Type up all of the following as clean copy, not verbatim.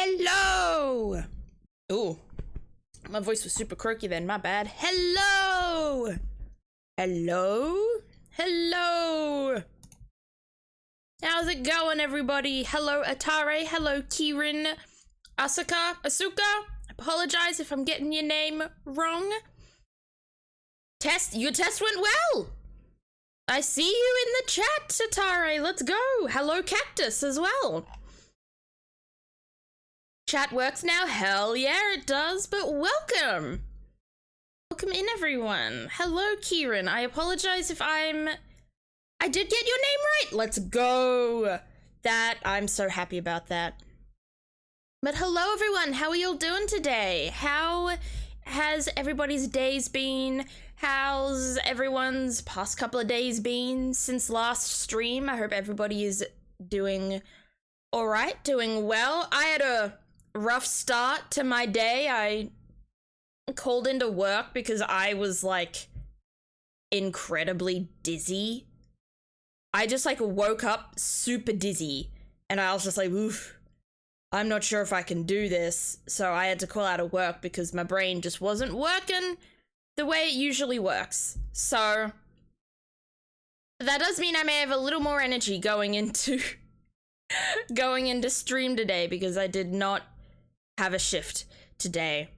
Hello! Ooh, my voice was super croaky then, my bad. Hello! Hello? Hello! How's it going, everybody? Hello, Atare. Hello, Kieran. Asuka? Apologize if I'm getting your name wrong. Your test went well! I see you in the chat, Atare. Let's go. Hello, Cactus, as well. Chat works now? Hell yeah, it does, but welcome! Welcome in, everyone. Hello, Kieran. I apologize if I did get your name right! Let's go! I'm so happy about that. But hello, everyone. How are y'all doing today? How has everybody's days been? How's everyone's past couple of days been since last stream? I hope everybody is doing alright, doing well. I had a rough start to my day. I called into work because I was like incredibly dizzy. I just like woke up super dizzy and I was just like, oof, I'm not sure if I can do this. So I had to call out of work because my brain just wasn't working the way it usually works. So that does mean I may have a little more energy going into stream today because I did not have a shift today.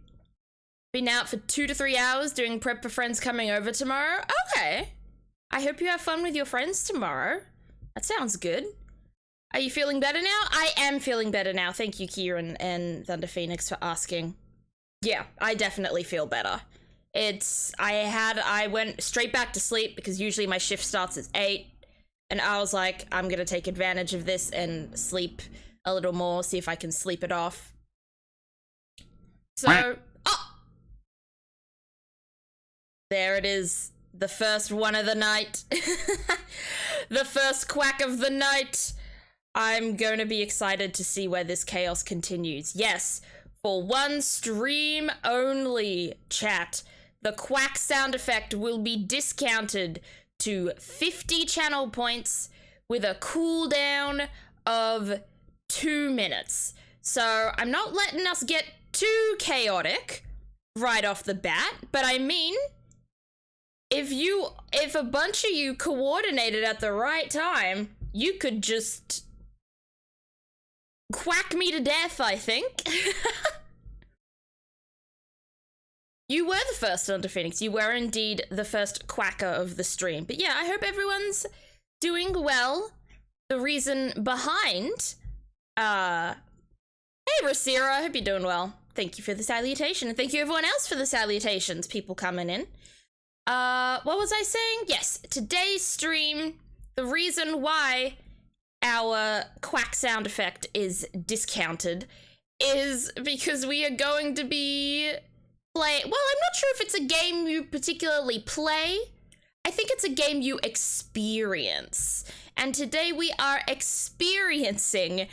Been out for 2 to 3 hours doing prep for friends coming over tomorrow. Okay. I hope you have fun with your friends tomorrow. That sounds good. Are you feeling better now? I am feeling better now. Thank you, Kieran and Thunder Phoenix, for asking. Yeah, I definitely feel better. I went straight back to sleep because usually my shift starts at 8. And I was like, I'm gonna take advantage of this and sleep a little more, see if I can sleep it off. So, there it is. The first one of the night. The first quack of the night. I'm going to be excited to see where this chaos continues. Yes, for one stream only, chat. The quack sound effect will be discounted to 50 channel points with a cooldown of 2 minutes. So I'm not letting us get too chaotic right off the bat, but I mean, if a bunch of you coordinated at the right time, you could just quack me to death, I think. You were the first, Thunder Phoenix. You were indeed the first quacker of the stream. But yeah, I hope everyone's doing well. The reason behind, hey Rosira, I hope you're doing well. Thank you for the salutation, and thank you everyone else for the salutations, people coming in. What was I saying? Yes, today's stream, the reason why our quack sound effect is discounted is because we are going to be well, I'm not sure if it's a game you particularly play. I think it's a game you experience. And today we are experiencing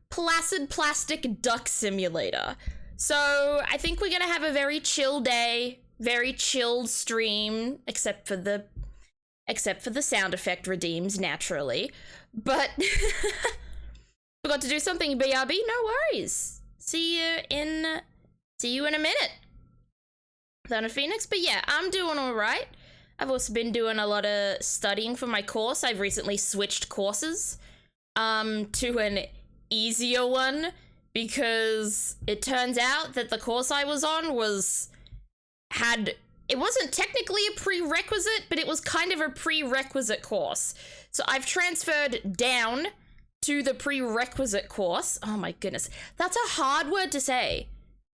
Placid Plastic Duck Simulator. So I think we're gonna have a very chill day, very chilled stream, except for the sound effect redeems naturally. But forgot to do something, BRB, no worries. See you in a minute, Thunder Phoenix. But yeah, I'm doing all right. I've also been doing a lot of studying for my course. I've recently switched courses to an easier one because it turns out that the course I was on it wasn't technically a prerequisite, but it was kind of a prerequisite course. So I've transferred down to the prerequisite course. Oh my goodness. That's a hard word to say.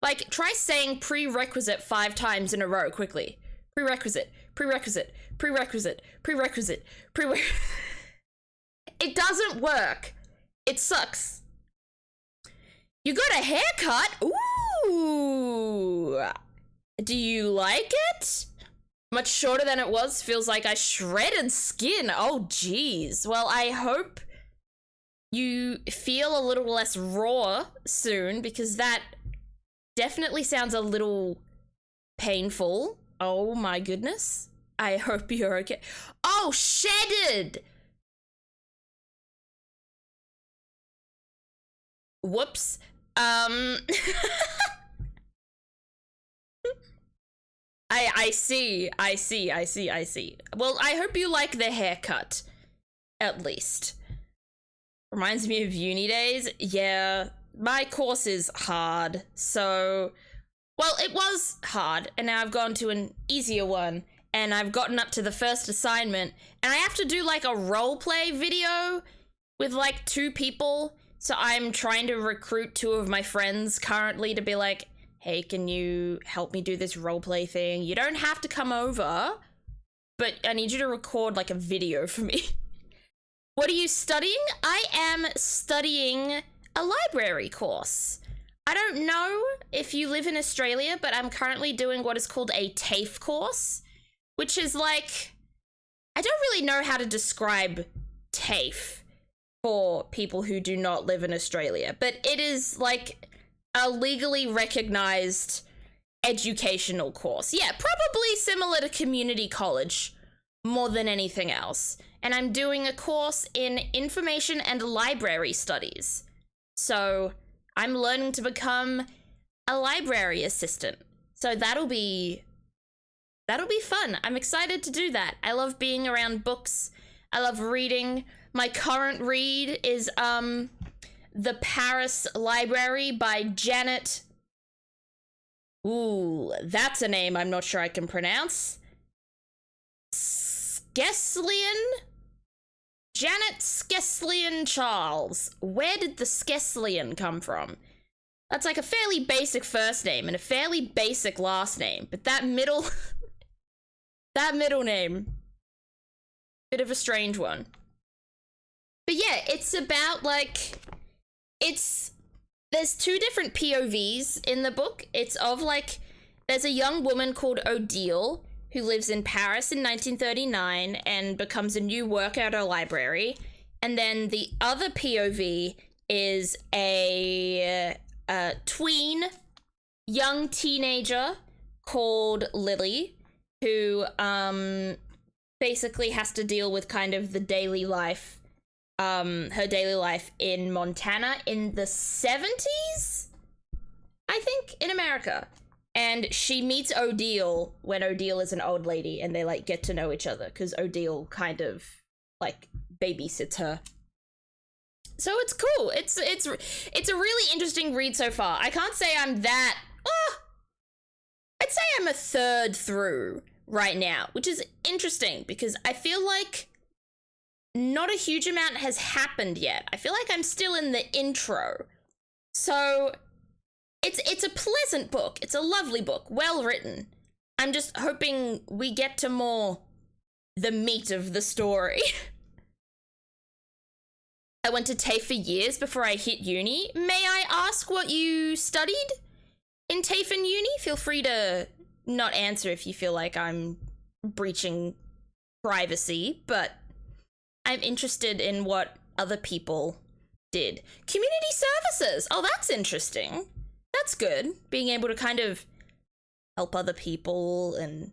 Like, try saying prerequisite 5 times in a row quickly. Prerequisite, prerequisite, prerequisite, prerequisite, prerequisite. It doesn't work. It sucks. You got a haircut? Ooh. Do you like it? Much shorter than it was. Feels like I shredded skin. Oh, geez. Well, I hope you feel a little less raw soon because that definitely sounds a little painful. Oh my goodness. I hope you're okay. Oh, shedded! Whoops. I see. Well, I hope you like the haircut, at least. Reminds me of uni days. Yeah, my course is hard, so... Well, it was hard, and now I've gone to an easier one, and I've gotten up to the first assignment, and I have to do, like, a roleplay video with, like, 2 people, so I'm trying to recruit 2 of my friends currently to be like, hey, can you help me do this roleplay thing? You don't have to come over, but I need you to record, like, a video for me. What are you studying? I am studying a library course. I don't know if you live in Australia, but I'm currently doing what is called a TAFE course, which is like, I don't really know how to describe TAFE for people who do not live in Australia, but it is like a legally recognized educational course. Yeah, probably similar to community college more than anything else. And I'm doing a course in information and library studies. So I'm learning to become a library assistant. So that'll be fun. I'm excited to do that. I love being around books. I love reading. My current read is The Paris Library by Janet. Ooh, that's a name I'm not sure I can pronounce. Skeslian? Janet Skeslian Charles. Where did the Skeslian come from? That's like a fairly basic first name and a fairly basic last name, but that middle that middle name, bit of a strange one. But yeah, it's about like, there's 2 different POVs in the book. It's of like, there's a young woman called Odile who lives in Paris in 1939 and becomes a new worker at a library. And then the other POV is a tween, young teenager called Lily, who basically has to deal with kind of the daily life, her daily life in Montana in the 70s, I think, in America. And she meets Odile when Odile is an old lady, and they like get to know each other because Odile kind of like babysits her. So it's cool. It's a really interesting read so far. I can't say I'm that. I'd say I'm a third through right now, which is interesting because I feel like not a huge amount has happened yet. I feel like I'm still in the intro. So it's a pleasant book. It's a lovely book, well written. I'm just hoping we get to more the meat of the story. I went to TAFE for years before I hit uni. May I ask what you studied in TAFE and uni? Feel free to not answer if you feel like I'm breaching privacy, but I'm interested in what other people did. Community services. Oh, that's interesting. That's good. Being able to kind of help other people and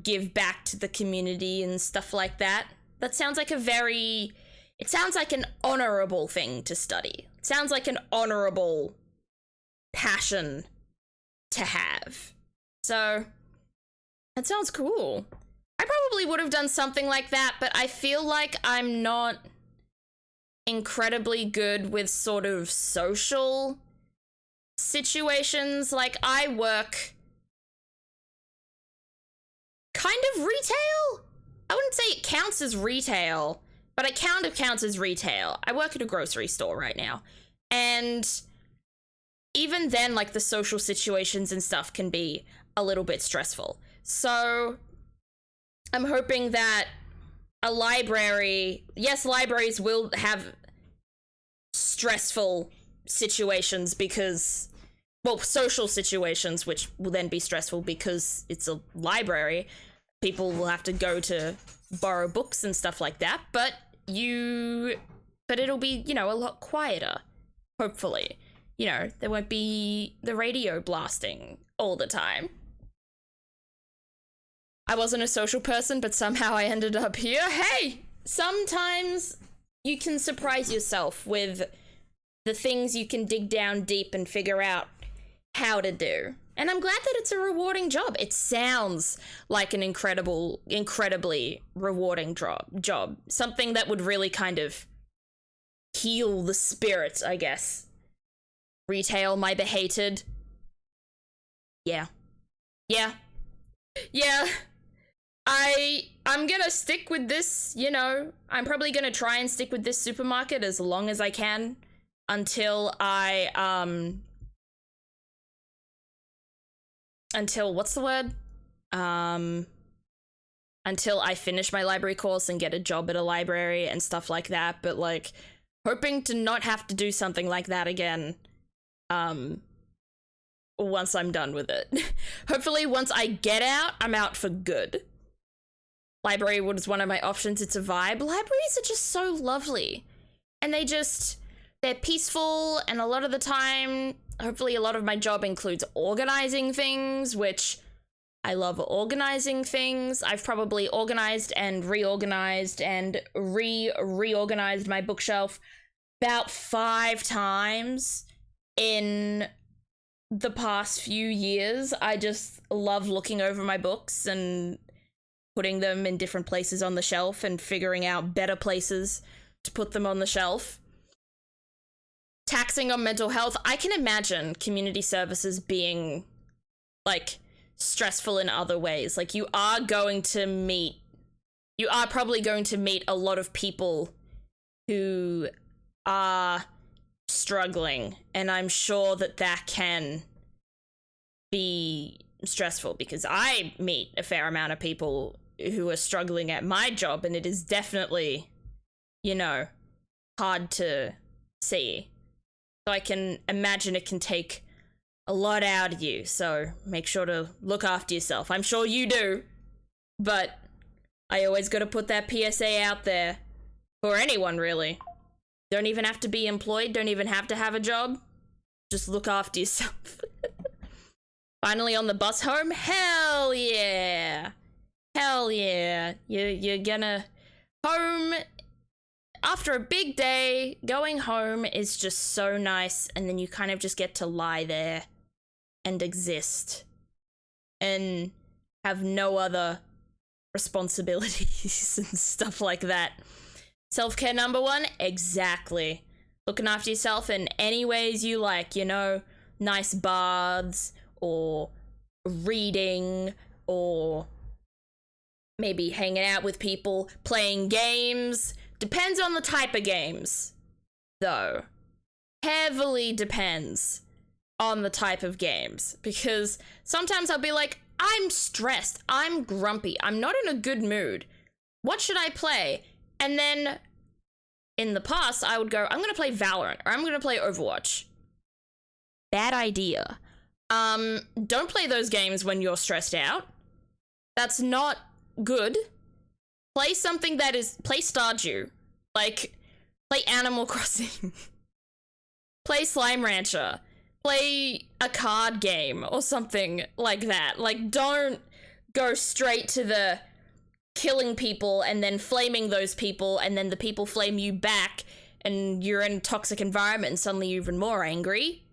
give back to the community and stuff like that. That sounds like it sounds like an honorable thing to study. It sounds like an honorable passion to have. So, that sounds cool. I probably would have done something like that, but I feel like I'm not incredibly good with sort of social situations. Like, I work kind of retail? I wouldn't say it counts as retail, but it kind of counts as retail. I work at a grocery store right now, and even then, like, the social situations and stuff can be a little bit stressful. So I'm hoping that a library, yes, libraries will have stressful situations because, well, social situations, which will then be stressful because it's a library. People will have to go to borrow books and stuff like that, but it'll be, you know, a lot quieter, hopefully. You know, there won't be the radio blasting all the time. I wasn't a social person, but somehow I ended up here. Hey, sometimes you can surprise yourself with the things you can dig down deep and figure out how to do. And I'm glad that it's a rewarding job. It sounds like an incredibly rewarding job. Something that would really kind of heal the spirit, I guess. Retail, my behated. Yeah. I'm gonna stick with this, you know. I'm probably gonna try and stick with this supermarket as long as I can until until what's the word? Until I finish my library course and get a job at a library and stuff like that. But like, hoping to not have to do something like that again. Once I'm done with it. Hopefully once I get out, I'm out for good. Library was one of my options. It's a vibe. Libraries are just so lovely. And they're peaceful, and a lot of the time, hopefully a lot of my job includes organizing things, which I love organizing things. I've probably organized and reorganized and reorganized my bookshelf about 5 times in the past few years. I just love looking over my books and putting them in different places on the shelf and figuring out better places to put them on the shelf. Taxing on mental health. I can imagine community services being like stressful in other ways. Like you are probably going to meet a lot of people who are struggling, and I'm sure that can be stressful because I meet a fair amount of people who are struggling at my job, and it is definitely, you know, hard to see. So I can imagine it can take a lot out of you, so make sure to look after yourself. I'm sure you do, but I always gotta put that PSA out there for anyone, really. Don't even have to be employed, don't even have to have a job. Just look after yourself. Finally on the bus home? Hell yeah! Hell yeah. You're gonna... Home... After a big day, going home is just so nice, and then you kind of just get to lie there and exist and have no other responsibilities and stuff like that. Self-care number 1? Exactly. Looking after yourself in any ways you like, you know, nice baths, or reading, or maybe hanging out with people, playing games. Depends on the type of games, though. Heavily depends on the type of games, because sometimes I'll be like, I'm stressed, I'm grumpy, I'm not in a good mood. What should I play? And then in the past, I would go, I'm gonna play Valorant, or I'm gonna play Overwatch. Bad idea. Don't play those games when you're stressed out. That's not good. Play something that is, play Stardew. Like, play Animal Crossing. Play Slime Rancher. Play a card game or something like that. Like, don't go straight to the killing people and then flaming those people, and then the people flame you back and you're in a toxic environment and suddenly you're even more angry.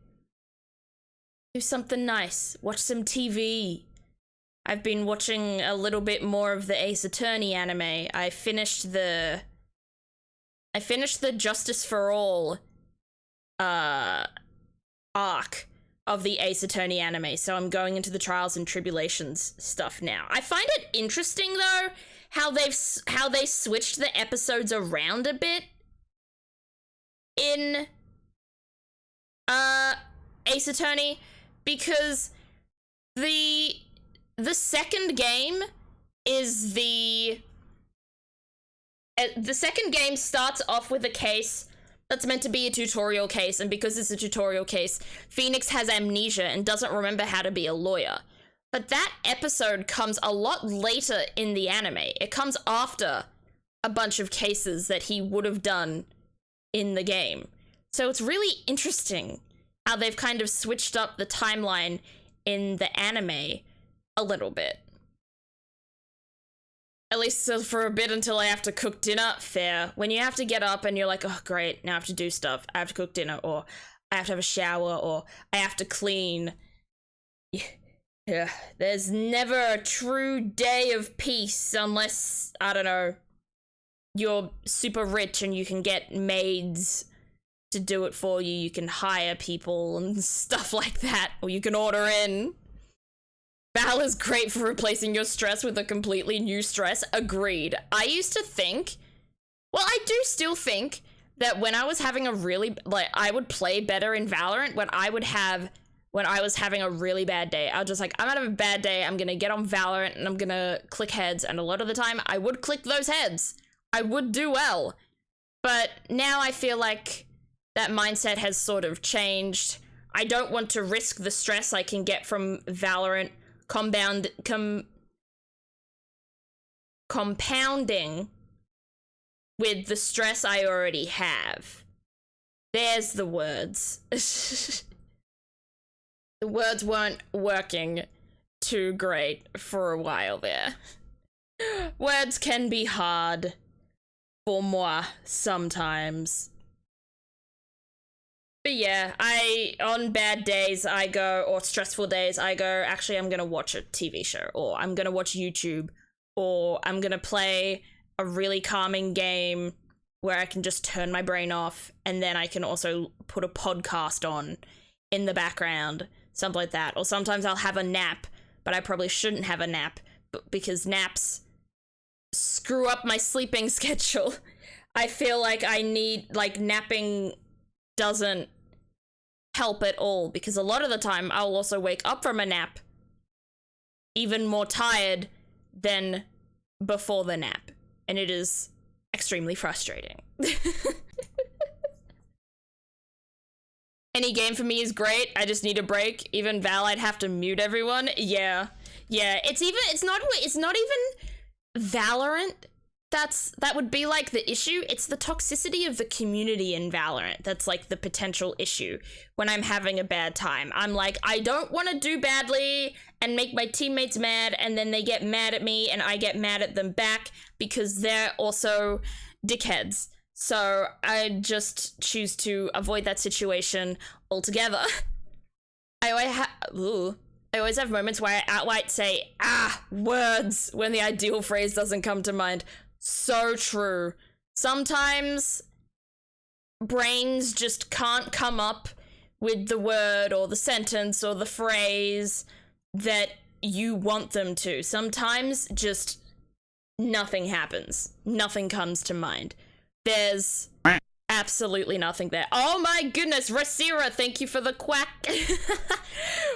Do something nice. Watch some TV. I've been watching a little bit more of the Ace Attorney anime. I finished the Justice for All arc of the Ace Attorney anime, so I'm going into the Trials and Tribulations stuff now. I find it interesting though how they switched the episodes around a bit in Ace Attorney, because the second game is the second game starts off with a case that's meant to be a tutorial case, and because it's a tutorial case, Phoenix has amnesia and doesn't remember how to be a lawyer. But that episode comes a lot later in the anime. It comes after a bunch of cases that he would have done in the game. So it's really interesting how they've kind of switched up the timeline in the anime a little bit. At least for a bit until I have to cook dinner, fair. When you have to get up and you're like, oh great, now I have to do stuff. I have to cook dinner, or I have to have a shower, or I have to clean. Yeah, there's never a true day of peace unless, I don't know, you're super rich and you can get maids to do it for you. You can hire people and stuff like that, or you can order in. Val is great for replacing your stress with a completely new stress. Agreed. I used to think, well, I do still think that when I was having a really, like, I would play better in Valorant when I was having a really bad day. I was just like, I'm having a bad day, I'm gonna get on Valorant and I'm gonna click heads, and a lot of the time I would click those heads. I would do well. But now I feel like that mindset has sort of changed. I don't want to risk the stress I can get from Valorant compounding with the stress I already have. There's the words. The words weren't working too great for a while there. Words can be hard for moi sometimes. But yeah, on bad days, I go, or stressful days, I go, actually, I'm gonna watch a TV show, or I'm gonna watch YouTube, or I'm gonna play a really calming game where I can just turn my brain off, and then I can also put a podcast on in the background, something like that. Or sometimes I'll have a nap, but I probably shouldn't have a nap, because naps screw up my sleeping schedule. I feel like napping doesn't help at all, because a lot of the time I'll also wake up from a nap even more tired than before the nap, and it is extremely frustrating. Any game for me is great. I just need a break. Even Val, I'd have to mute everyone. Yeah. It's not even Valorant. That would be like the issue. It's the toxicity of the community in Valorant that's like the potential issue when I'm having a bad time. I'm like, I don't want to do badly and make my teammates mad, and then they get mad at me and I get mad at them back because they're also dickheads. So I just choose to avoid that situation altogether. I always have moments where I outright say, words, when the ideal phrase doesn't come to mind. So true. Sometimes brains just can't come up with the word or the sentence or the phrase that you want them to. Sometimes just nothing happens. Nothing comes to mind. There's absolutely nothing there. Oh my goodness, Rasira, thank you for the quack.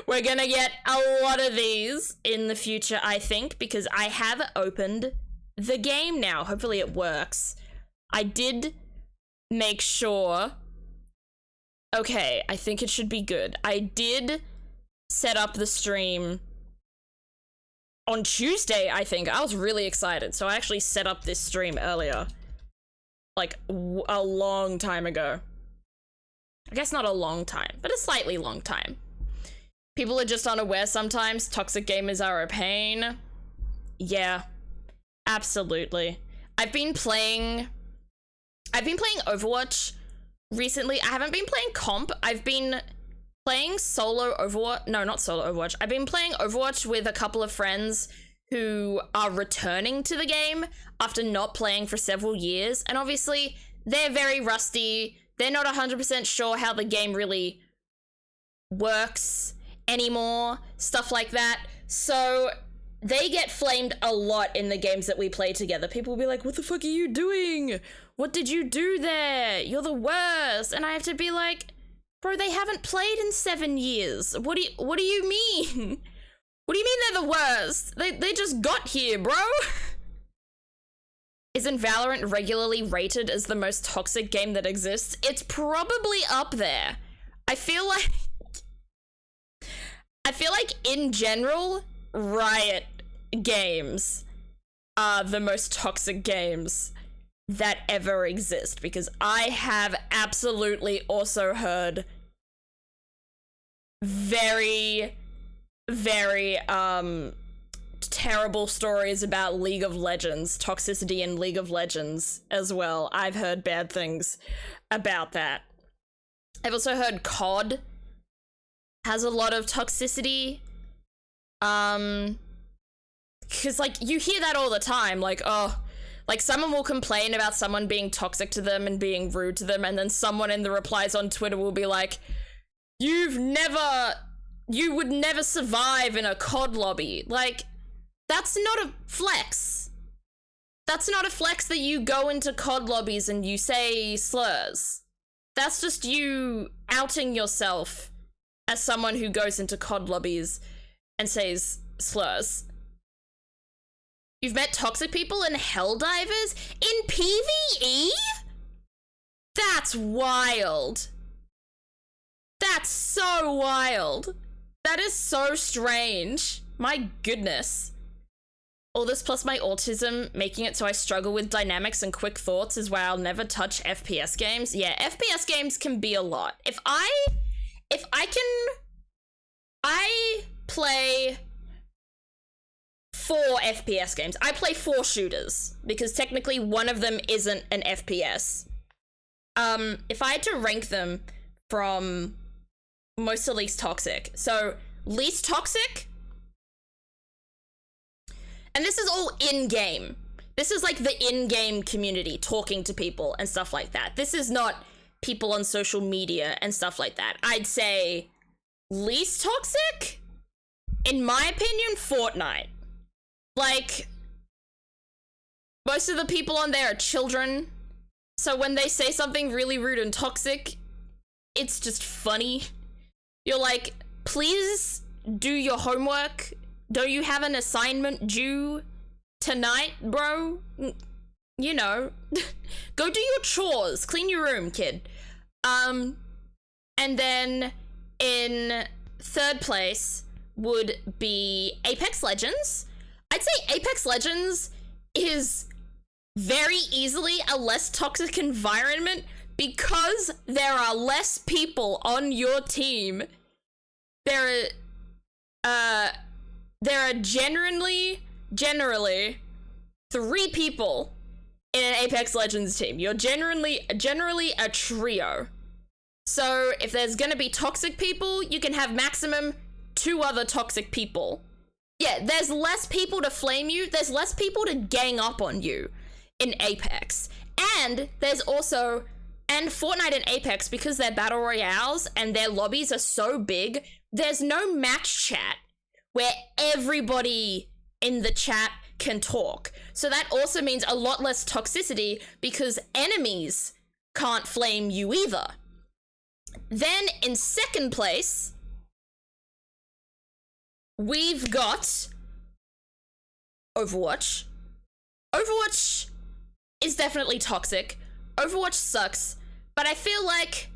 We're gonna get a lot of these in the future, I think, because I have opened the game now. Hopefully it works. I did make sure. Okay, I think it should be good. I did set up the stream on Tuesday, I think. I was really excited. So I actually set up this stream earlier. Like, a long time ago. I guess not a long time, but a slightly long time. People are just unaware sometimes. Toxic gamers are a pain. Yeah, absolutely. I've been playing Overwatch recently. I haven't been playing comp. I've been playing solo Overwatch. No, not solo Overwatch. I've been playing Overwatch with a couple of friends who are returning to the game after not playing for several years. And obviously, they're very rusty. They're not 100% sure how the game really works anymore. Stuff like that. So they get flamed a lot in the games that we play together. People will be like, what the fuck are you doing? What did you do there? You're the worst. And I have to be like, bro, they haven't played in 7 years. What do you mean? What do you mean they're the worst? They just got here, bro. Isn't Valorant regularly rated as the most toxic game that exists? It's probably up there. I feel like in general, Riot games are the most toxic games that ever exist, because I have absolutely also heard very terrible stories about League of Legends, toxicity in League of Legends as well. I've heard bad things about that. I've also heard COD has a lot of toxicity. Because, like, you hear that all the time, like, oh, like, someone will complain about someone being toxic to them and being rude to them, and then someone in the replies on Twitter will be like, you would never survive in a COD lobby. Like, that's not a flex. That's not a flex that you go into COD lobbies and you say slurs. That's just you outing yourself as someone who goes into COD lobbies and says slurs. You've met toxic people in Helldivers? In PvE? That's wild. That's so wild. That is so strange. My goodness. All this plus my autism, making it so I struggle with dynamics and quick thoughts is why I'll never touch FPS games. Yeah, FPS games can be a lot. I play 4 FPS games. I play 4 shooters, because technically one of them isn't an FPS. If I had to rank them from most to least toxic. So, least toxic, and this is all in-game. This is like the in-game community talking to people and stuff like that. This is not people on social media and stuff like that. I'd say least toxic, in my opinion, Fortnite. Like, most of the people on there are children, so when they say something really rude and toxic, it's just funny. You're like, please do your homework. Don't you have an assignment due tonight, bro? You know, go do your chores. Clean your room, kid. And then in 3rd place would be Apex Legends. I'd say Apex Legends is very easily a less toxic environment because there are less people on your team. There are generally 3 people in an Apex Legends team. You're generally a trio. So if there's gonna be toxic people, you can have maximum 2 other toxic people. Yeah, there's less people to flame you, there's less people to gang up on you in Apex. And there's also, and Fortnite and Apex, because they're battle royales and their lobbies are so big, there's no match chat where everybody in the chat can talk. So that also means a lot less toxicity because enemies can't flame you either. Then in 2nd place, we've got Overwatch. Overwatch is definitely toxic. Overwatch sucks, but I feel like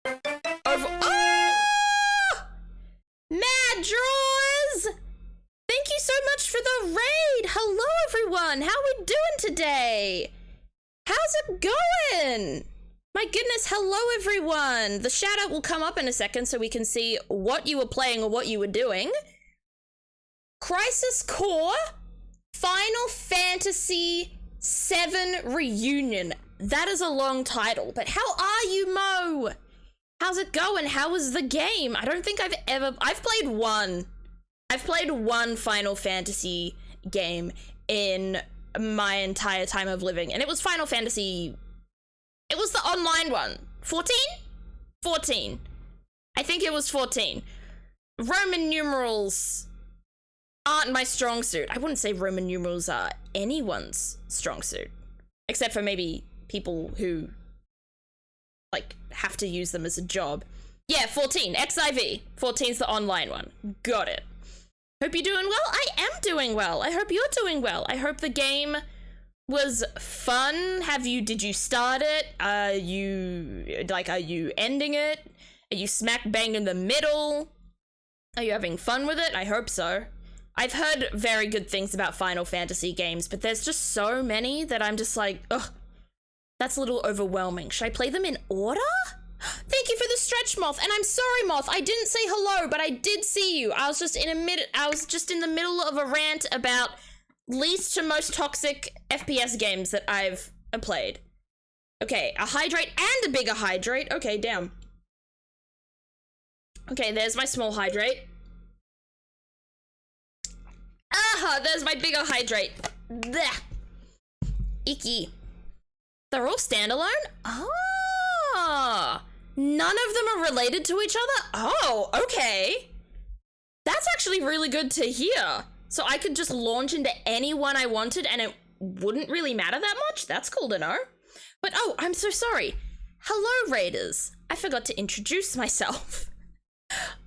Oh! Mad Draws! Thank you so much for the raid! Hello everyone! How we doing today? How's it going? My goodness, hello everyone! The shout out will come up in a second so we can see what you were playing or what you were doing. Crisis Core Final Fantasy VII Reunion. That is a long title, but how are you, Mo? How's it going? How was the game? I don't think I've played one. I've played one Final Fantasy game in my entire time of living, and it was Final Fantasy. It was the online one. 14? 14. I think it was 14. Roman numerals aren't my strong suit. I wouldn't say Roman numerals are anyone's strong suit, except for maybe people who like have to use them as a job. Yeah, 14, XIV. 14's the online one. Got it. Hope you're doing well. I am doing well. I hope you're doing well. I hope the game was fun. Did you start it? Are you ending it? Are you smack bang in the middle? Are you having fun with it? I hope so. I've heard very good things about Final Fantasy games, but there's just so many that I'm just like, ugh, that's a little overwhelming. Should I play them in order? Thank you for the stretch, Moth. And I'm sorry, Moth. I didn't say hello, but I did see you. I was just in the middle of a rant about least to most toxic FPS games that I've played. Okay, a hydrate and a bigger hydrate. Okay, damn. Okay, there's my small hydrate. Aha, there's my bigger hydrate. Blech. Icky. They're all standalone? Ah, none of them are related to each other? Oh, okay. That's actually really good to hear. So I could just launch into any one I wanted and it wouldn't really matter that much? That's cool to know. But oh, I'm so sorry. Hello, Raiders. I forgot to introduce myself.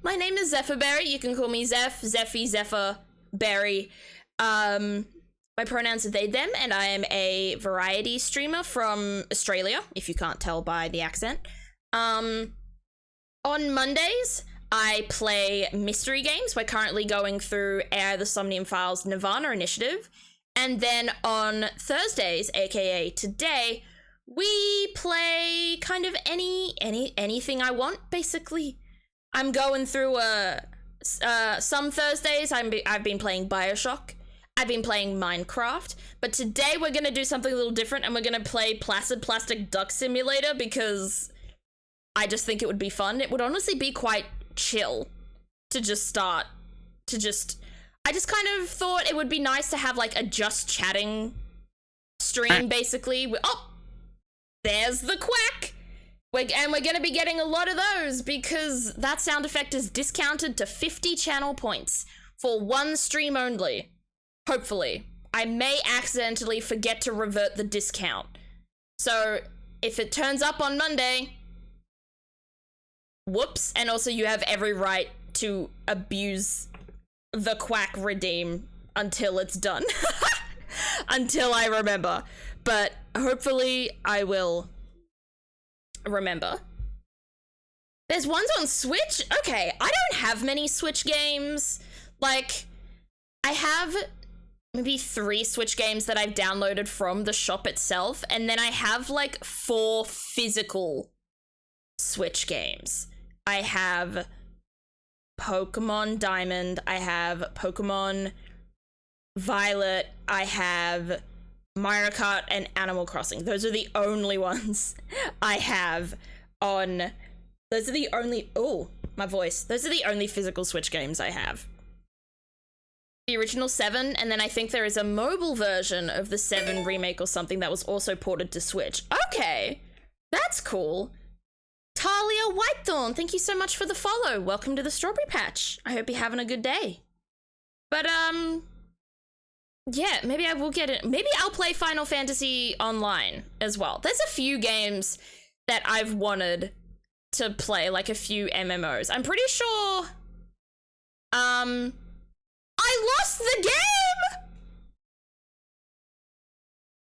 My name is Zephyrberry. You can call me Zeph, Zephy, Zephyr, Berry. My pronouns are they, them, and I am a variety streamer from Australia, if you can't tell by the accent. On Mondays, I play mystery games. We're currently going through Air the Somnium Files Nirvana Initiative. And then on Thursdays, aka today, we play kind of anything I want, basically. I'm going through some Thursdays I've been playing BioShock. I've been playing Minecraft, but today we're gonna do something a little different and we're gonna play Placid Plastic Duck Simulator because I just think it would be fun. It would honestly be quite chill to just start to just, I just kind of thought it would be nice to have like a just chatting stream basically. Oh, there's the quack. And we're gonna be getting a lot of those because that sound effect is discounted to 50 channel points for one stream only. Hopefully. I may accidentally forget to revert the discount. So if it turns up on Monday, whoops. And also you have every right to abuse the quack redeem until it's done. Until I remember. But hopefully I will remember. There's ones on Switch? Okay, I don't have many Switch games. Like, I have maybe 3 Switch games that I've downloaded from the shop itself, and then I have like 4 physical Switch games. I have Pokemon Diamond, I have Pokemon Violet, I have Mario Kart and Animal Crossing. Those are the only ones I have on, those are the only, oh, my voice. Those are the only physical Switch games I have. The original 7, and then I think there is a mobile version of the 7 remake or something that was also ported to Switch. Okay, that's cool. Talia Whitethorn, thank you so much for the follow. Welcome to the Strawberry Patch. I hope you're having a good day. But, yeah, maybe I will get it. Maybe I'll play Final Fantasy Online as well. There's a few games that I've wanted to play, like a few MMOs. I'm pretty sure, I lost the game!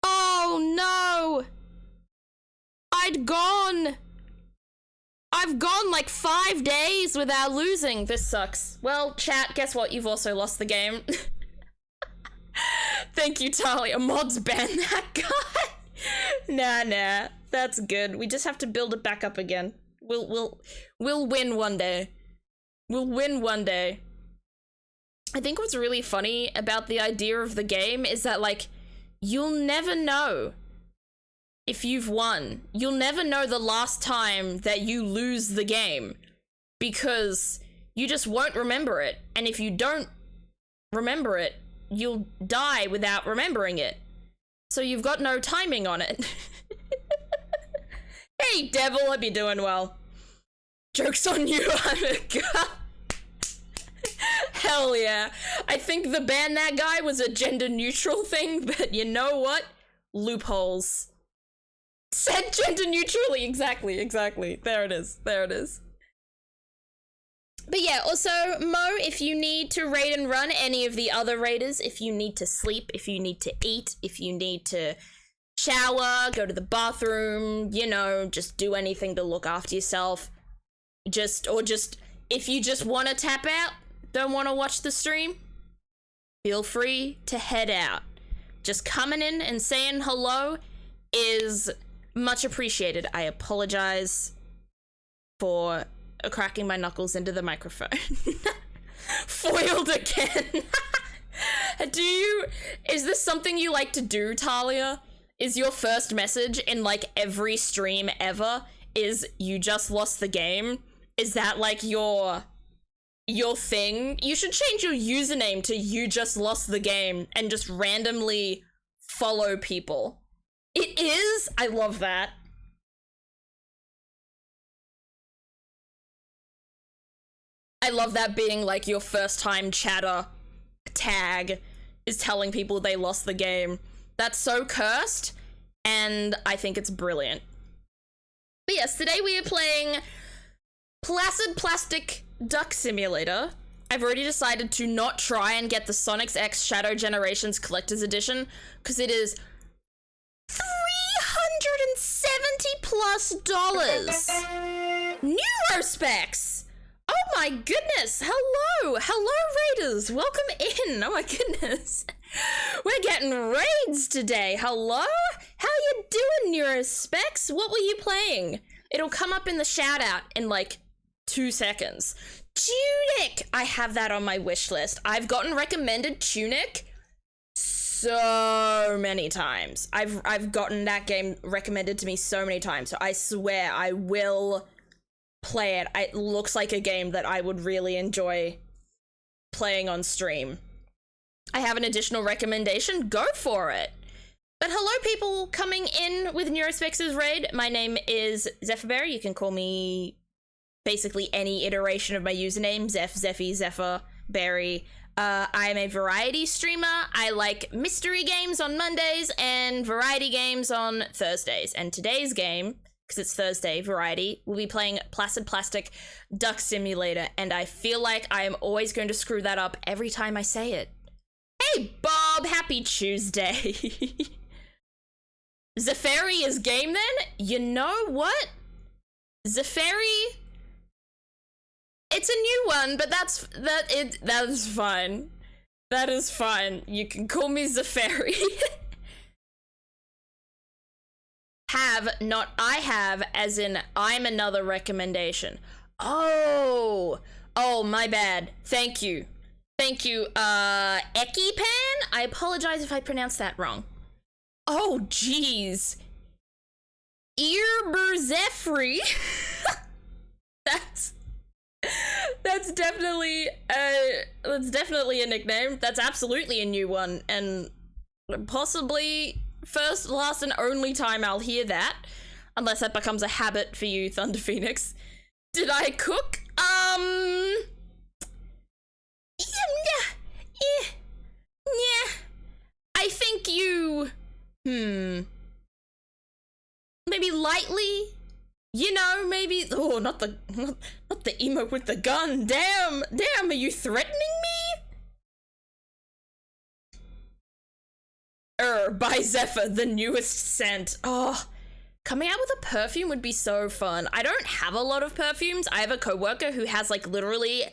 Oh no! I've gone like 5 days without losing. This sucks. Well, chat, guess what? You've also lost the game. Thank you, Talia. Mods ban that guy. Nah. That's good. We just have to build it back up again. We'll win one day. We'll win one day. I think what's really funny about the idea of the game is that, like, you'll never know if you've won. You'll never know the last time that you lose the game because you just won't remember it. And if you don't remember it, you'll die without remembering it. So you've got no timing on it. Hey, Devil, hope you're doing well. Joke's on you, I'm a god. Hell yeah. I think the ban that guy was a gender neutral thing, but you know what? Loopholes. Said gender neutrally, exactly. There it is. But yeah, also, Mo, if you need to raid and run any of the other raiders, if you need to sleep, if you need to eat, if you need to shower, go to the bathroom, you know, just do anything to look after yourself, if you just want to tap out, don't want to watch the stream, feel free to head out. Just coming in and saying hello is much appreciated. I apologize for cracking my knuckles into the microphone. Foiled again. Is this something you like to do, Talia? Is your first message in like every stream ever is you just lost the game? Is that like your thing? You should change your username to you just lost the game and just randomly follow people. It is? I love that. I love that being like your first time chatter tag is telling people they lost the game. That's so cursed, and I think it's brilliant. But yes, today we are playing Placid Plastic Duck Simulator. I've already decided to not try and get the Sonic X Shadow Generations Collector's Edition, because it is $370+ Neurospecs! Oh my goodness! Hello raiders! Welcome in! Oh my goodness! We're getting raids today! Hello? How you doing, Neurospecs? What were you playing? It'll come up in the shout out in like 2 seconds. Tunic! I have that on my wish list. I've gotten recommended Tunic so many times. I've gotten that game recommended to me so many times, so I swear I will play it. It looks like a game that I would really enjoy playing on stream. I have an additional recommendation. Go for it. But hello, people coming in with Neurospex's raid. My name is Zephyrberry. You can call me basically any iteration of my username. Zeph, Zephy, Zephyr, Berry. I'm a variety streamer. I like mystery games on Mondays and variety games on Thursdays. And today's game, because it's Thursday, variety, we'll be playing Placid Plastic Duck Simulator, and I feel like I am always going to screw that up every time I say it. Hey, Bob! Happy Tuesday! Zephyri is game then? You know what? Zephyri... It's a new one, but that is fine. That is fine. You can call me Zephyri. Have, not I have, as in I'm another recommendation. Oh, my bad. Thank you. Ekipan? I apologize if I pronounced that wrong. Oh, jeez. Earberzefri. That's definitely a nickname. That's absolutely a new one, and possibly first, last, and only time I'll hear that, unless that becomes a habit for you, Thunder Phoenix. Did I cook? Yeah. I think you, maybe lightly, you know, maybe, oh, not the emo with the gun. Damn, are you threatening me? By Zephyr, the newest scent. Oh, coming out with a perfume would be so fun. I don't have a lot of perfumes. I have a coworker who has like literally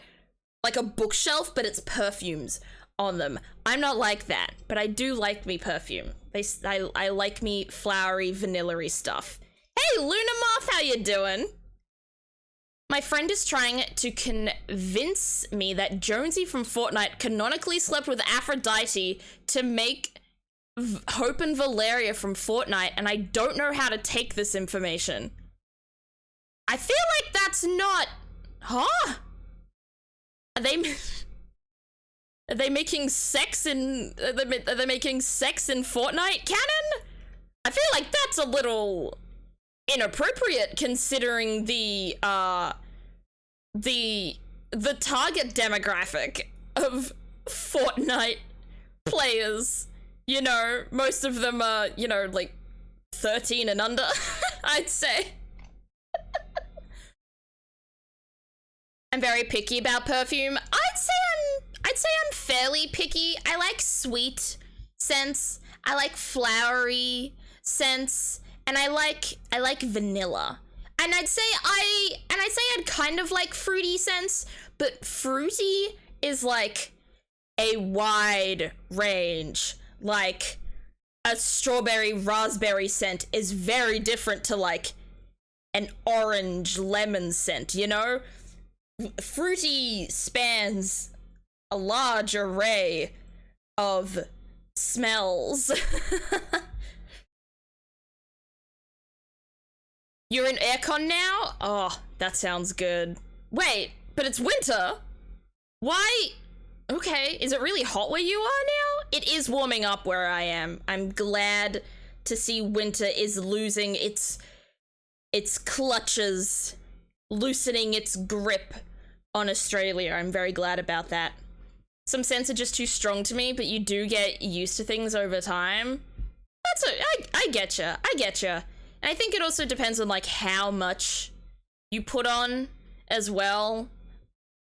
like a bookshelf, but it's perfumes on them. I'm not like that, but I do like me perfume. I like me flowery, vanilla-y stuff. Hey, Luna Moth, how you doing? My friend is trying to convince me that Jonesy from Fortnite canonically slept with Aphrodite to make Hope and Valeria from Fortnite, and I don't know how to take this information. I feel like that's not... Huh? Are they making sex in... Are they making sex in Fortnite canon? I feel like that's a little inappropriate considering the target demographic of Fortnite players. You know, most of them are, you know, like 13 and under, I'd say. I'm very picky about perfume. I'd say I'm fairly picky. I like sweet scents. I like flowery scents, and I like vanilla. And I'd say I'd kind of like fruity scents, but fruity is like a wide range. Like a strawberry raspberry scent is very different to like an orange lemon scent, you know? Fruity spans a large array of smells. You're in aircon now? Oh, that sounds good. Wait, but it's winter? Why? Okay, is it really hot where you are now? It is warming up where I am. I'm glad to see winter is losing its clutches, loosening its grip on Australia. I'm very glad about that. Some scents are just too strong to me, but you do get used to things over time. I getcha. And I think it also depends on, like, how much you put on as well.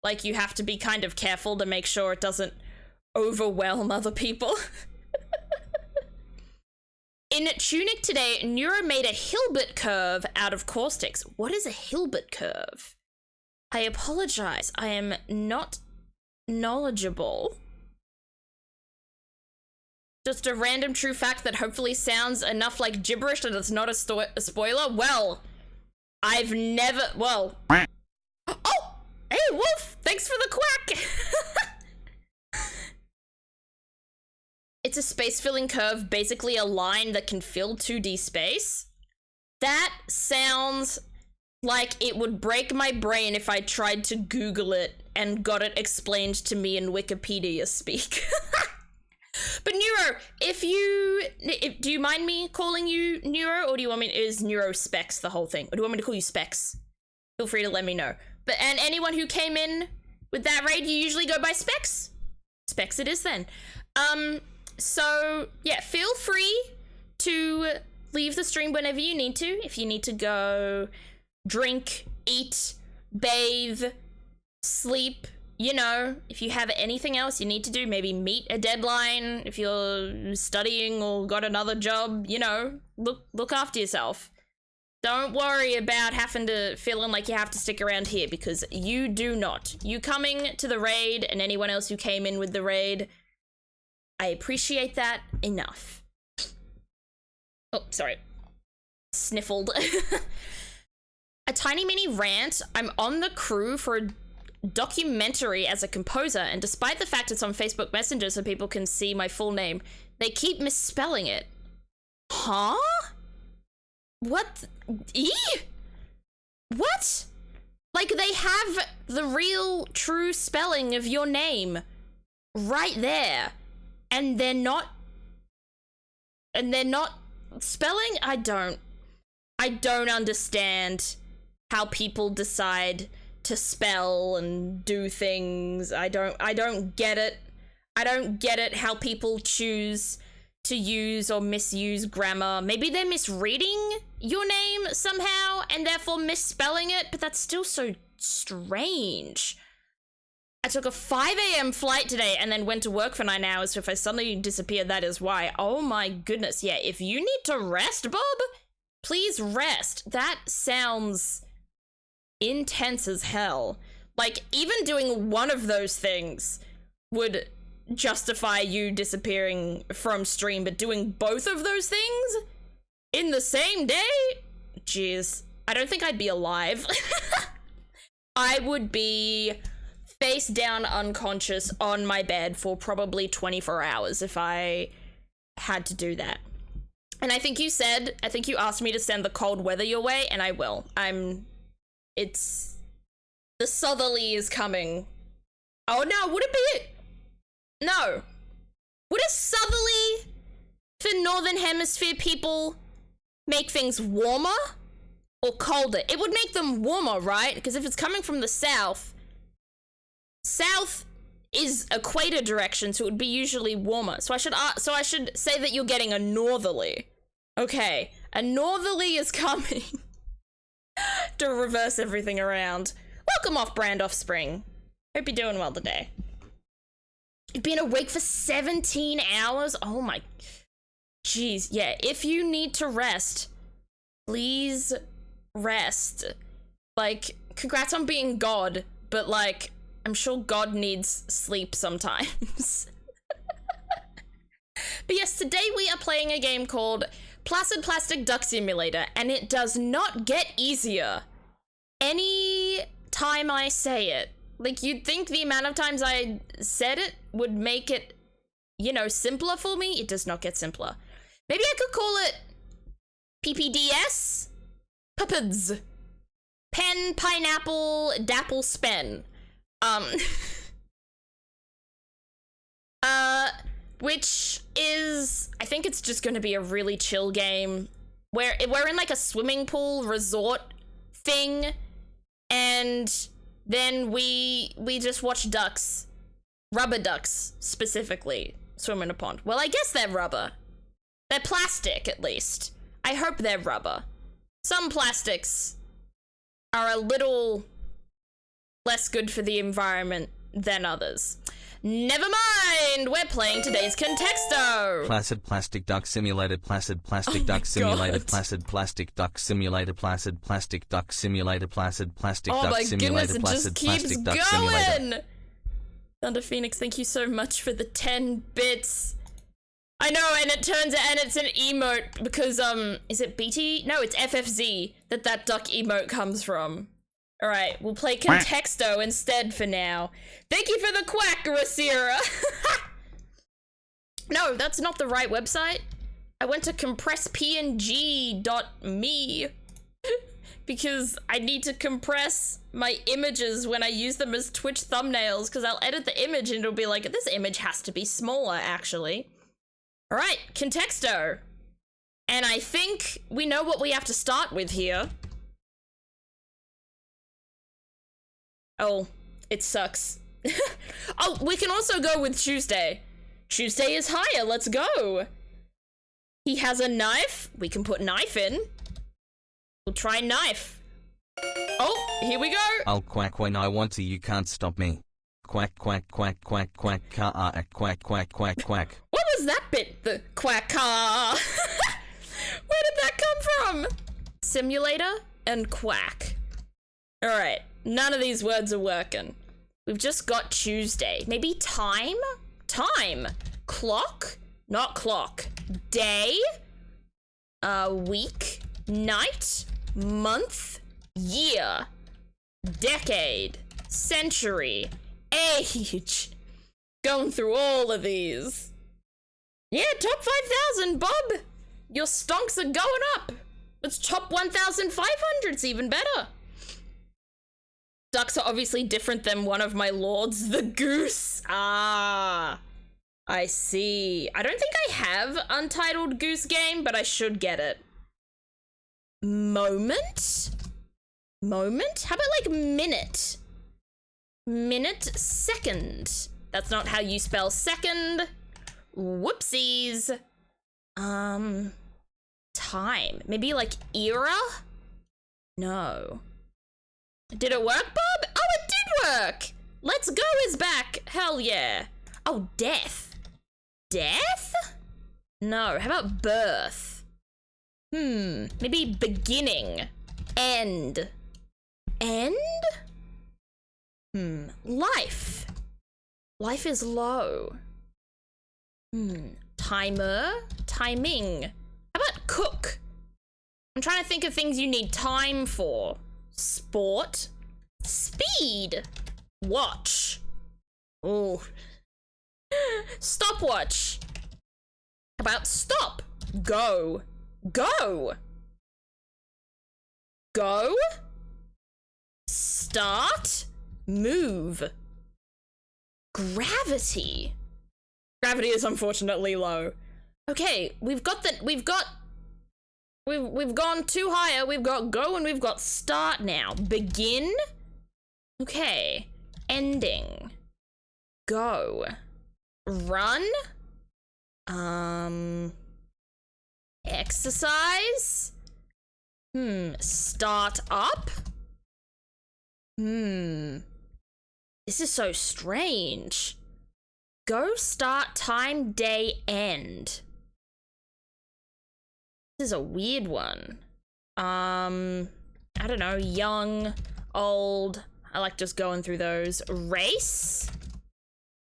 Like, you have to be kind of careful to make sure it doesn't overwhelm other people. In Tunic today, Neuro made a Hilbert curve out of caustics. What is a Hilbert curve? I apologize. I am not knowledgeable. Just a random true fact that hopefully sounds enough like gibberish that it's not a spoiler. Well, I've never... Well... Oh! Hey, Wolf! Thanks for the quack! It's a space-filling curve, basically a line that can fill 2D space. That sounds like it would break my brain if I tried to Google it and got it explained to me in Wikipedia speak. But Neuro, do you mind me calling you Neuro, or do you want me, is Neuro Specs the whole thing? Or do you want me to call you Specs? Feel free to let me know. But, and anyone who came in with that raid, you usually go by Specs? Specs it is then. So, yeah, feel free to leave the stream whenever you need to. If you need to go drink, eat, bathe, sleep, you know, if you have anything else you need to do, maybe meet a deadline, if you're studying or got another job, you know, look after yourself. Don't worry about having to feeling like you have to stick around here, because you do not. You coming to the raid and anyone else who came in with the raid, I appreciate that enough. Oh, sorry. Sniffled. A tiny mini rant. I'm on the crew for a documentary as a composer, and despite the fact it's on Facebook Messenger so people can see my full name, they keep misspelling it. Huh? What? What? Like, they have the real true spelling of your name right there, and they're not spelling? I don't understand how people decide to spell and do things. I don't get it. I don't get it how people choose to use or misuse grammar. Maybe they're misreading your name somehow and therefore misspelling it, but that's still so strange. I took a 5 a.m. flight today and then went to work for 9 hours, so if I suddenly disappear, that is why. Oh my goodness. Yeah, if you need to rest, Bob, please rest. That sounds intense as hell. Like, even doing one of those things would justify you disappearing from stream, but doing both of those things in the same day? Jeez, I don't think I'd be alive. I would be face down unconscious on my bed for probably 24 hours if I had to do that. And I think you asked me to send the cold weather your way, and I will. The southerly is coming. Oh no, would it be? No. Would a southerly for Northern Hemisphere people make things warmer or colder? It would make them warmer, right? Because if it's coming from the south is equator direction, so it would be usually warmer. So I should say that you're getting a northerly. Okay, a northerly is coming to reverse everything around. Welcome off-brand offspring. Hope you're doing well today. You've been awake for 17 hours? Oh my... Jeez, yeah, if you need to rest, please rest. Like, congrats on being God, but like, I'm sure God needs sleep sometimes. But yes, today we are playing a game called Placid Plastic Duck Simulator, and it does not get easier any time I say it. Like, you'd think the amount of times I said it would make it, you know, simpler for me. It does not get simpler. Maybe I could call it PPDS? PUPPDS. Pen, Pineapple, Dapple, Spen. Which is, I think it's just gonna be a really chill game where we're in like a swimming pool resort thing, and then we just watch ducks, rubber ducks specifically, swim in a pond. Well, I guess they're rubber. They're plastic, at least. I hope they're rubber. Some plastics are a little less good for the environment than others. Never mind! We're playing today's Contexto! Placid Plastic Duck Simulator, Placid Plastic Duck Simulator, Placid Plastic Duck Simulator, Placid Plastic Duck Simulator, Placid Plastic Duck Simulator, Placid Plastic Duck Simulator. Thunder Phoenix, thank you so much for the 10 bits. I know, and it turns out, and it's an emote because, is it BT? No, it's FFZ that duck emote comes from. Alright, we'll play Contexto instead for now. Thank you for the quack, Rasira! No, that's not the right website. I went to compresspng.me because I need to compress my images when I use them as Twitch thumbnails, because I'll edit the image and it'll be like, this image has to be smaller, actually. Alright, Contexto. And I think we know what we have to start with here. Oh, it sucks. Oh, we can also go with Tuesday. Tuesday is higher, let's go. He has a knife. We can put knife in. We'll try knife. Oh, here we go. I'll quack when I want to, you can't stop me. Quack, quack, quack, quack, quack, quack, quack, quack, quack, quack. What was that bit? The quack car. Where did that come from? Simulator and quack. All right. None of these words are working. We've just got Tuesday. Maybe time? Time. Clock? Not clock. Day? Week? Night? Month? Year? Decade? Century? Age? Going through all of these. Yeah, top 5,000, Bob! Your stonks are going up! It's top 1,500's even better. Ducks are obviously different than one of my lords, the goose. Ah, I see. I don't think I have Untitled Goose Game, but I should get it. Moment? Moment? How about like minute? Minute, second. That's not how you spell second. Whoopsies. Time. Maybe like era? No. Did it work, Bob? Oh, it did work! Let's go is back. Hell yeah. Oh, death. Death? No, how about birth? Maybe beginning. End. End? Life. Life is low. Timer. Timing. How about cook? I'm trying to think of things you need time for. Sport. Speed. Watch. Oh. Stopwatch. How about stop? Go. Go. Go. Start. Move. Gravity. Gravity is unfortunately low. Okay, we've gone too higher. We've got go and we've got start now. Begin. Okay. Ending. Go. Run. Exercise. Start up. This is so strange. Go, start, time, day, end. This is a weird one. I don't know, young, old. I like just going through those. Race?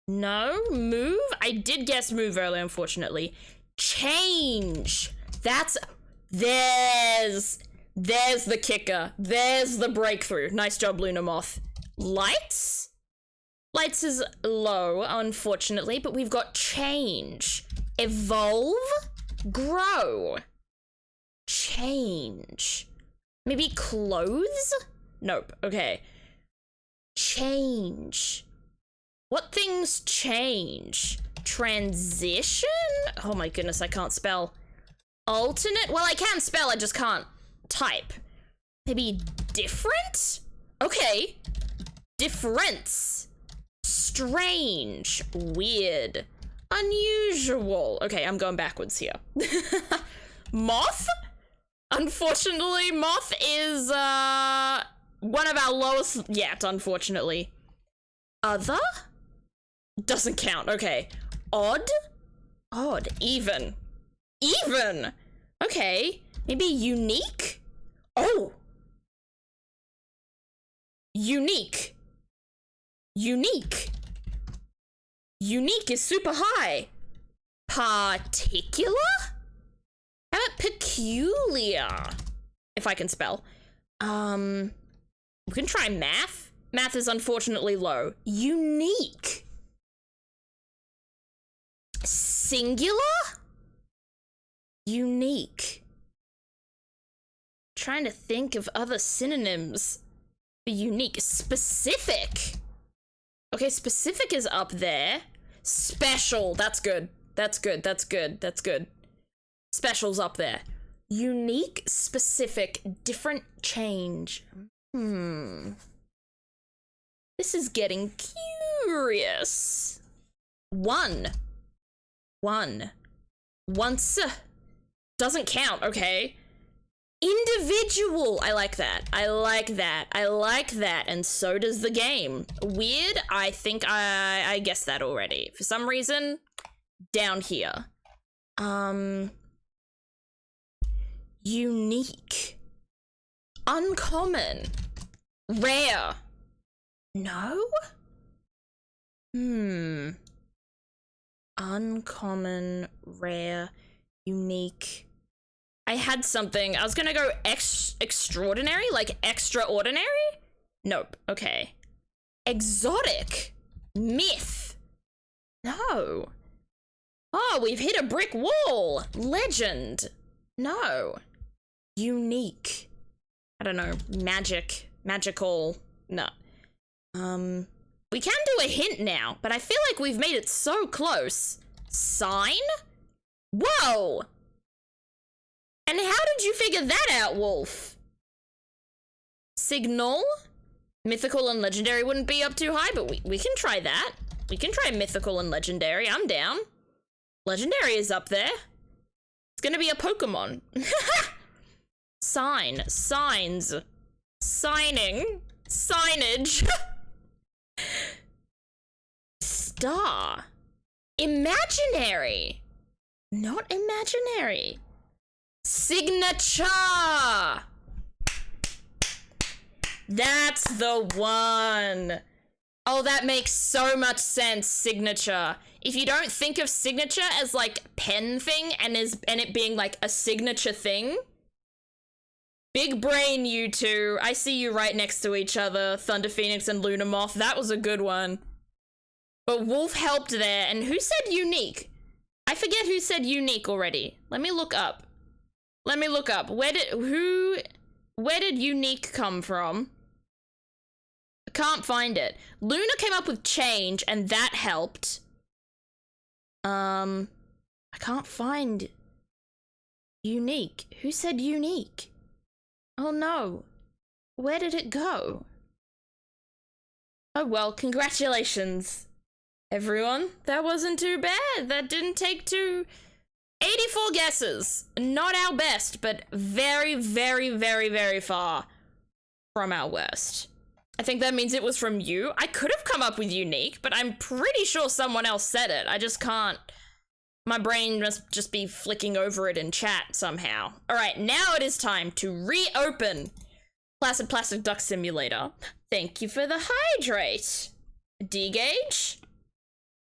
No. Move? I did guess move earlier, unfortunately. Change. There's the kicker. There's the breakthrough. Nice job, Luna Moth. Lights? Lights is low, unfortunately, but we've got change. Evolve? Grow. Change. Maybe clothes? Nope. Okay. Change. What things change? Transition? Oh my goodness, I can't spell. Alternate? Well, I can spell, I just can't type. Maybe different? Okay. Difference. Strange. Weird. Unusual. Okay, I'm going backwards here. Moth? Unfortunately, moth is, one of our lowest yet, unfortunately. Other? Doesn't count, okay. Odd? Odd. Even. Even! Okay. Maybe unique? Oh! Unique. Unique. Unique is super high. Particular? How about peculiar? If I can spell. We can try math. Math is unfortunately low. Unique. Singular? Unique. Trying to think of other synonyms for unique. Specific. Okay, specific is up there. Special. That's good. That's good. That's good. That's good. Special's up there. Unique, specific, different, change. This is getting curious. One. Once. Doesn't count, okay. Individual. I like that. I like that. I like that. And so does the game. Weird. I think I guessed that already. For some reason, down here. Unique. Uncommon. Rare. No? Uncommon, rare, unique. I had something. I was gonna go extraordinary, like extraordinary? Nope. Okay. Exotic. Myth. No. Oh, we've hit a brick wall. Legend. No. Unique. I don't know. Magic. Magical. No. We can do a hint now, but I feel like we've made it so close. Sign? Whoa! And how did you figure that out, Wolf? Signal? Mythical and legendary wouldn't be up too high, but we can try that. We can try mythical and legendary. I'm down. Legendary is up there. It's gonna be a Pokemon. Sign. Signs. Signing. Signage. Star. Imaginary. Not imaginary. Signature. That's the one. Oh, that makes so much sense. Signature. If you don't think of signature as like pen thing and it being like a signature thing. Big brain, you two. I see you right next to each other, Thunder Phoenix and Luna Moth. That was a good one. But Wolf helped there. And who said unique? I forget who said unique already. Let me look up. Let me look up. Where did unique come from? I can't find it. Luna came up with change and that helped. I can't find unique. Who said unique? Oh no. Where did it go? Oh well, congratulations, everyone. That wasn't too bad. That didn't take 84 guesses. Not our best, but very, very, very, very far from our worst. I think that means it was from you. I could have come up with unique, but I'm pretty sure someone else said it. I just can't. My brain must just be flicking over it in chat somehow. All right, now it is time to reopen Placid Plastic Duck Simulator. Thank you for the hydrate. D-gauge?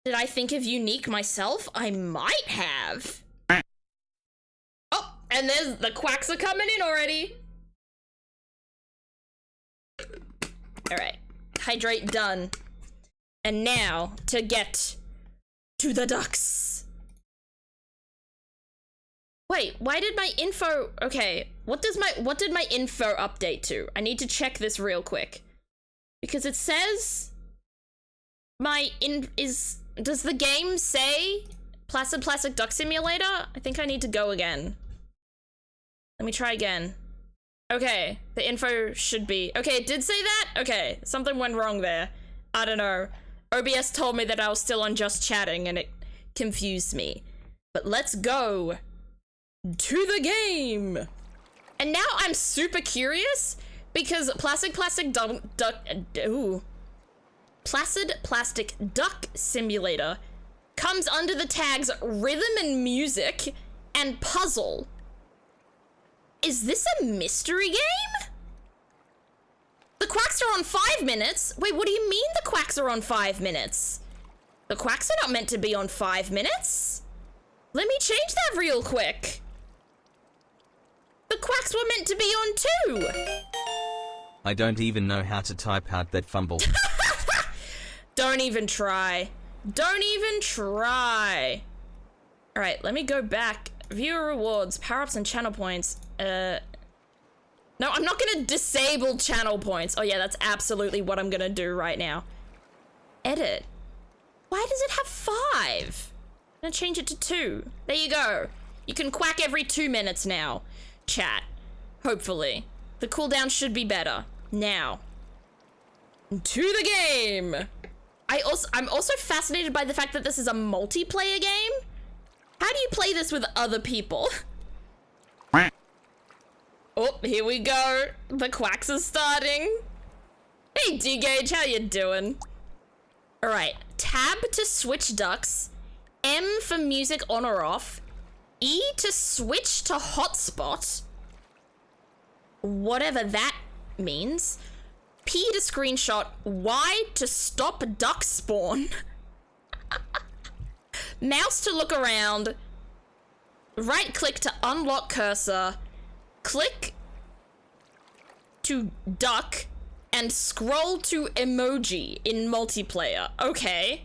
Did I think of unique myself? I might have. Oh, And there's the quacks are coming in already. All right, hydrate done. And now to get to the ducks. Wait, why did my info, okay, what did my info update to? I need to check this real quick. Because it says does the game say Placid Plastic Duck Simulator? I think I need to go again. Let me try again. Okay, the info should be, okay, it did say that? Okay, something went wrong there. I don't know. OBS told me that I was still on just chatting and it confused me. But let's go to the game. And now I'm super curious because Placid Plastic Duck Simulator comes under the tags rhythm and music and puzzle. Is this a mystery game? The quacks are on 5 minutes? Wait, what do you mean the quacks are on 5 minutes? The quacks are not meant to be on 5 minutes. Let me change that real quick. The quacks were meant to be on 2. I don't even know how to type out that fumble. Don't even try. Don't even try. All right, let me go back. Viewer rewards, power-ups and channel points. No, I'm not gonna disable channel points. Oh yeah, that's absolutely what I'm gonna do right now. Edit. Why does it have 5? I'm gonna change it to 2. There you go. You can quack every 2 minutes now. Chat. Hopefully. The cooldown should be better. Now. To the game! I'm also fascinated by the fact that this is a multiplayer game. How do you play this with other people? Oh, here we go. The quacks are starting. Hey, D-Gage, how you doing? All right, tab to switch ducks, M for music on or off, E to switch to hotspot, whatever that means, P to screenshot, Y to stop duck spawn, mouse to look around, right click to unlock cursor, click to duck, and scroll to emoji in multiplayer. Okay.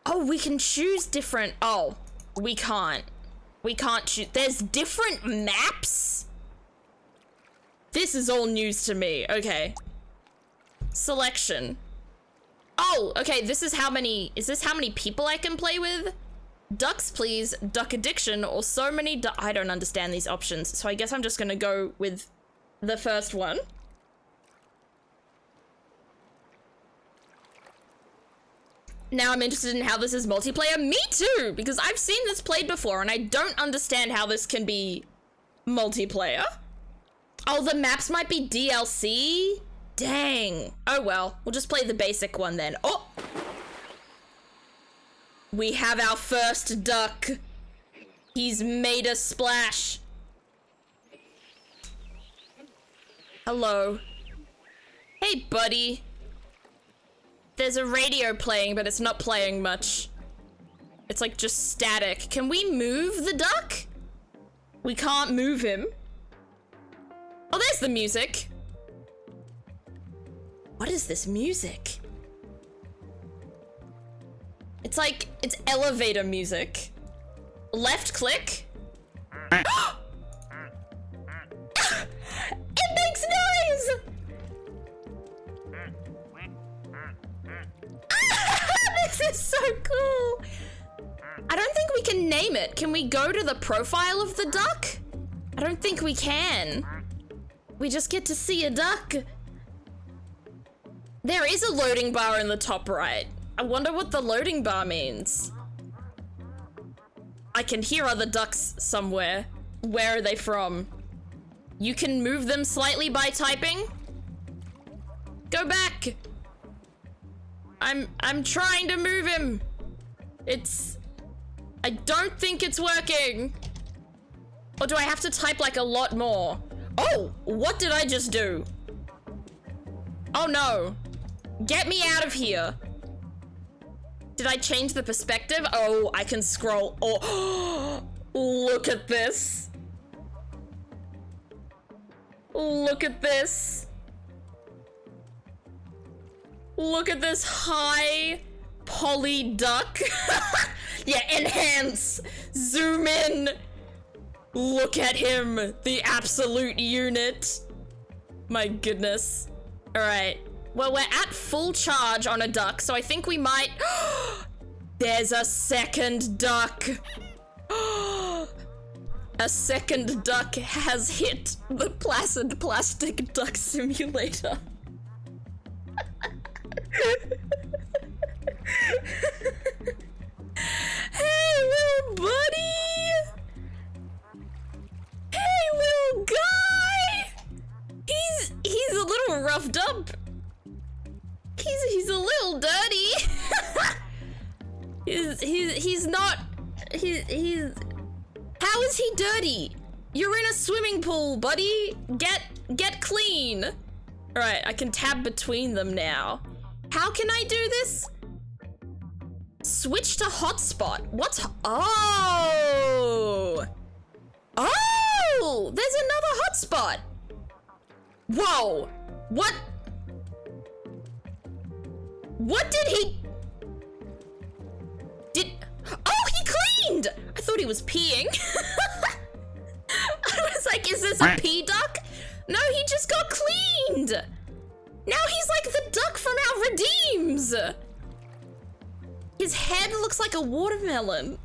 Oh, we can choose different, oh, we can't. We can't choose, there's different maps? This is all news to me, okay. Selection. Oh, okay, is this how many people I can play with? Ducks, please, duck addiction, or so many I don't understand these options, so I guess I'm just gonna go with the first one. Now I'm interested in how this is multiplayer. Me too, because I've seen this played before and I don't understand how this can be multiplayer. Oh, the maps might be DLC? Dang. Oh well, we'll just play the basic one then. Oh! We have our first duck. He's made a splash. Hello. Hey, buddy. There's a radio playing, but it's not playing much. It's like just static. Can we move the duck? We can't move him. Oh, there's the music. What is this music? It's like, it's elevator music. Left click. It makes noise! This is so cool. I don't think we can name it. Can we go to the profile of the duck? I don't think we can. We just get to see a duck. There is a loading bar in the top right. I wonder what the loading bar means. I can hear other ducks somewhere. Where are they from? You can move them slightly by typing. Go back. I'm trying to move him. I don't think it's working. Or do I have to type like a lot more? Oh, what did I just do? Oh no. Get me out of here. Did I change the perspective? Oh, I can scroll. Oh, Look at this. Look at this. Look at this high poly duck. Yeah, enhance. Zoom in. Look at him. The absolute unit. My goodness. All right. Well, we're at full charge on a duck, so I think we might... There's a second duck. A second duck has hit the Placid Plastic Duck Simulator. Hey, little buddy! Hey, little guy! He's a little roughed up. He's a little dirty. he's not. How is he dirty? You're in a swimming pool, buddy. Get clean. All right, I can tab between them now. How can I do this? Switch to hotspot. What's... Oh! Oh! There's another hotspot. Whoa! What? What did he... Did... Oh, he cleaned! I thought he was peeing. I was like, is this a pee duck? No, he just got cleaned. Now he's like the duck from our redeems. His head looks like a watermelon.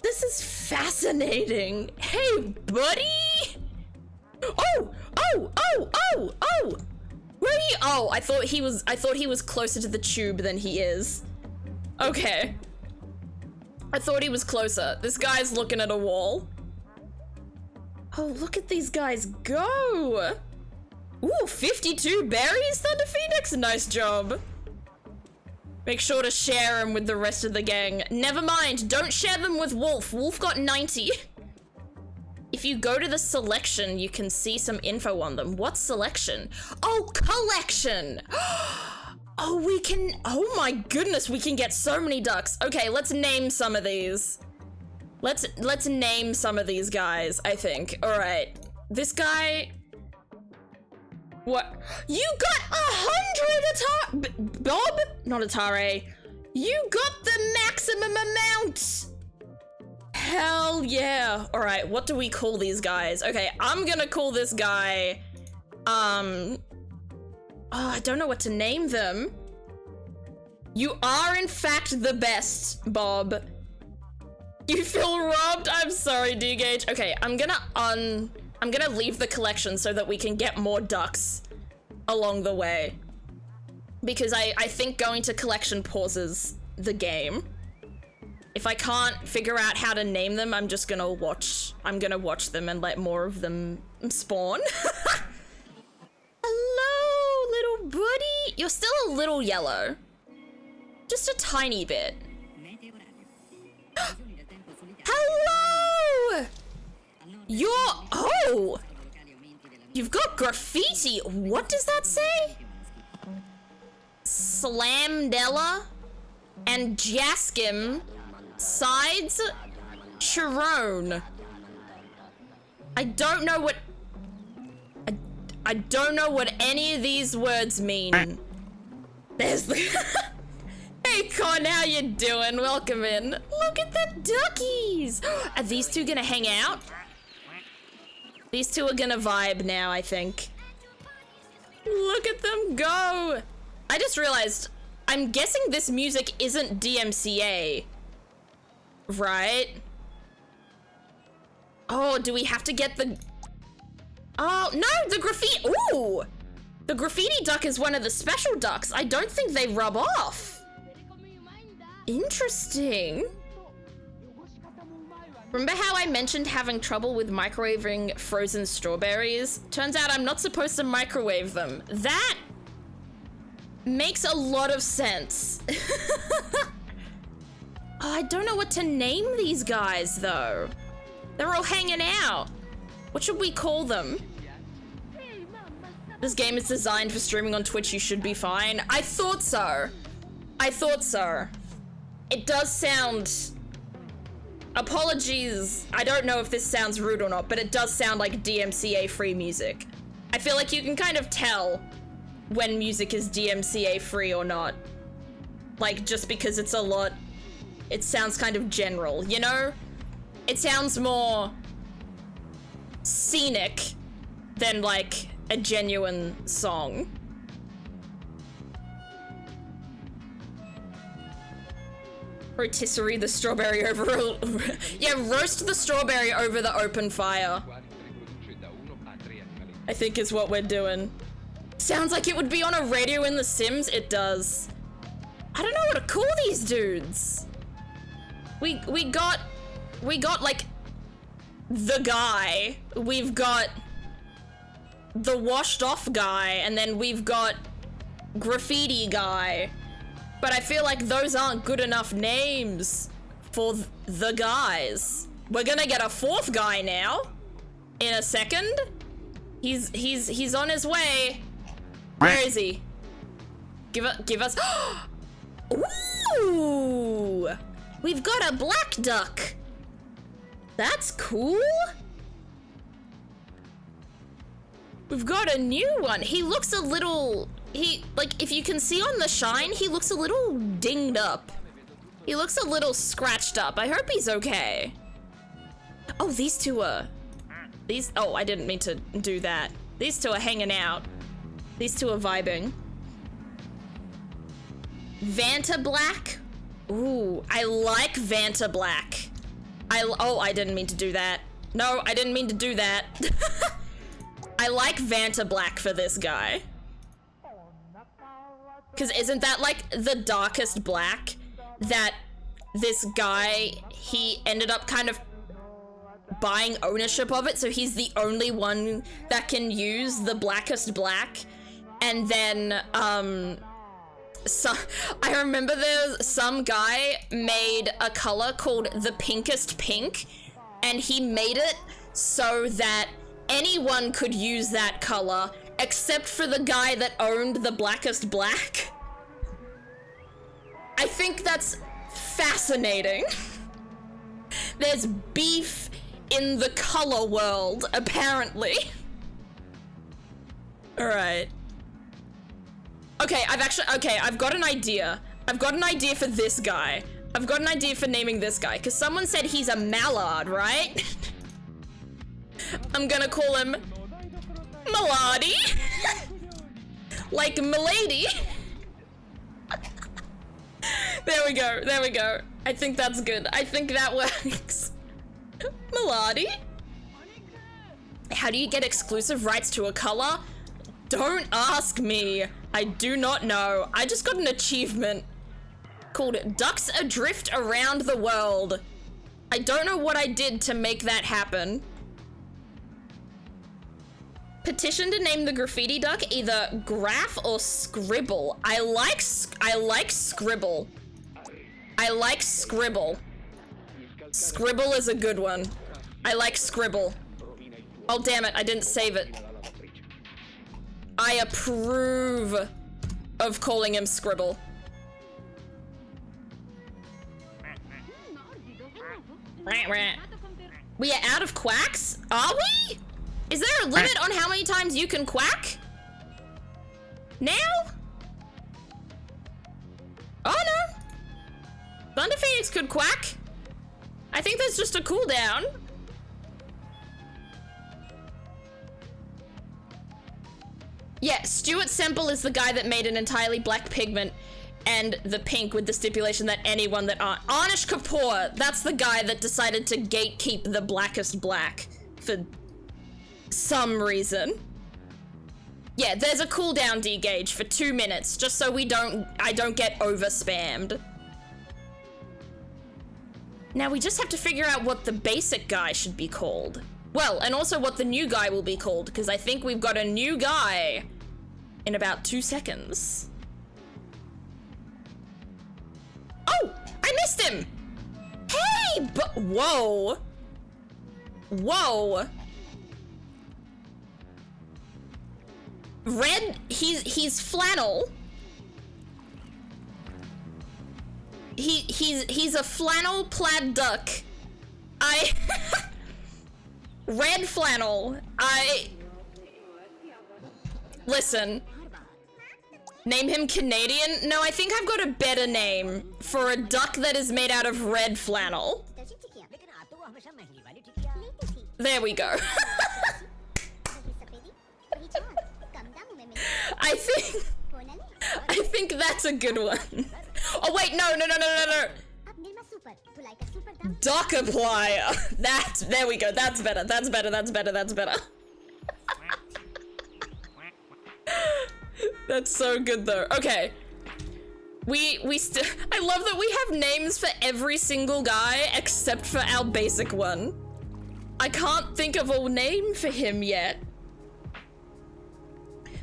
This is fascinating. Hey, buddy. Oh, oh, oh, oh, oh. Where are you? Oh, I thought he was closer to the tube than he is. Okay. I thought he was closer. This guy's looking at a wall. Oh, look at these guys go. Ooh, 52 berries, Thunder Phoenix. Nice job. Make sure to share them with the rest of the gang. Never mind, don't share them with Wolf. Wolf got 90. If you go to the selection, you can see some info on them. What selection? Oh, collection. Oh, we can, oh my goodness, we can get so many ducks. Okay, let's name some of these. Let's name some of these guys, I think. All right, this guy. What? You got 100 Bob? Not Atare. You got the maximum amount. Hell yeah. All right, what do we call these guys? Okay, I'm gonna call this guy, oh, I don't know what to name them. You are in fact the best, Bob. You feel robbed? I'm sorry, D-Gage. Okay, I'm gonna leave the collection so that we can get more ducks along the way. Because I think going to collection pauses the game. If I can't figure out how to name them, I'm gonna watch them and let more of them spawn. Hello, little buddy. You're still a little yellow. Just a tiny bit. Hello! Oh! You've got graffiti. What does that say? Slamdella and Jaskim sides Chiron. I don't know what any of these words mean. There's the Hey Con, how you doing? Welcome in. Look at the duckies. Are these two gonna hang out? These two are gonna vibe now, I think. Look at them go. I just realized, I'm guessing this music isn't DMCA. Right? Oh, do we have to get the... Oh, no, the graffiti... Ooh! The graffiti duck is one of the special ducks. I don't think they rub off. Interesting. Remember how I mentioned having trouble with microwaving frozen strawberries? Turns out I'm not supposed to microwave them. That makes a lot of sense. Oh, I don't know what to name these guys, though. They're all hanging out. What should we call them? This game is designed for streaming on Twitch. You should be fine. I thought so. I thought so. It does sound apologies. I don't know if this sounds rude or not, but it does sound like DMCA free music. I feel like you can kind of tell when music is DMCA free or not. Like, just because it's a lot, it sounds kind of general, you know? It sounds more scenic than like a genuine song. Rotisserie the strawberry over yeah, roast the strawberry over the open fire, I think is what we're doing. Sounds like it would be on a radio in The Sims. It does. I don't know what to call these dudes. We got like the guy, we've got the washed off guy, and then we've got graffiti guy. But I feel like those aren't good enough names for the guys. We're gonna get a fourth guy now in a second. He's on his way. Where is he? Give us. Ooh! We've got a black duck. That's cool. We've got a new one. He looks a little, like, if you can see on the shine, he looks a little dinged up. He looks a little scratched up. I hope he's okay. Oh, these two are, oh, I didn't mean to do that. These two are hanging out. These two are vibing. Vanta Black. Ooh, I like Vanta Black. Oh, I didn't mean to do that. No, I didn't mean to do that. I like Vanta Black for this guy. Cause isn't that like the darkest black that this guy, he ended up kind of buying ownership of it, so he's the only one that can use the blackest black. And then, so I remember there's some guy made a color called the pinkest pink, and he made it so that anyone could use that color except for the guy that owned the blackest black. I think that's fascinating. There's beef in the color world, apparently. All right. Okay, I've got an idea. I've got an idea for this guy. I've got an idea for naming this guy, because someone said he's a mallard, right? I'm gonna call him Milady. Like Milady. There we go, there we go. I think that's good. I think that works. Milady? How do you get exclusive rights to a color? Don't ask me. I do not know. I just got an achievement called Ducks Adrift Around the World. I don't know what I did to make that happen. Petition to name the graffiti duck either Graph or Scribble. I like Scribble. I like Scribble. Scribble is a good one. I like Scribble. Oh damn it, I didn't save it. I approve of calling him Scribble. We are out of quacks? Are we? Is there a limit on how many times you can quack? Now? Oh no. Thunder Phoenix could quack. I think there's just a cooldown. Yeah, Stuart Semple is the guy that made an entirely black pigment and the pink with the stipulation that anyone that Anish Kapoor, that's the guy that decided to gatekeep the blackest black for some reason. Yeah, there's a cooldown D-gauge for 2 minutes, just so I don't get over spammed. Now we just have to figure out what the basic guy should be called. Well, and also what the new guy will be called, because I think we've got a new guy in about 2 seconds. Oh, I missed him. Hey, but whoa. Whoa. Red, he's flannel. He's a flannel plaid duck Red flannel. Listen. Name him Canadian? No, I think I've got a better name for a duck that is made out of red flannel. There we go. I think that's a good one. Oh wait, no. Duck applier. There we go. That's better. That's so good though. Okay. I love that we have names for every single guy except for our basic one. I can't think of a name for him yet.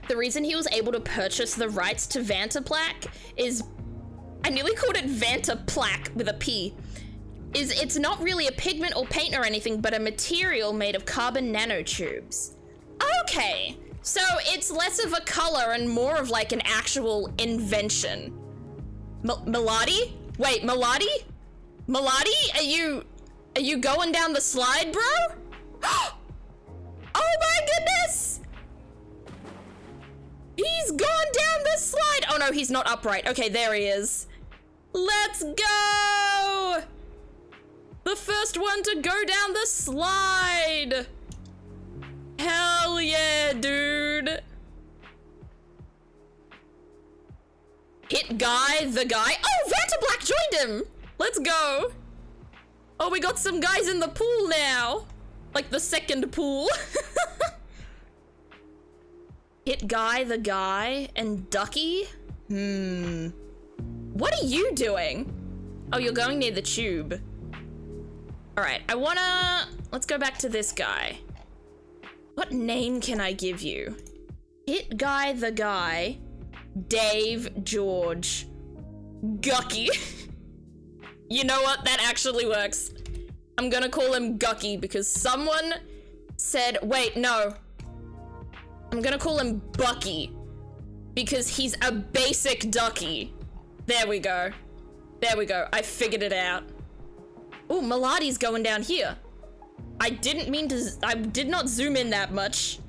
The reason he was able to purchase the rights to Vantaplaque is, I nearly called it Vantaplaque with a P, is it's not really a pigment or paint or anything, but a material made of carbon nanotubes. Okay, so it's less of a color and more of like an actual invention. Melody? Wait, Melody? Melody, are you going down the slide, bro? Oh my goodness! He's gone down the slide! Oh no, he's not upright. Okay, there he is. Let's go! The first one to go down the slide! Hell yeah, dude! Hit guy, the guy. Oh, Vantablack joined him! Let's go! Oh, we got some guys in the pool now. Like the second pool. Hit guy, the guy, and Ducky? What are you doing? Oh, you're going near the tube. All right, let's go back to this guy. What name can I give you? Hit guy, the guy, Dave, George, Gucky. You know what? That actually works. I'm gonna call him Gucky because someone said, wait, no. I'm gonna call him Bucky because he's a basic ducky. There we go. I figured it out. Ooh, Melodi's going down here. I did not zoom in that much.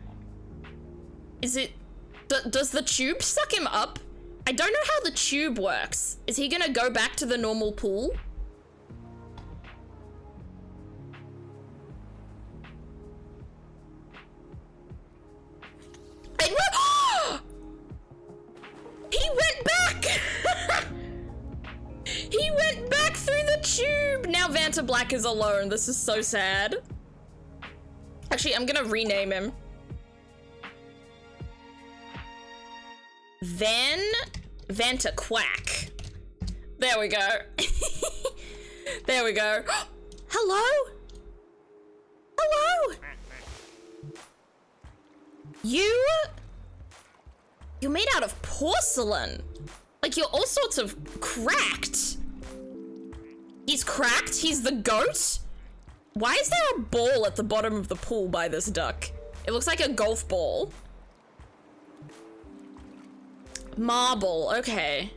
Is it, does the tube suck him up? I don't know how the tube works. Is he gonna go back to the normal pool? He went back! He went back through the tube! Now Vantablack is alone. This is so sad. Actually, I'm gonna rename him. Vantaquack. There we go. There we go. Hello? Hello? You're made out of porcelain. Like, you're all sorts of cracked. He's cracked? He's the goat? Why is there a ball at the bottom of the pool by this duck? It looks like a golf ball. Marble, okay.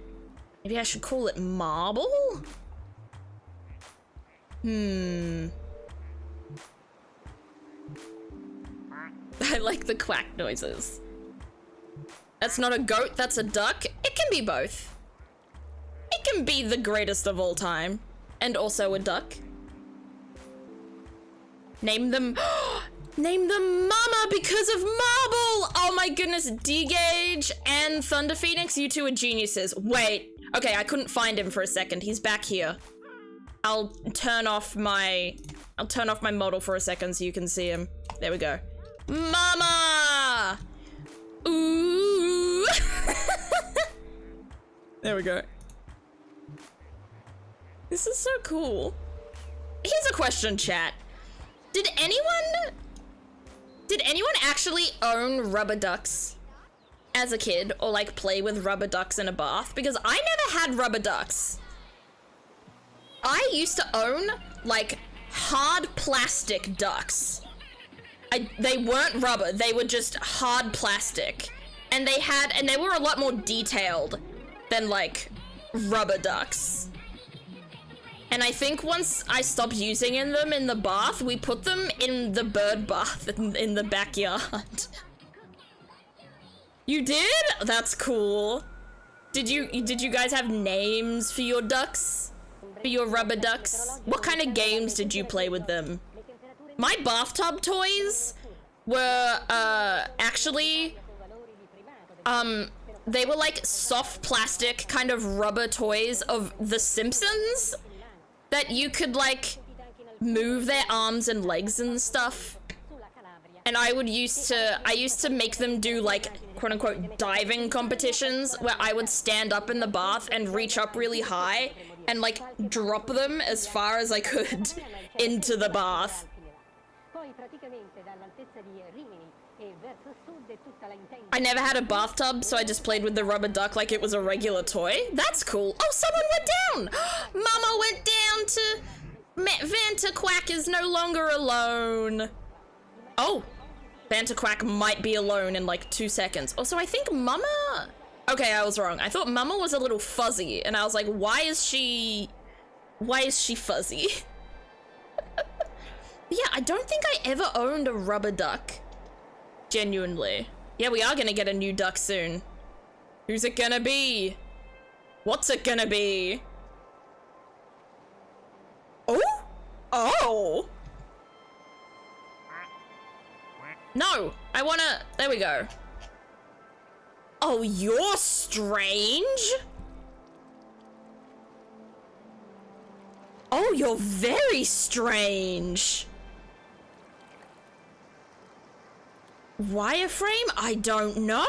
Maybe I should call it marble? I like the quack noises. That's not a goat, that's a duck. It can be both. It can be the greatest of all time. And also a duck. Name them Mama because of marble! Oh my goodness, D-Gage and Thunder Phoenix, you two are geniuses. Wait, okay, I couldn't find him for a second. He's back here. I'll turn off my model for a second so you can see him. There we go. Mama! Ooh! There we go. This is so cool. Here's a question, chat. Did anyone actually own rubber ducks as a kid or like play with rubber ducks in a bath? Because I never had rubber ducks. I used to own like hard plastic ducks. They weren't rubber, they were just hard plastic. And they were a lot more detailed than like rubber ducks. And I think once I stopped using them in the bath, we put them in the bird bath in the backyard. You did? That's cool. Did you guys have names for your ducks? For your rubber ducks? What kind of games did you play with them? My bathtub toys were actually they were like soft plastic kind of rubber toys of The Simpsons that you could like move their arms and legs and stuff. And I used to make them do like quote unquote diving competitions where I would stand up in the bath and reach up really high and like drop them as far as I could into the bath. I never had a bathtub, so I just played with the rubber duck like it was a regular toy. That's cool. Oh, someone went down! Mama went down to... Vantaquack is no longer alone. Oh, Vantaquack might be alone in like 2 seconds. Also, I think Mama... Okay, I was wrong. I thought Mama was a little fuzzy, and I was like, why is she fuzzy? Yeah, I don't think I ever owned a rubber duck. Genuinely. Yeah, we are gonna get a new duck soon. Who's it gonna be? What's it gonna be? Oh? Oh! No, I wanna... There we go. Oh, you're strange? Oh, you're very strange. Wireframe? I don't know.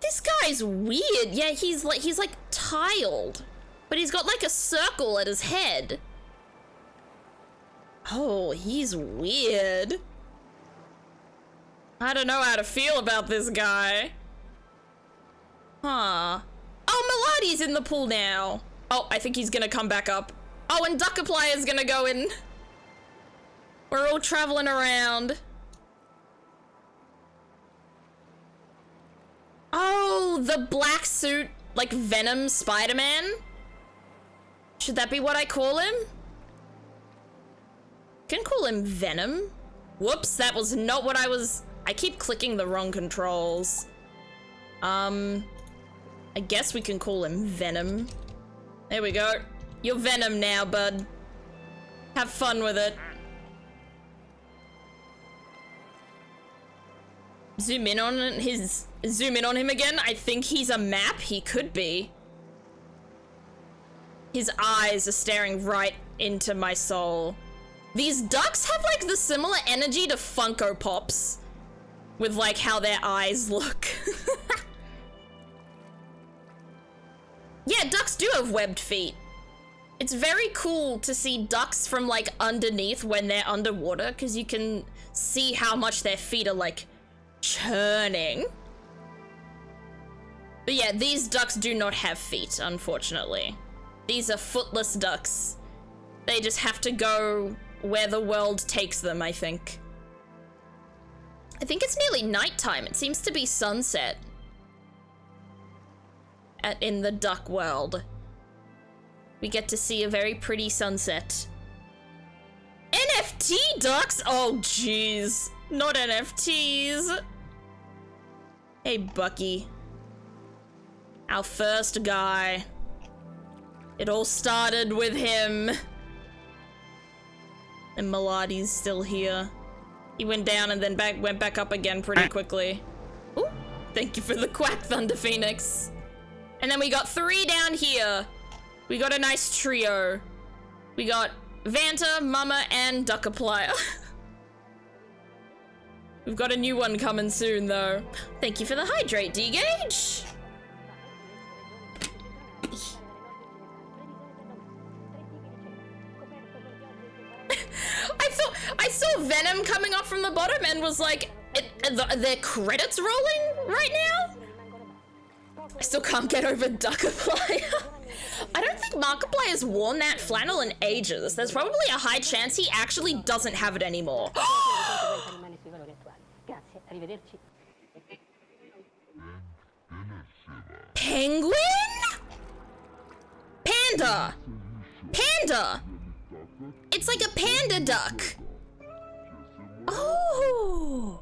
This guy's weird. Yeah, he's like tiled, but he's got like a circle at his head. Oh, he's weird. I don't know how to feel about this guy. Huh. Oh, Melodi's in the pool now. Oh, I think he's gonna come back up. Oh, and Duckaplier's gonna go in. We're all traveling around. Oh, the black suit, like Venom Spider-Man? Should that be what I call him? Can call him Venom. Whoops, that was not what I keep clicking the wrong controls. I guess we can call him Venom. There we go. You're Venom now, bud. Have fun with it. Zoom in on him again. I think he's a map. He could be. His eyes are staring right into my soul. These ducks have like the similar energy to Funko Pops with like how their eyes look. Yeah, ducks do have webbed feet. It's very cool to see ducks from like underneath when they're underwater because you can see how much their feet are like churning. But yeah, these ducks do not have feet, unfortunately. These are footless ducks. They just have to go where the world takes them, I think. I think it's nearly nighttime. It seems to be sunset in the duck world. We get to see a very pretty sunset. NFT ducks? Oh, jeez. Not NFTs. Hey, Bucky. Our first guy. It all started with him. And Melodi's still here. He went down and then went back up again pretty quickly. Ooh, thank you for the quack, Thunder Phoenix. And then we got 3 down here. We got a nice trio. We got Vanta, Mama, and Duckaplier. We've got a new one coming soon, though. Thank you for the hydrate, D-Gage. I saw Venom coming up from the bottom and was like, their credits rolling right now? I still can't get over Duckaplier. I don't think Markiplier's worn that flannel in ages. There's probably a high chance he actually doesn't have it anymore. Penguin? Panda? panda! Panda! It's like a panda duck. Oh!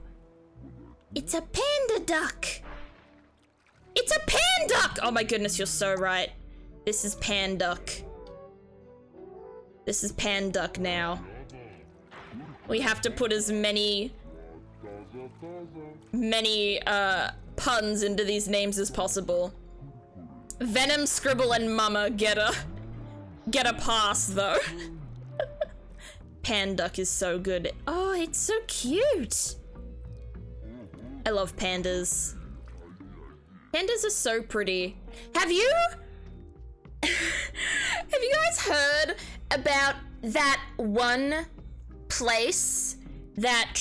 It's a panda duck. It's a panduck! Oh my goodness, you're so right. This is panduck. This is panduck now. We have to put as many puns into these names as possible. Venom, Scribble, and Mama get a pass though. Panduck is so good. Oh, it's so cute. I love pandas. Pandas are so pretty. Have you guys heard about that one place that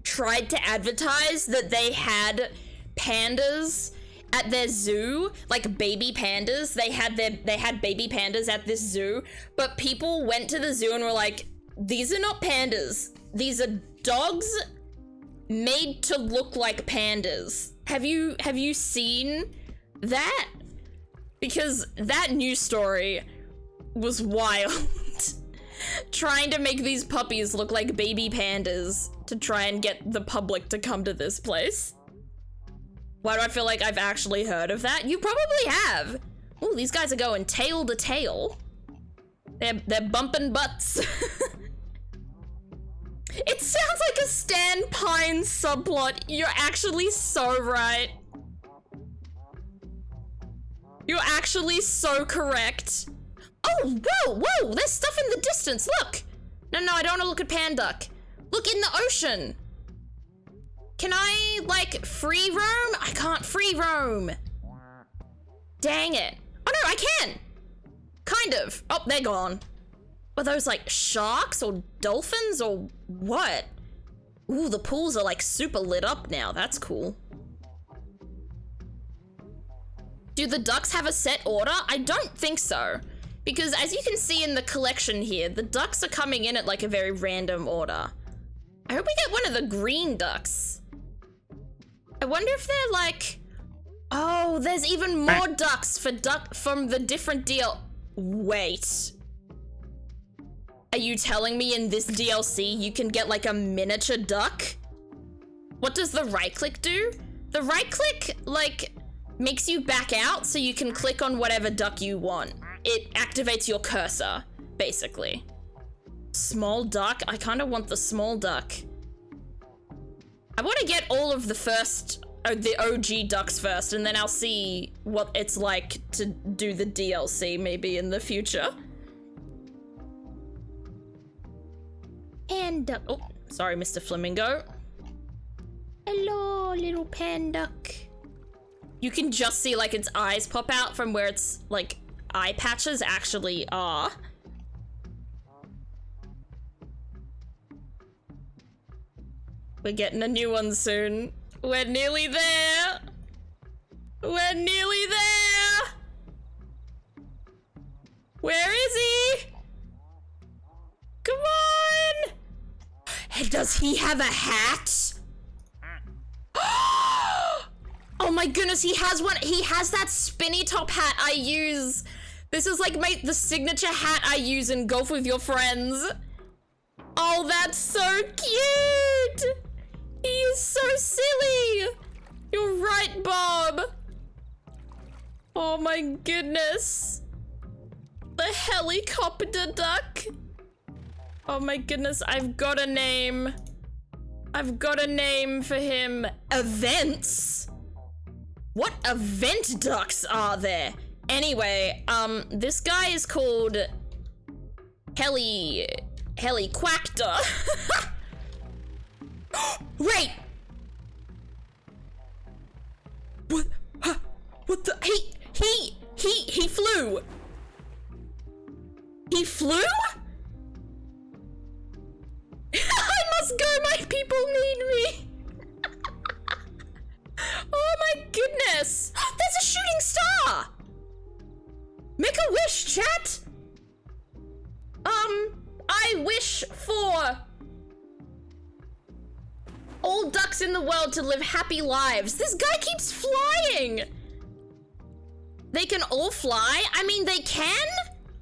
tried to advertise that they had pandas at their zoo, like baby pandas? They had baby pandas at this zoo, but people went to the zoo and were like, these are not pandas. These are dogs made to look like pandas. Have you seen that? Because that news story was wild. Trying to make these puppies look like baby pandas to try and get the public to come to this place. Why do I feel like I've actually heard of that? You probably have. Oh, these guys are going tail to tail. They're bumping butts. It sounds like a Stan Pine subplot. You're actually so right. You're actually so correct. Oh, whoa, there's stuff in the distance, look. No, I don't want to look at panduck. Look in the ocean. Can I, like, free roam? I can't free roam. Dang it. Oh no, I can. Kind of. Oh, they're gone. Are those like sharks or dolphins or what? Ooh, the pools are like super lit up now. That's cool. Do the ducks have a set order? I don't think so. Because as you can see in the collection here, the ducks are coming in at like a very random order. I hope we get one of the green ducks. I wonder if they're like, oh, there's even more ducks from the different deal. Wait. Are you telling me in this DLC you can get like a miniature duck? What does the right click do? The right click like makes you back out so you can click on whatever duck you want. It activates your cursor, basically. Small duck? I kind of want the small duck. I want to get all of the OG ducks first, and then I'll see what it's like to do the DLC maybe in the future. And oh, sorry, Mr. Flamingo. Hello, little panduck. You can just see like its eyes pop out from where its like eye patches actually are. We're getting a new one soon. We're nearly there. We're nearly there. Where is he? Come on. Hey, does he have a hat? Oh my goodness, he has one. He has that spinny top hat I use. This is like the signature hat I use in Golf with Your Friends. Oh, that's so cute. He is so silly. You're right, Bob. Oh my goodness. The helicopter duck. Oh my goodness, I've got a name. I've got a name for him. Events? What event ducks are there? Anyway, this guy is called Heliquactor. Wait! What? Huh? What the? He flew! He flew? I must go, my people need me! Oh my goodness! There's a shooting star! Make a wish, chat! I wish for all ducks in the world to live happy lives. This guy keeps flying! They can all fly? I mean, they can?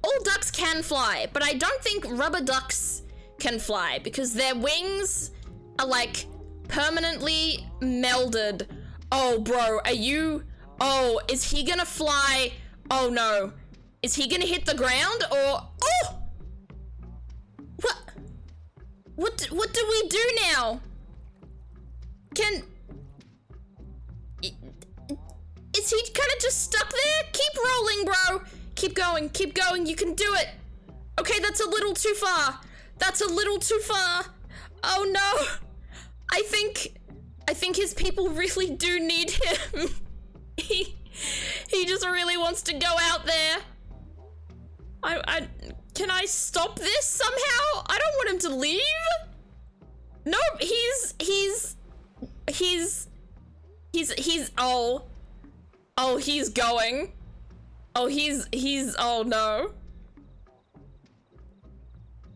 All ducks can fly, but I don't think rubber ducks can fly because their wings are like permanently melded. Oh, bro, are you... Oh, is he gonna fly? Oh, no. Is he gonna hit the ground or... Oh! What do we do now? Is he kind of just stuck there? Keep rolling, bro. Keep going, you can do it. Okay, that's a little too far. That's a little too far. Oh no. I think his people really do need him. He just really wants to go out there. Can I stop this somehow? I don't want him to leave. Nope, oh, he's going. Oh, oh no.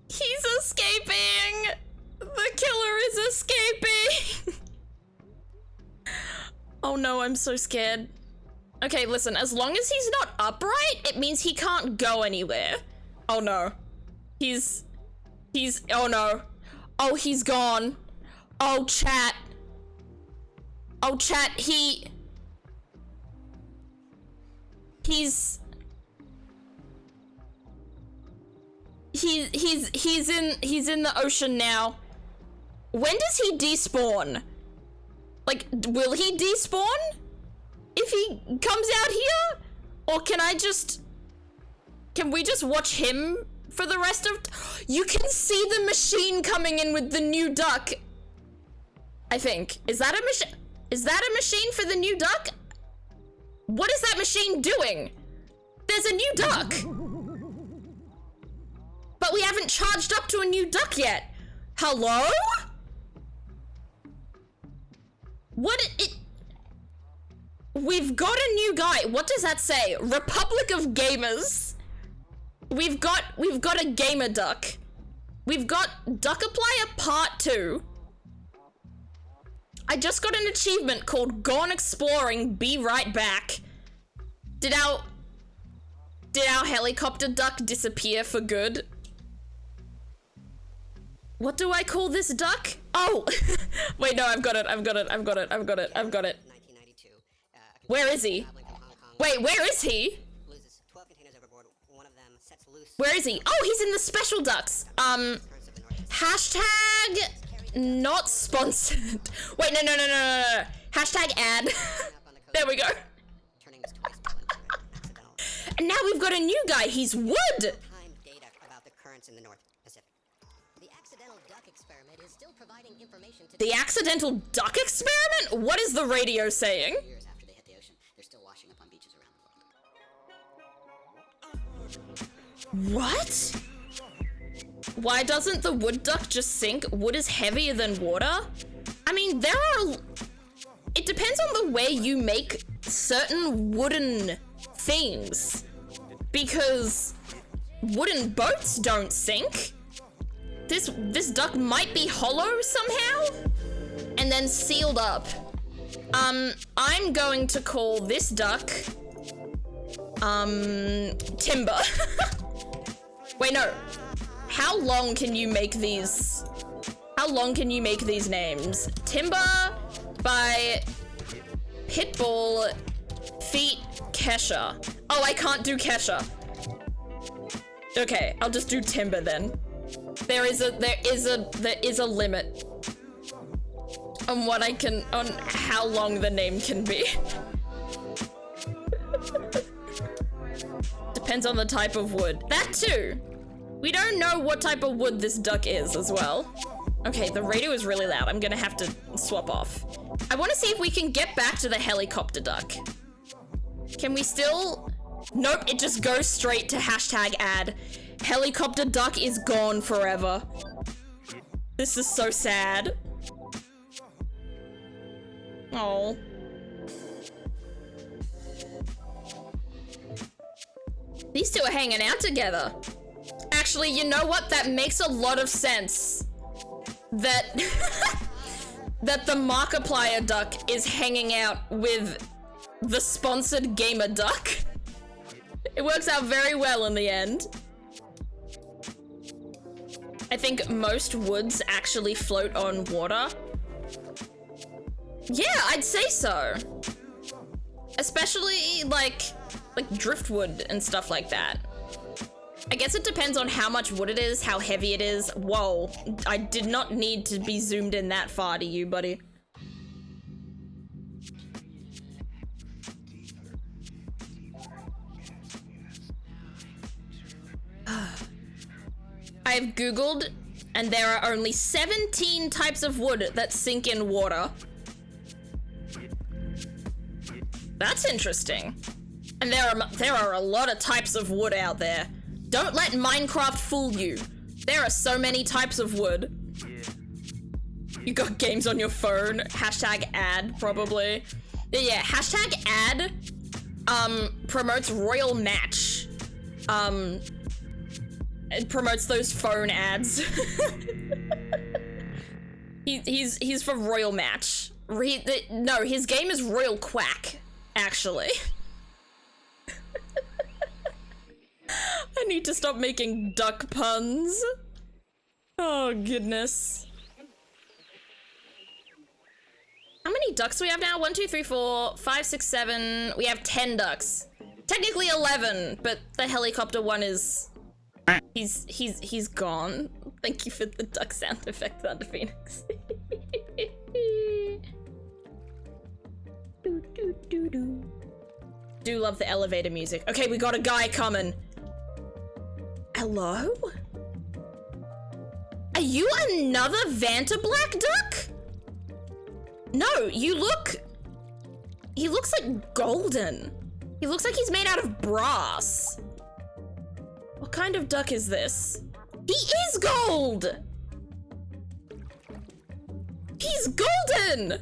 He's escaping. The killer is escaping. Oh no, I'm so scared. Okay, listen, as long as he's not upright, it means he can't go anywhere. Oh no. Oh no. Oh, he's gone. Oh, chat. Oh, chat, he's in the ocean now. When does he despawn? Like, will he despawn if he comes out here? Or can we just watch him for the rest of... You can see the machine coming in with the new duck. I think. Is that a machine for the new duck? What is that machine doing? There's a new duck. But we haven't charged up to a new duck yet. Hello? We've got a new guy. What does that say? Republic of Gamers. We've got a gamer duck. We've got Duckiplier Part 2. I just got an achievement called Gone Exploring, Be Right Back. Did our helicopter duck disappear for good? What do I call this duck? Oh! Wait, no, I've got it. Where is he? Wait, where is he? Where is he? Oh, he's in the special ducks. Hashtag not sponsored. Wait, no. Hashtag ad. There we go. And now we've got a new guy. He's wood. The accidental duck experiment? What is the radio saying? What? Why doesn't the wood duck just sink? Wood is heavier than water? I mean, it depends on the way you make certain wooden things. Because wooden boats don't sink. This duck might be hollow somehow and then sealed up. I'm going to call this duck Timber. Wait, no. How long can you make these names? Timber by Pitbull Feet Kesha. Oh, I can't do Kesha. Okay, I'll just do Timber then. There is a limit on how long the name can be. Depends on the type of wood. That too. We don't know what type of wood this duck is as well. Okay, the radio is really loud. I'm gonna have to swap off. I want to see if we can get back to the helicopter duck. Can we still... Nope, it just goes straight to hashtag ad. Helicopter duck is gone forever. This is so sad. Oh. These two are hanging out together. Actually, you know what? That makes a lot of sense. That that the Markiplier duck is hanging out with the sponsored gamer duck. It works out very well in the end. I think most woods actually float on water. Yeah, I'd say so. Especially like driftwood and stuff like that. I guess it depends on how much wood it is, how heavy it is. Whoa, I did not need to be zoomed in that far to you, buddy. I've Googled, and there are only 17 types of wood that sink in water. That's interesting. And there are a lot of types of wood out there. Don't let Minecraft fool you. There are so many types of wood. You got games on your phone. Hashtag ad, probably. Yeah, hashtag ad promotes Royal Match. It promotes those phone ads. He's for Royal Match. No, his game is Royal Quack, actually. I need to stop making duck puns. Oh, goodness. How many ducks do we have now? 1, 2, 3, 4, 5, 6, 7. We have 10 ducks. Technically 11, but the helicopter one is... He's gone. Thank you for the duck sound effect, Thunder Phoenix. Do love the elevator music. Okay, we got a guy coming. Hello? Are you another Vanta Black Duck? No, you look... He looks like golden. He looks like he's made out of brass. What kind of duck is this? He is gold! He's golden!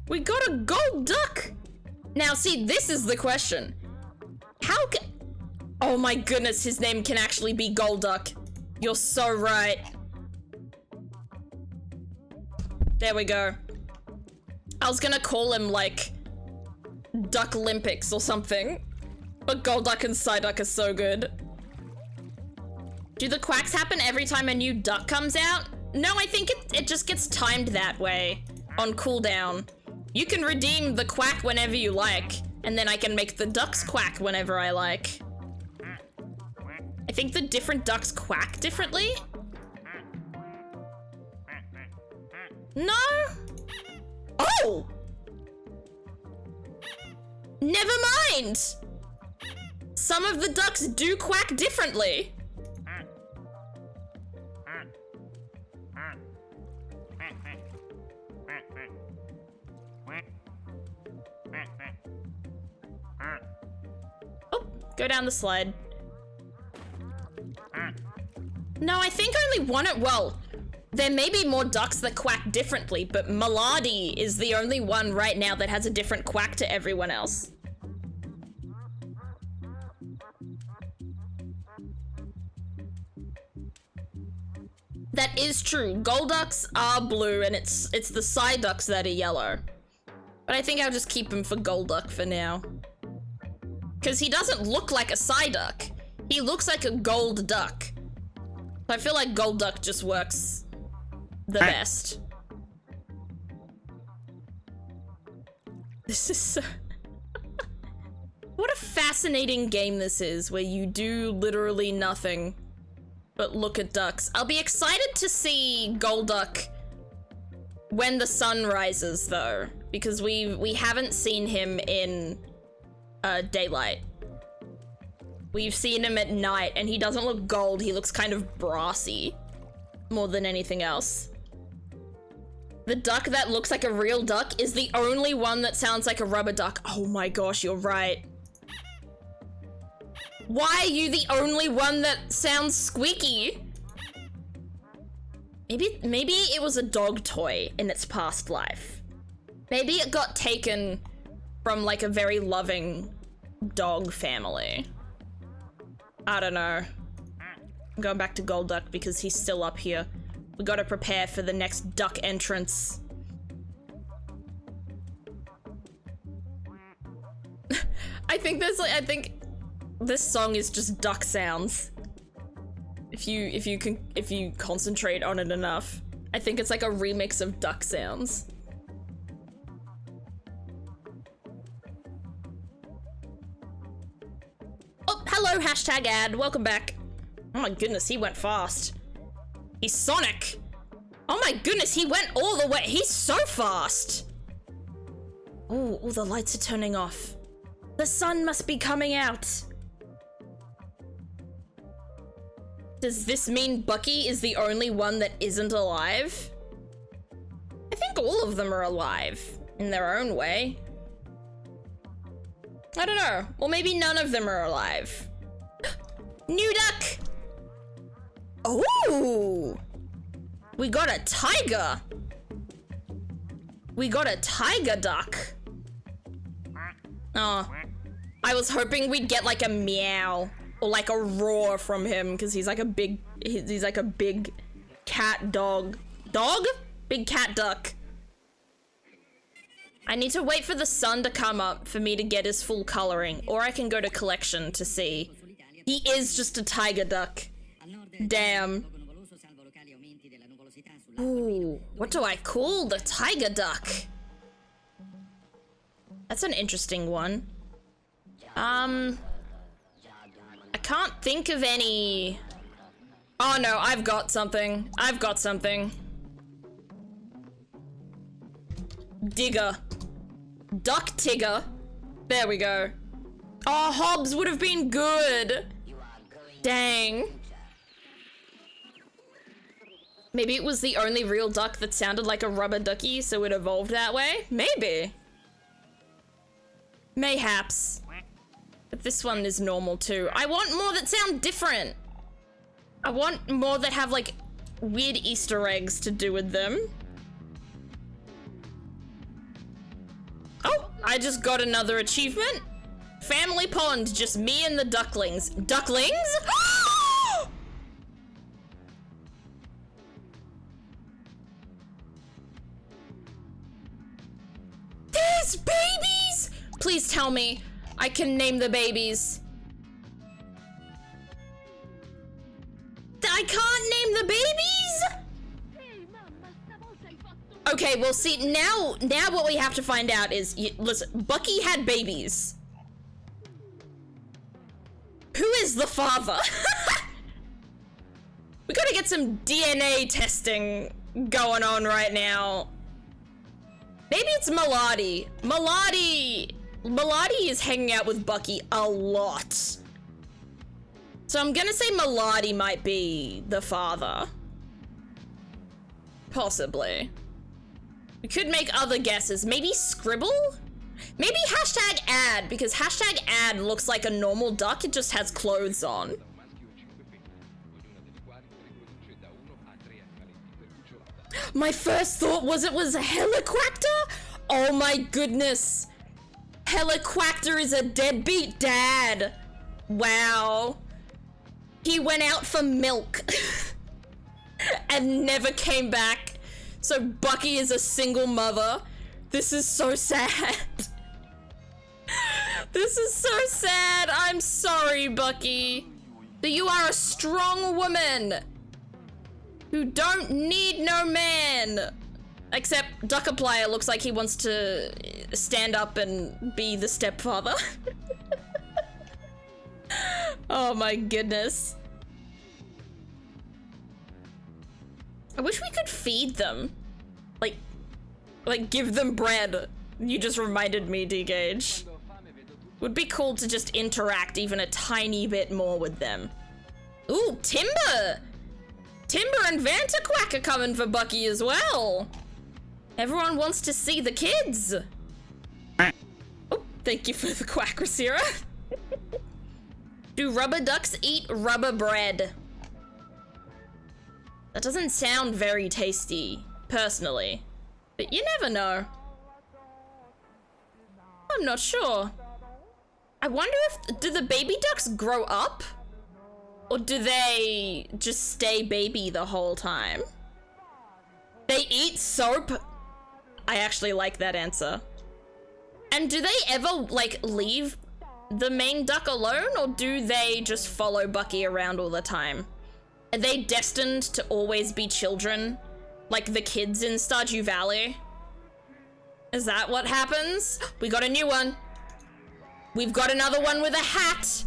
We got a gold duck! Now see, this is the question. How can... Oh my goodness, his name can actually be Golduck. You're so right. There we go. I was gonna call him like Duck Olympics or something. But Golduck and Psyduck are so good. Do the quacks happen every time a new duck comes out? No, I think it just gets timed that way on cooldown. You can redeem the quack whenever you like, and then I can make the ducks quack whenever I like. I think the different ducks quack differently? No? Oh! Never mind! Some of the ducks do quack differently. Oh, go down the slide. No, I think only one well, there may be more ducks that quack differently, but Maladi is the only one right now that has a different quack to everyone else. That is true. Golducks are blue, and it's the Psyducks that are yellow. But I think I'll just keep him for Golduck for now. Because he doesn't look like a Psyduck. He looks like a gold duck. So I feel like Golduck just works the best. This is so... What a fascinating game this is, where you do literally nothing but look at ducks. I'll be excited to see Golduck when the sun rises, though, because we haven't seen him in daylight. We've seen him at night, and he doesn't look gold. He looks kind of brassy more than anything else. The duck that looks like a real duck is the only one that sounds like a rubber duck. Oh my gosh, you're right. Why are you the only one that sounds squeaky? Maybe it was a dog toy in its past life. Maybe it got taken from like a very loving dog family. I don't know. I'm going back to Golduck because he's still up here. We gotta prepare for the next duck entrance. I think this song is just duck sounds. If you concentrate on it enough. I think it's like a remix of duck sounds. Oh, hello, hashtag ad. Welcome back. Oh my goodness, he went fast. He's Sonic. Oh my goodness, he went all the way. He's so fast. Oh, all the lights are turning off. The sun must be coming out. Does this mean Bucky is the only one that isn't alive? I think all of them are alive in their own way. I don't know. Or maybe none of them are alive. New duck! Oh! We got a tiger! We got a tiger duck. Oh. I was hoping we'd get like a meow or like a roar from him because he's like a big cat dog. Dog? Big cat duck. I need to wait for the sun to come up for me to get his full coloring, or I can go to collection to see. He is just a tiger duck. Damn. Ooh, what do I call the tiger duck? That's an interesting one. I can't think of any. Oh no, I've got something. Digger. Duck Tigger. There we go. Oh, Hobbs would have been good. Dang. Maybe it was the only real duck that sounded like a rubber ducky, so it evolved that way? Maybe. Mayhaps. But this one is normal too. I want more that sound different. I want more that have like weird Easter eggs to do with them. Oh, I just got another achievement. Family pond, just me and the ducklings. Ducklings? There's babies! Please tell me I can name the babies. I can't name the babies? Okay, well see, now what we have to find out is, listen, Bucky had babies. Who is the father? We gotta get some DNA testing going on right now. Maybe it's Melody. Melody is hanging out with Bucky a lot. So I'm gonna say Melody might be the father. Possibly. We could make other guesses. Maybe Scribble? Maybe hashtag ad, because hashtag ad looks like a normal duck, it just has clothes on. My first thought was it was a Heliquactor? Oh my goodness. Heliquactor is a deadbeat dad. Wow. He went out for milk and never came back. So Bucky is a single mother. This is so sad. This is so sad. I'm sorry, Bucky. But you are a strong woman who don't need no man. Except Duckaplier looks like he wants to stand up and be the stepfather. Oh my goodness. I wish we could feed them. Like give them bread. You just reminded me, D-Gage. Would be cool to just interact even a tiny bit more with them. Ooh, Timber! Timber and Vantaquack are coming for Bucky as well. Everyone wants to see the kids. Oh, thank you for the quack, Rasira. Do rubber ducks eat rubber bread? That doesn't sound very tasty, personally. But you never know. I'm not sure. I wonder if, do the baby ducks grow up? Or do they just stay baby the whole time? They eat soap? I actually like that answer. And do they ever, like, leave the main duck alone, or do they just follow Bucky around all the time? Are they destined to always be children? Like the kids in Stardew Valley? Is that what happens? We got a new one. We've got another one with a hat.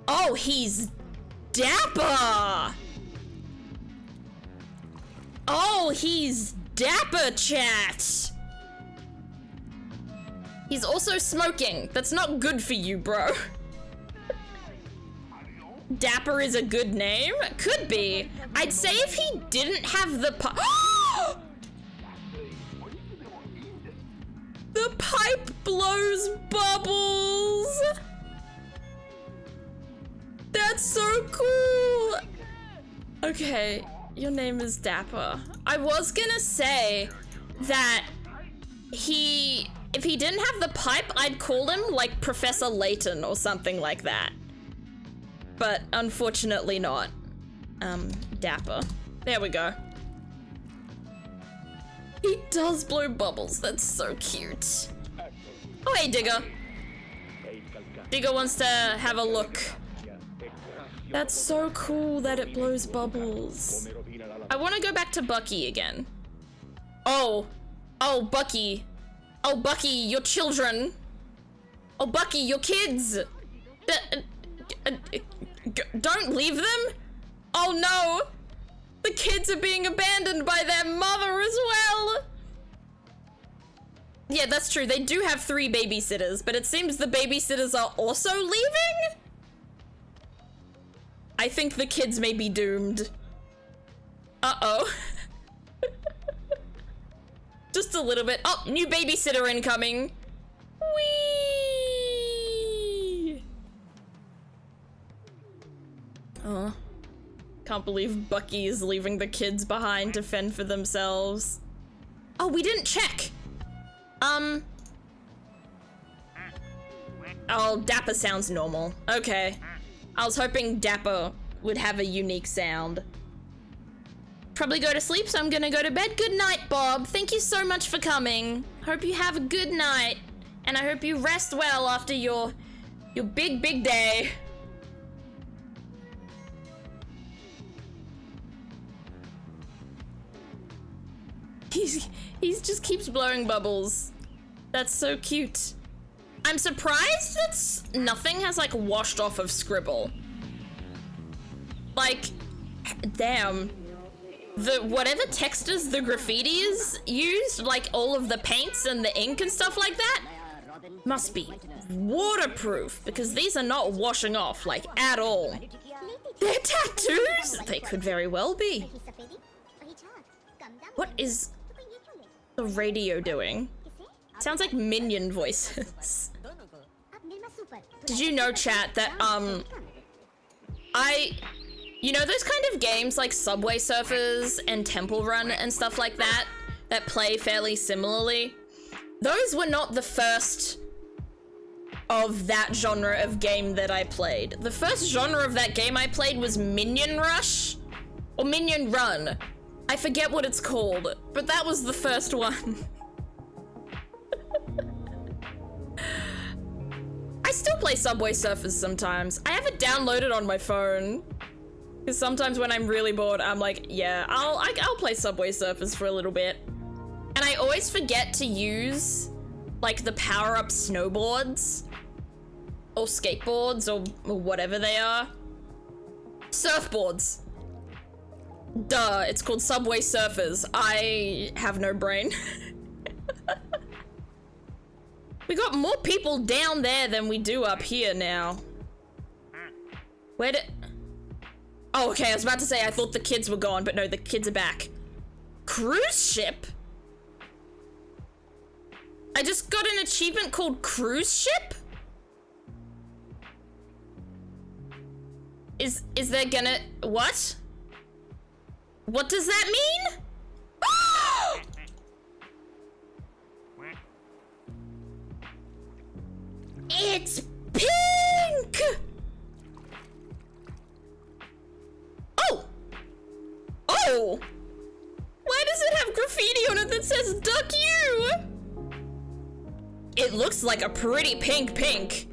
Oh, he's dapper. Oh, he's dapper, chat. He's also smoking. That's not good for you, bro. Dapper is a good name? Could be. I'd say if he didn't have the the pipe blows bubbles! That's so cool! Okay, your name is Dapper. I was gonna say that if he didn't have the pipe, I'd call him like Professor Layton or something like that. But unfortunately not. Dapper. There we go. He does blow bubbles. That's so cute. Oh, hey, Digger. Digger wants to have a look. That's so cool that it blows bubbles. I want to go back to Bucky again. Oh, Bucky. Oh, Bucky, your children. Oh, Bucky, your kids. Don't leave them. Oh, no. The kids are being abandoned by their mother as well. Yeah, that's true. They do have 3 babysitters, but it seems the babysitters are also leaving? I think the kids may be doomed. Uh-oh. Just a little bit. Oh, new babysitter incoming. Whee! Oh. Can't believe Bucky is leaving the kids behind to fend for themselves. Oh, we didn't check. Oh, Dapper sounds normal. Okay. I was hoping Dapper would have a unique sound. Probably go to sleep, so I'm gonna go to bed. Good night, Bob. Thank you so much for coming. Hope you have a good night. And I hope you rest well after your big day. He's just keeps blowing bubbles. That's so cute. I'm surprised that nothing has like washed off of Scribble. Like, damn. Whatever textures the graffiti is used, like all of the paints and the ink and stuff like that, must be waterproof, because these are not washing off like at all. They're tattoos? They could very well be. What is the radio doing? Sounds like minion voices. Did you know, chat, that you know those kind of games like Subway Surfers and Temple Run and stuff like that that play fairly similarly? Those were not the first of that genre of game that I played. The first genre of that game I played was Minion Rush or Minion Run. I forget what it's called, but that was the first one. I still play Subway Surfers sometimes. I have it downloaded on my phone. Because sometimes when I'm really bored, I'm like, yeah, I'll play Subway Surfers for a little bit. And I always forget to use, like, the power-up snowboards. Or skateboards, or whatever they are. Surfboards. Duh, it's called Subway Surfers. I have no brain. We got more people down there than we do up here now. Where did... Oh, okay, I was about to say I thought the kids were gone, but no, the kids are back. Cruise ship? I just got an achievement called Cruise Ship? Is there gonna... What? What does that mean? It's pink! Oh! Oh! Why does it have graffiti on it that says "Duck You"? It looks like a pretty pink.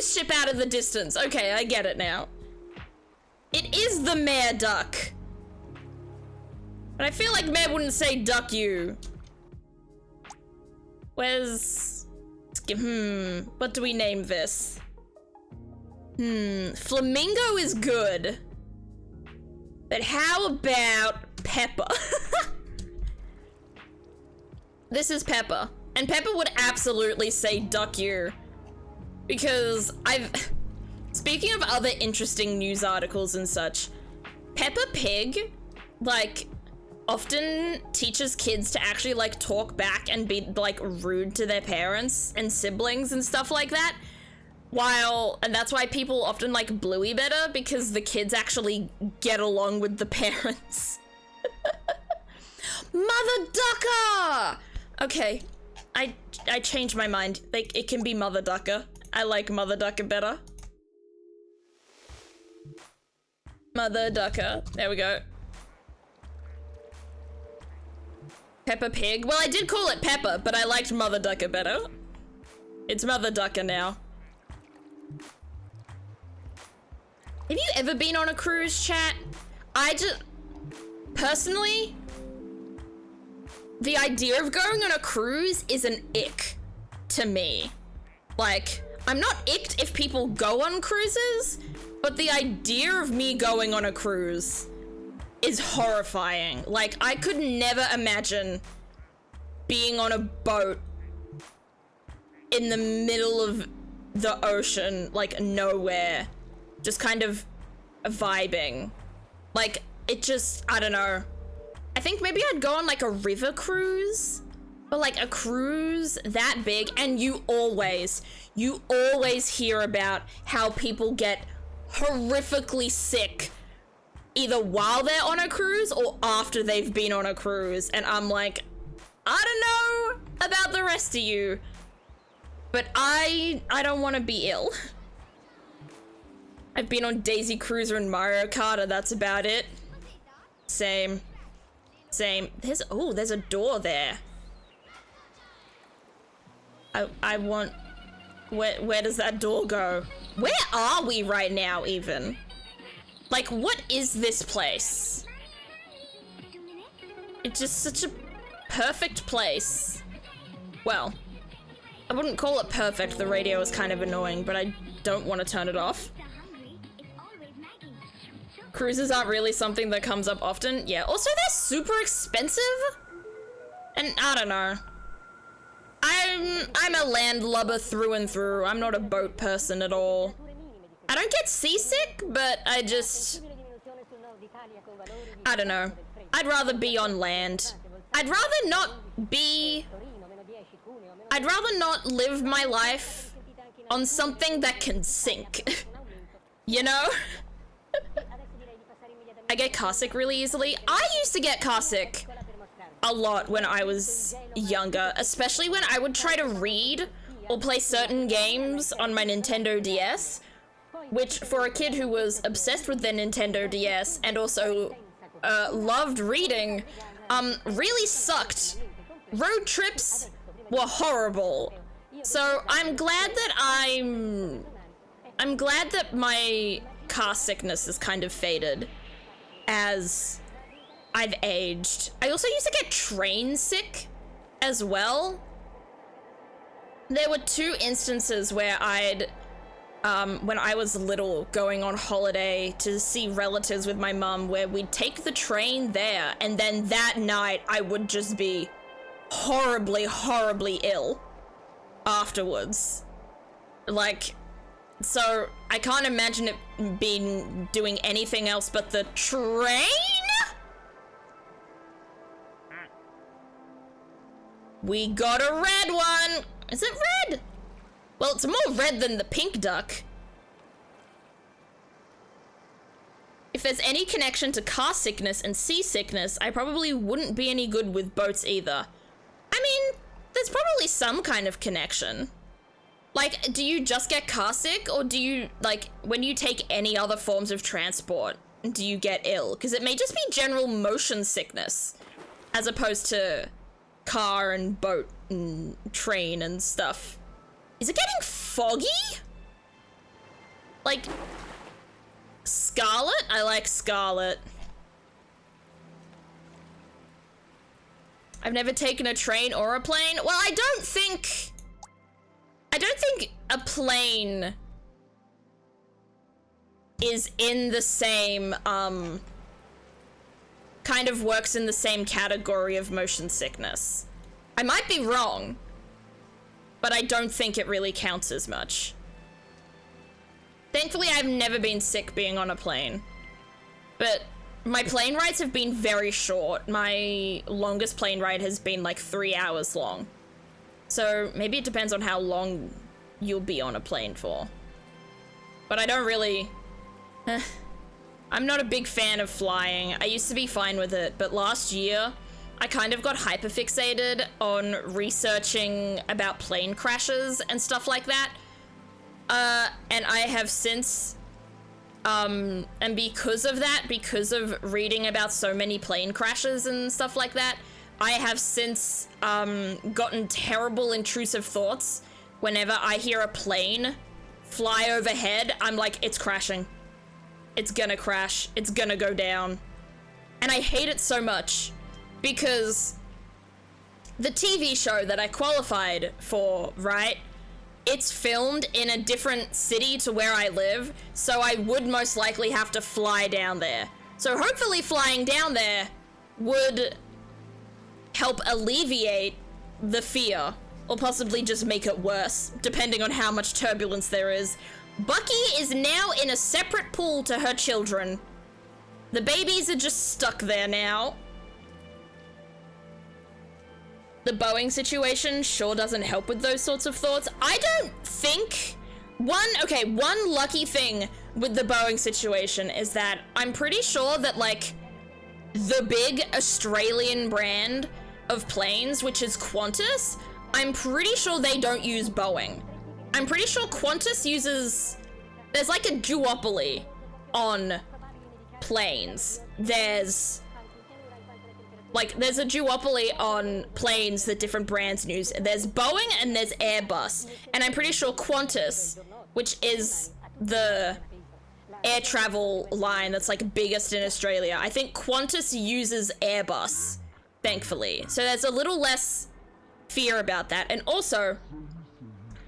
cruise ship out of the distance. Okay, I get it now. It is the mare duck. But I feel like mare wouldn't say duck you. Where's... what do we name this? Flamingo is good. But how about Pepper? This is Pepper. And Pepper would absolutely say duck you. Because speaking of other interesting news articles and such, Peppa Pig, like, often teaches kids to actually, like, talk back and be, like, rude to their parents and siblings and stuff like that. And that's why people often like Bluey better, because the kids actually get along with the parents. Mother Ducker! Okay, I changed my mind. Like, it can be Mother Ducker. I like Mother Ducker better. Mother Ducker. There we go. Peppa Pig. Well, I did call it Peppa, but I liked Mother Ducker better. It's Mother Ducker now. Have you ever been on a cruise, chat? Personally, the idea of going on a cruise is an ick to me. Like, I'm not icked if people go on cruises, but the idea of me going on a cruise is horrifying. Like, I could never imagine being on a boat in the middle of the ocean, like nowhere, just kind of vibing. Like, it just, I don't know. I think maybe I'd go on like a river cruise, but like a cruise that big, and you always hear about how people get horrifically sick either while they're on a cruise or after they've been on a cruise, and I'm like, I don't know about the rest of you, but I don't want to be ill. I've been on Daisy Cruiser and Mario Kart, and that's about it. Same. There's a door there. I want... Where does that door go? Where are we right now, even? Like, what is this place? It's just such a perfect place. Well, I wouldn't call it perfect. The radio is kind of annoying, but I don't want to turn it off. Cruises aren't really something that comes up often. Yeah, also they're super expensive. And I don't know. I'm a landlubber through and through. I'm not a boat person at all. I don't get seasick, but I don't know. I'd rather be on land. I'd rather not live my life on something that can sink. You know? I get carsick really easily. I used to get carsick a lot when I was younger, especially when I would try to read or play certain games on my Nintendo DS, which for a kid who was obsessed with their Nintendo DS and also loved reading, really sucked. Road trips were horrible. So I'm glad that my car sickness is kind of faded as I've aged. I also used to get train sick as well. There were 2 instances where when I was little, going on holiday to see relatives with my mum, where we'd take the train there, and then that night I would just be horribly, horribly ill afterwards. Like, so I can't imagine it doing anything else but the train? We got a red one! Is it red? Well, it's more red than the pink duck. If there's any connection to car sickness and seasickness, I probably wouldn't be any good with boats either. I mean, there's probably some kind of connection. Like, do you just get car sick, or do you, like, when you take any other forms of transport, do you get ill? Because it may just be general motion sickness, as opposed to car and boat and train and stuff. Is it getting foggy? Like, Scarlet? I like Scarlet. I've never taken a train or a plane. Well, I don't think a plane is in the same, kind of works in the same category of motion sickness. I might be wrong, but I don't think it really counts as much. Thankfully, I've never been sick being on a plane, but my plane rides have been very short. My longest plane ride has been like 3 hours long. So maybe it depends on how long you'll be on a plane for. But I don't really... I'm not a big fan of flying. I used to be fine with it, but last year, I kind of got hyperfixated on researching about plane crashes and stuff like that. And I have since, and because of that, because of reading about so many plane crashes and stuff like that, I have since, gotten terrible intrusive thoughts. Whenever I hear a plane fly overhead, I'm like, it's crashing. It's gonna crash. It's gonna go down. And I hate it so much because the TV show that I qualified for, right? It's filmed in a different city to where I live, so I would most likely have to fly down there. So hopefully flying down there would help alleviate the fear, or possibly just make it worse, depending on how much turbulence there is. Bucky is now in a separate pool to her children. The babies are just stuck there now. The Boeing situation sure doesn't help with those sorts of thoughts. I don't think... One lucky thing with the Boeing situation is that I'm pretty sure that, like, the big Australian brand of planes, which is Qantas, I'm pretty sure they don't use Boeing. I'm pretty sure Qantas uses... There's like a duopoly on planes. There's a duopoly on planes that different brands use. There's Boeing and there's Airbus. And I'm pretty sure Qantas, which is the air travel line that's like biggest in Australia, I think Qantas uses Airbus, thankfully. So there's a little less fear about that. And also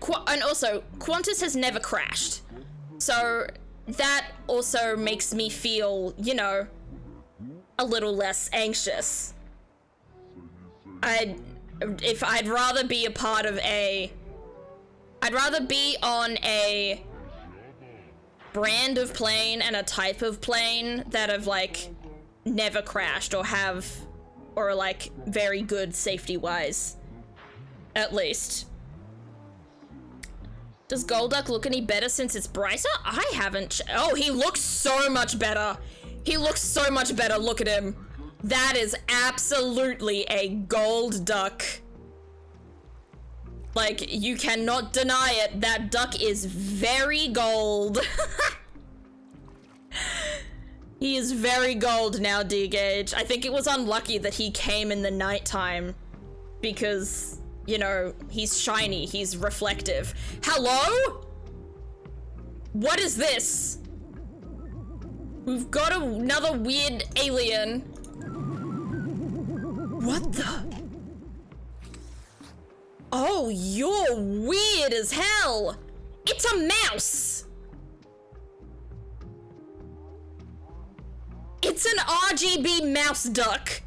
Qantas has never crashed. So that also makes me feel, you know, a little less anxious. I'd rather be a part of I'd rather be on a brand of plane and a type of plane that have, like, never crashed or are, like, very good safety-wise. At least. Does Golduck look any better since it's brighter? I haven't. Oh, he looks so much better. He looks so much better. Look at him. That is absolutely a gold duck. Like, you cannot deny it. That duck is very gold. He is very gold now, D-Gage. I think it was unlucky that he came in the nighttime because, you know, he's shiny, he's reflective. Hello? What is this? We've got another weird alien. What the? Oh, you're weird as hell. It's a mouse. It's an RGB mouse duck.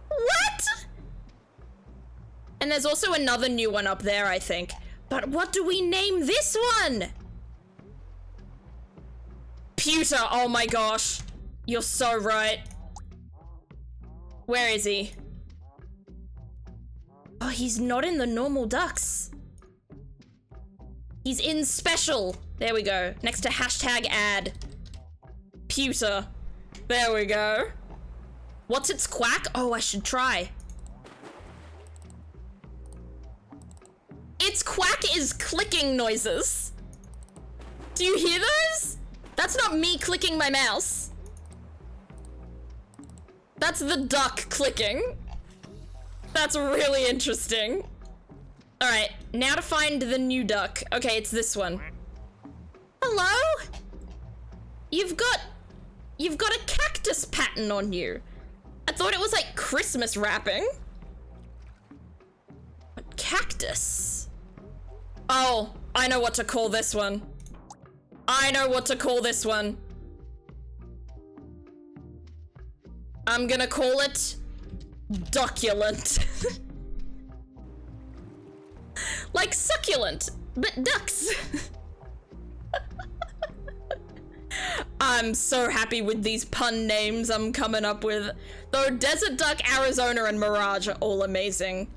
What? And there's also another new one up there, I think. But what do we name this one? Pewter, oh my gosh. You're so right. Where is he? Oh, he's not in the normal ducks. He's in special. There we go. Next to hashtag ad. Pewter. There we go. What's its quack? Oh, I should try. Its quack is clicking noises. Do you hear those? That's not me clicking my mouse. That's the duck clicking. That's really interesting. All right, now to find the new duck. Okay, it's this one. Hello? You've got a cactus pattern on you. I thought it was like Christmas wrapping. But cactus. Oh, I know what to call this one. I know what to call this one. I'm gonna call it ducculent. Like succulent, but ducks. I'm so happy with these pun names I'm coming up with. Though Desert Duck, Arizona, and Mirage are all amazing.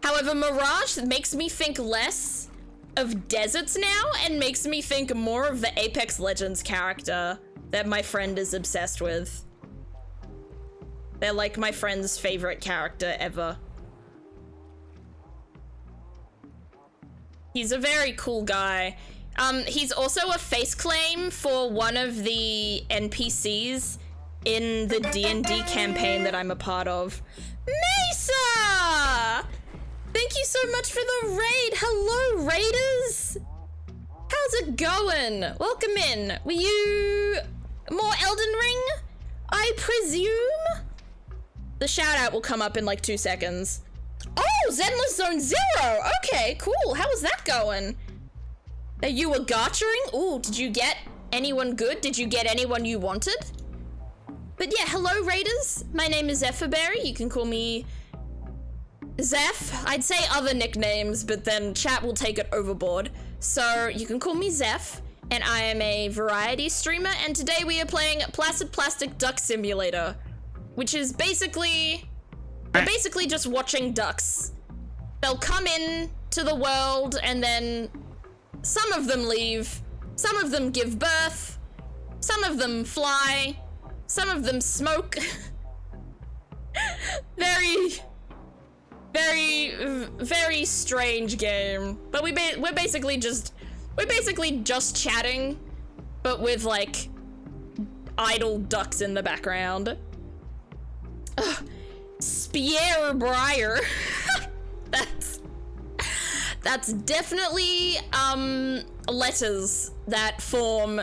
However, Mirage makes me think less of deserts now and makes me think more of the Apex Legends character that my friend is obsessed with. They're like my friend's favorite character ever. He's a very cool guy. He's also a face claim for one of the NPCs in the D&D campaign that I'm a part of. Mesa! Thank you so much for the raid. Hello, raiders. How's it going? Welcome in. Were you more Elden Ring, I presume? The shout out will come up in like 2 seconds. Oh, Zenless Zone 0. Okay, cool. How was that going? Are you a garchering? Ooh, did you get anyone good? Did you get anyone you wanted? But yeah, hello raiders. My name is Zephyrberry. You can call me Zeph. I'd say other nicknames, but then chat will take it overboard. So you can call me Zeph, and I am a variety streamer, and today we are playing Placid Plastic Duck Simulator, which is basically, we're basically just watching ducks. They'll come in to the world, and then some of them leave, some of them give birth, some of them fly, some of them smoke. Very strange game. But we're basically just chatting, but with like idle ducks in the background. Spear Briar. That's definitely letters that form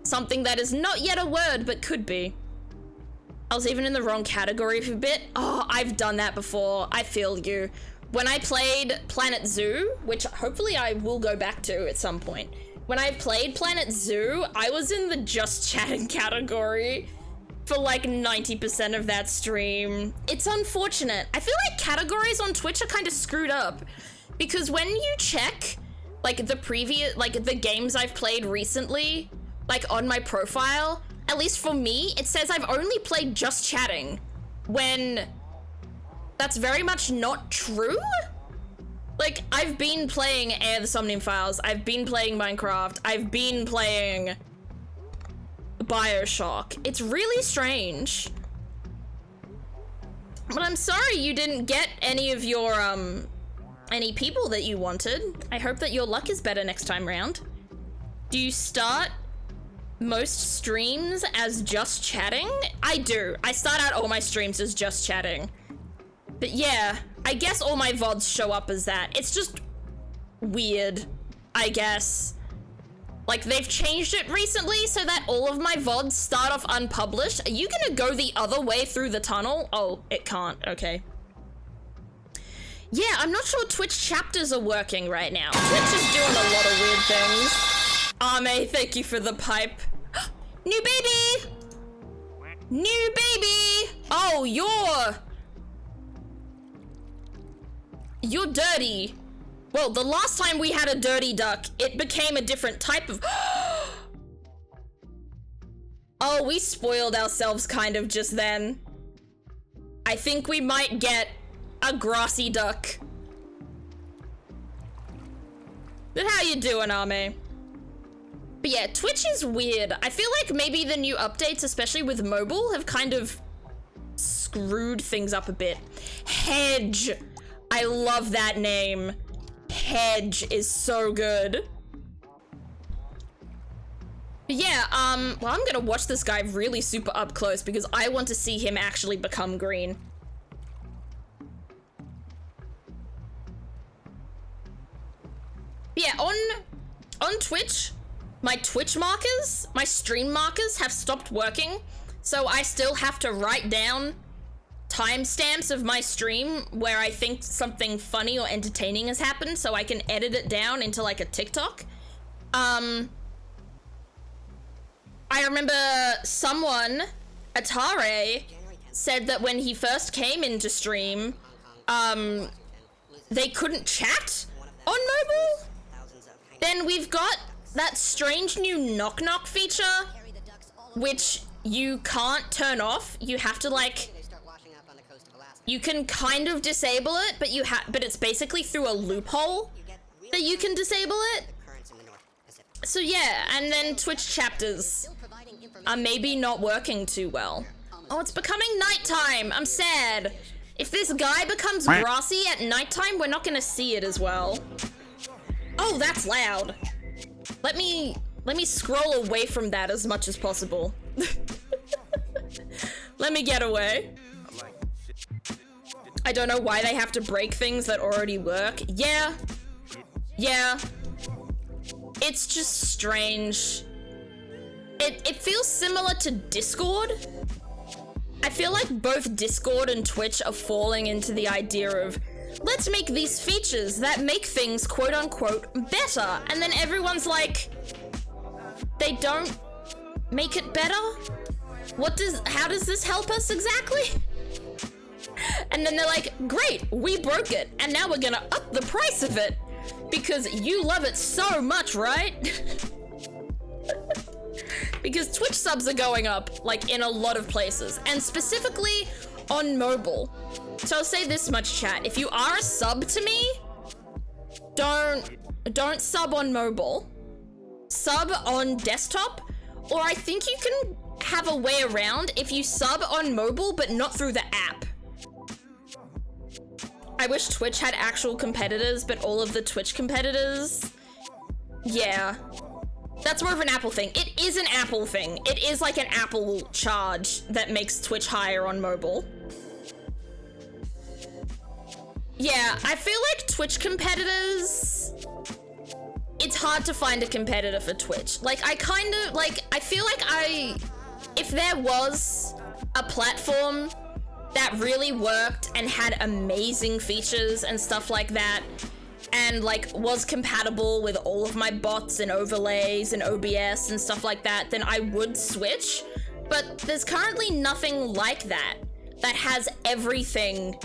something that is not yet a word but could be. I was even in the wrong category for a bit. Oh, I've done that before. I feel you. When I played Planet Zoo, which hopefully I will go back to at some point. When I played Planet Zoo, I was in the just chatting category for like 90% of that stream. It's unfortunate. I feel like categories on Twitch are kind of screwed up because when you check like the previous, like the games I've played recently, like on my profile, at least for me, it says I've only played just chatting, when that's very much not true. Like, I've been playing Air the Somnium Files, I've been playing Minecraft, I've been playing BioShock. It's really strange. But I'm sorry you didn't get any of your, any people that you wanted. I hope that your luck is better next time round. Do you start most streams as just chatting? I do. I start out all my streams as just chatting. But yeah, I guess all my VODs show up as that. It's just weird, I guess. Like, they've changed it recently so that all of my VODs start off unpublished. Are you gonna go the other way through the tunnel? Oh, it can't. Okay. Yeah, I'm not sure Twitch chapters are working right now. Twitch is doing a lot of weird things. Ame, thank you for the pipe. New baby! New baby! Oh, you're dirty. Well, the last time we had a dirty duck, it became a different type of... Oh, we spoiled ourselves kind of just then. I think we might get a grassy duck. But how you doing, Ame? But yeah, Twitch is weird. I feel like maybe the new updates, especially with mobile, have kind of screwed things up a bit. Hedge. I love that name. Hedge is so good. But yeah, well, I'm gonna watch this guy really super up close because I want to see him actually become green. Yeah, on Twitch, my Twitch markers, my stream markers have stopped working, so I still have to write down timestamps of my stream where I think something funny or entertaining has happened so I can edit it down into like a TikTok. I remember someone, Atare, said that when he first came into stream, they couldn't chat on mobile. Then we've got that strange new knock knock feature, which you can't turn off. You have to like, you can kind of disable it, but it's basically through a loophole that you can disable it. So yeah, and then Twitch chapters are maybe not working too well. Oh, it's becoming nighttime. I'm sad. If this guy becomes grassy at nighttime, we're not gonna see it as well. Oh, that's loud. Let me scroll away from that as much as possible. Let me get away. I don't know why they have to break things that already work. Yeah. It's just strange. It feels similar to Discord. I feel like both Discord and Twitch are falling into the idea of, let's make these features that make things quote unquote better. And then everyone's like, they don't make it better? How does this help us exactly? And then they're like, great, we broke it, and now we're gonna up the price of it because you love it so much, right? Because Twitch subs are going up, like, in a lot of places, and specifically on mobile. So I'll say this much, chat. If you are a sub to me, don't sub on mobile. Sub on desktop, or I think you can have a way around if you sub on mobile, but not through the app. I wish Twitch had actual competitors, but all of the Twitch competitors, yeah. That's more of an Apple thing. It is an Apple thing. It is like an Apple charge that makes Twitch higher on mobile. Yeah, I feel like Twitch competitors, it's hard to find a competitor for Twitch. Like, I feel like if there was a platform that really worked and had amazing features and stuff like that, and like was compatible with all of my bots and overlays and OBS and stuff like that, then I would switch. But there's currently nothing like that has everything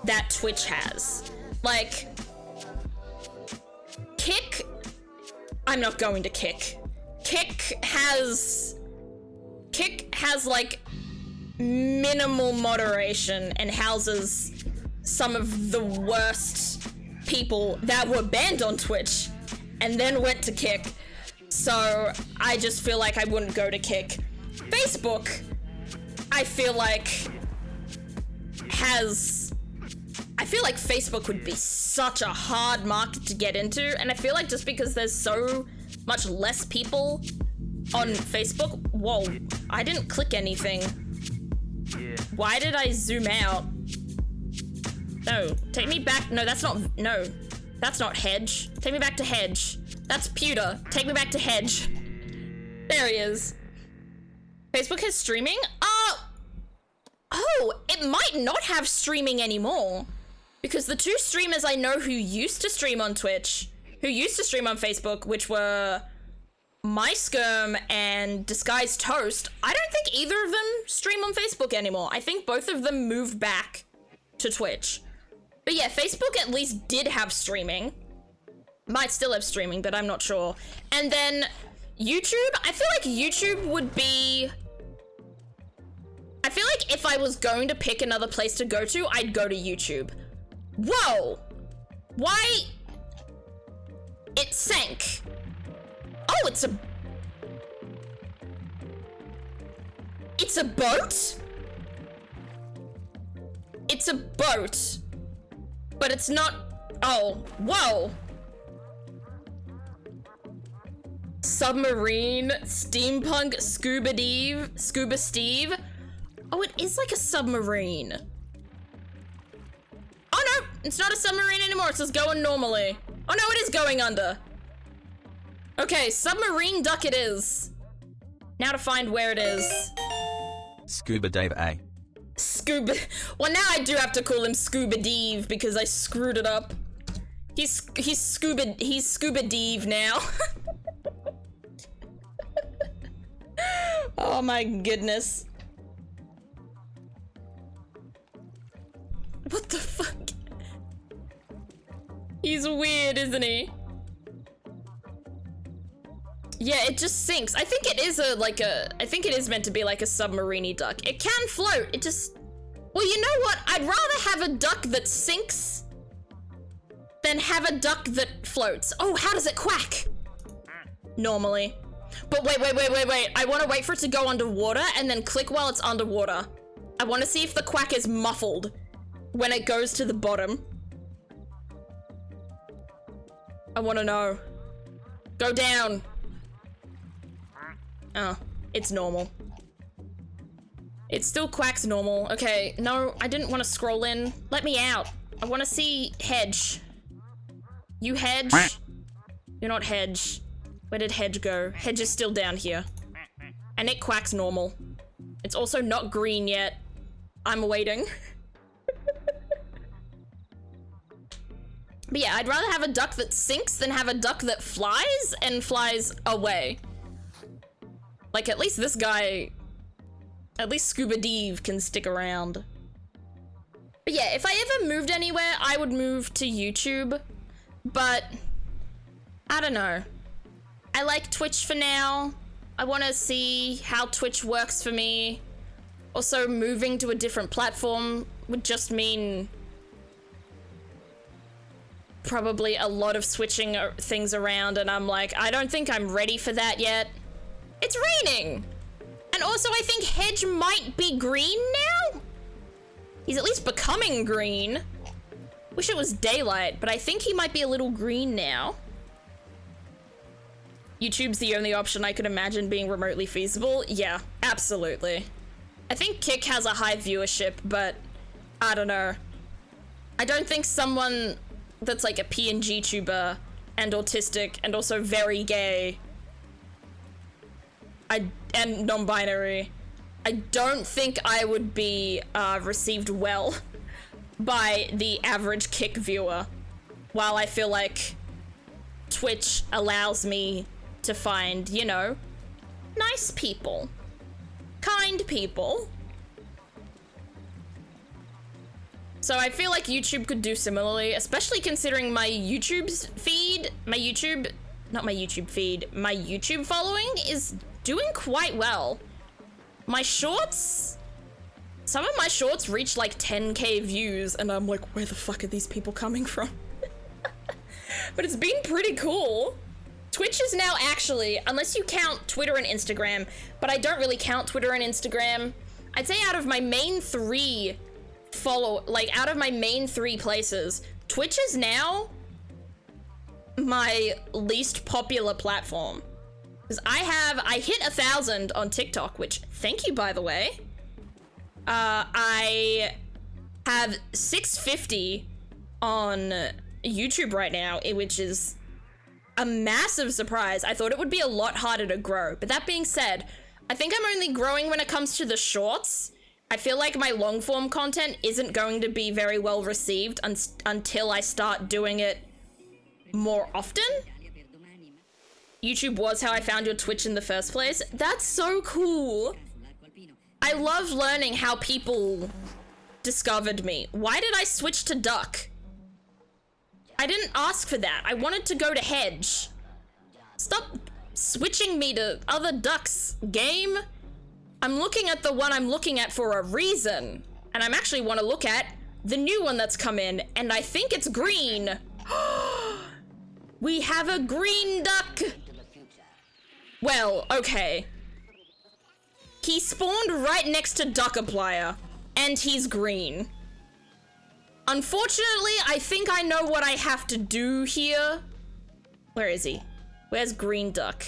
that Twitch has. Like, Kick, I'm not going to Kick. Kick has like minimal moderation and houses some of the worst people that were banned on Twitch and then went to Kick. So I just feel like I wouldn't go to Kick. Facebook, I feel like Facebook would be such a hard market to get into, and I feel like just because there's so much less people on Facebook. Whoa, I didn't click anything. Why did I zoom out? No, take me back. No, that's not Hedge. Take me back to Hedge. That's Pewter. Take me back to Hedge. There he is. Facebook has streaming? Oh, it might not have streaming anymore. Because the two streamers I know who used to stream on Twitch, who used to stream on Facebook, which were MySkerm and Disguised Toast, I don't think either of them stream on Facebook anymore. I think both of them moved back to Twitch. But yeah, Facebook at least did have streaming. Might still have streaming, but I'm not sure. And then YouTube, I feel like YouTube would be... I feel like if I was going to pick another place to go to, I'd go to YouTube. Whoa! Why? It sank. Oh, it's a boat? It's a boat. But it's not... Oh, whoa. Submarine, steampunk, scuba Steve. Oh, it is like a submarine. Oh no, it's not a submarine anymore. It's just going normally. Oh no, it is going under. Okay, submarine duck it is. Now to find where it is. Scuba Dave A. Scuba. Well, now I do have to call him Scuba Dave because I screwed it up. He's Scuba Dave now. Oh my goodness. What the fuck? He's weird, isn't he? Yeah, it just sinks. I think it is I think it is meant to be like a submarine-y duck. It can float, it just... Well, you know what? I'd rather have a duck that sinks than have a duck that floats. Oh, how does it quack? Normally. But wait. I want to wait for it to go underwater and then click while it's underwater. I want to see if the quack is muffled when it goes to the bottom. I want to know. Go down. Oh, it's normal. It still quacks normal. Okay, no, I didn't want to scroll in. Let me out. I want to see Hedge. You Hedge? You're not Hedge. Where did Hedge go? Hedge is still down here. And it quacks normal. It's also not green yet. I'm waiting. But yeah, I'd rather have a duck that sinks than have a duck that flies and flies away. Like, at least this guy... At least Scuba Dave can stick around. But yeah, if I ever moved anywhere, I would move to YouTube. But... I don't know. I like Twitch for now. I want to see how Twitch works for me. Also, moving to a different platform would just mean... probably a lot of switching things around, and I'm like, I don't think I'm ready for that yet. It's raining! And also, I think Hedge might be green now? He's at least becoming green. Wish it was daylight, but I think he might be a little green now. YouTube's the only option I could imagine being remotely feasible. Yeah, absolutely. I think Kick has a high viewership, but I don't know. I don't think someone that's like a PNG tuber and autistic and also very gay and non-binary, I don't think I would be received well by the average Kick viewer, while I feel like Twitch allows me to find, you know, nice people, kind people. So I feel like YouTube could do similarly, especially considering my YouTube following is doing quite well. My shorts, some of my shorts reach like 10k views, and I'm like, where the fuck are these people coming from? But it's been pretty cool. Twitch is now actually, unless you count Twitter and Instagram, but I don't really count Twitter and Instagram, I'd say out of my main three places, Twitch is now my least popular platform. Because I hit 1,000 on TikTok, which, thank you, by the way. I have 650 on YouTube right now, which is a massive surprise. I thought it would be a lot harder to grow. But that being said, I think I'm only growing when it comes to the shorts. I feel like my long form content isn't going to be very well received until I start doing it more often. YouTube was how I found your Twitch in the first place. That's so cool. I love learning how people discovered me. Why did I switch to Duck? I didn't ask for that. I wanted to go to Hedge. Stop switching me to other ducks, game. I'm looking at the one I'm looking at for a reason. And I'm actually want to look at the new one that's come in, and I think it's green. We have a green duck. Well, okay. He spawned right next to Duckiplier, and he's green. Unfortunately, I think I know what I have to do here. Where is he? Where's Green Duck?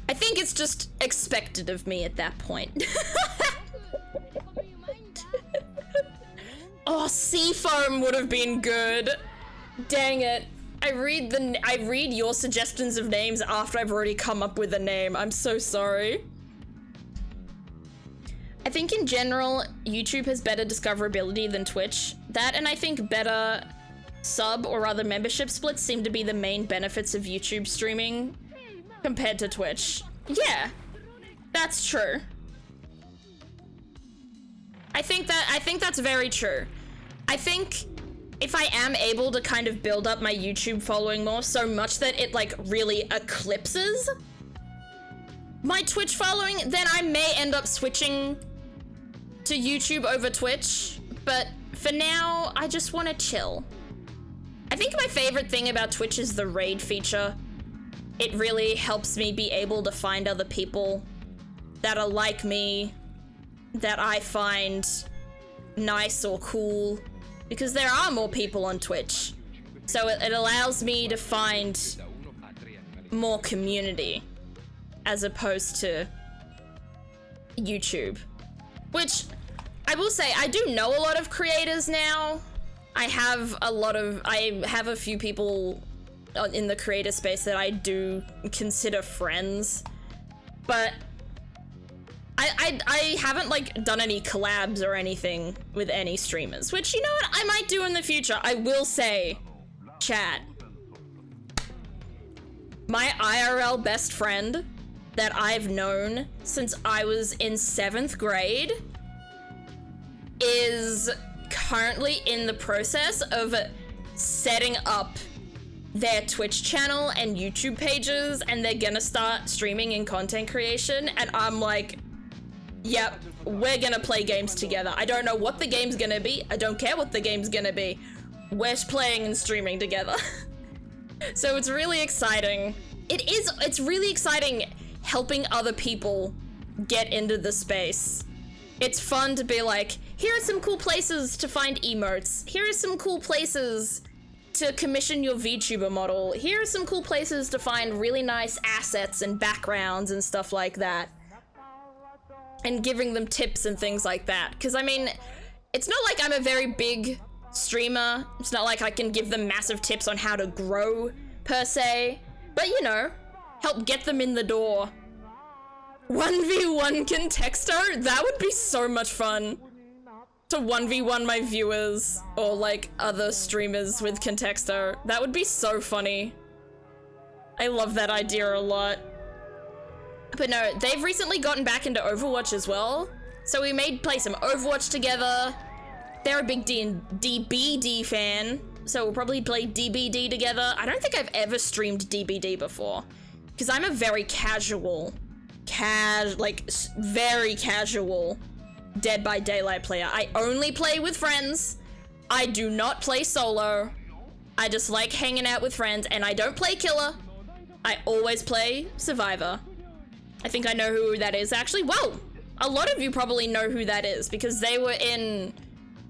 I think it's just expected of me at that point. Oh, Seafoam would have been good. Dang it. I read your suggestions of names after I've already come up with a name. I'm so sorry. I think in general, YouTube has better discoverability than Twitch. That, and I think better sub or rather membership splits seem to be the main benefits of YouTube streaming compared to Twitch. Yeah, that's true. I think that's very true. I think if I am able to kind of build up my YouTube following more so much that it like really eclipses my Twitch following, then I may end up switching to YouTube over Twitch, but for now, I just want to chill. I think my favorite thing about Twitch is the raid feature. It really helps me be able to find other people that are like me, that I find nice or cool, because there are more people on Twitch. So it allows me to find more community as opposed to YouTube. Which, I will say, I do know a lot of creators now. I have a few people in the creator space that I do consider friends. But I haven't like done any collabs or anything with any streamers, which, you know what, I might do in the future. I will say, chat, my IRL best friend that I've known since I was in 7th grade is currently in the process of setting up their Twitch channel and YouTube pages, and they're gonna start streaming and content creation, and I'm like, yep, we're gonna play games together. I don't know what the game's gonna be. I don't care what the game's gonna be. We're playing and streaming together. So it's really exciting. It's really exciting helping other people get into the space. It's fun to be like, here are some cool places to find emotes. Here are some cool places to commission your VTuber model. Here are some cool places to find really nice assets and backgrounds and stuff like that. And giving them tips and things like that. Because, I mean, it's not like I'm a very big streamer. It's not like I can give them massive tips on how to grow, per se. But, you know, help get them in the door. 1v1 Contexto? That would be so much fun. To 1v1 my viewers, or like other streamers with Contexto. That would be so funny. I love that idea a lot. But no, they've recently gotten back into Overwatch as well. So we may play some Overwatch together. They're a big DBD fan, so we'll probably play DBD together. I don't think I've ever streamed DBD before, because I'm a very casual, very casual Dead by Daylight player. I only play with friends. I do not play solo. I just like hanging out with friends, and I don't play killer. I always play survivor. I think I know who that is, actually. Whoa! A lot of you probably know who that is, because they're in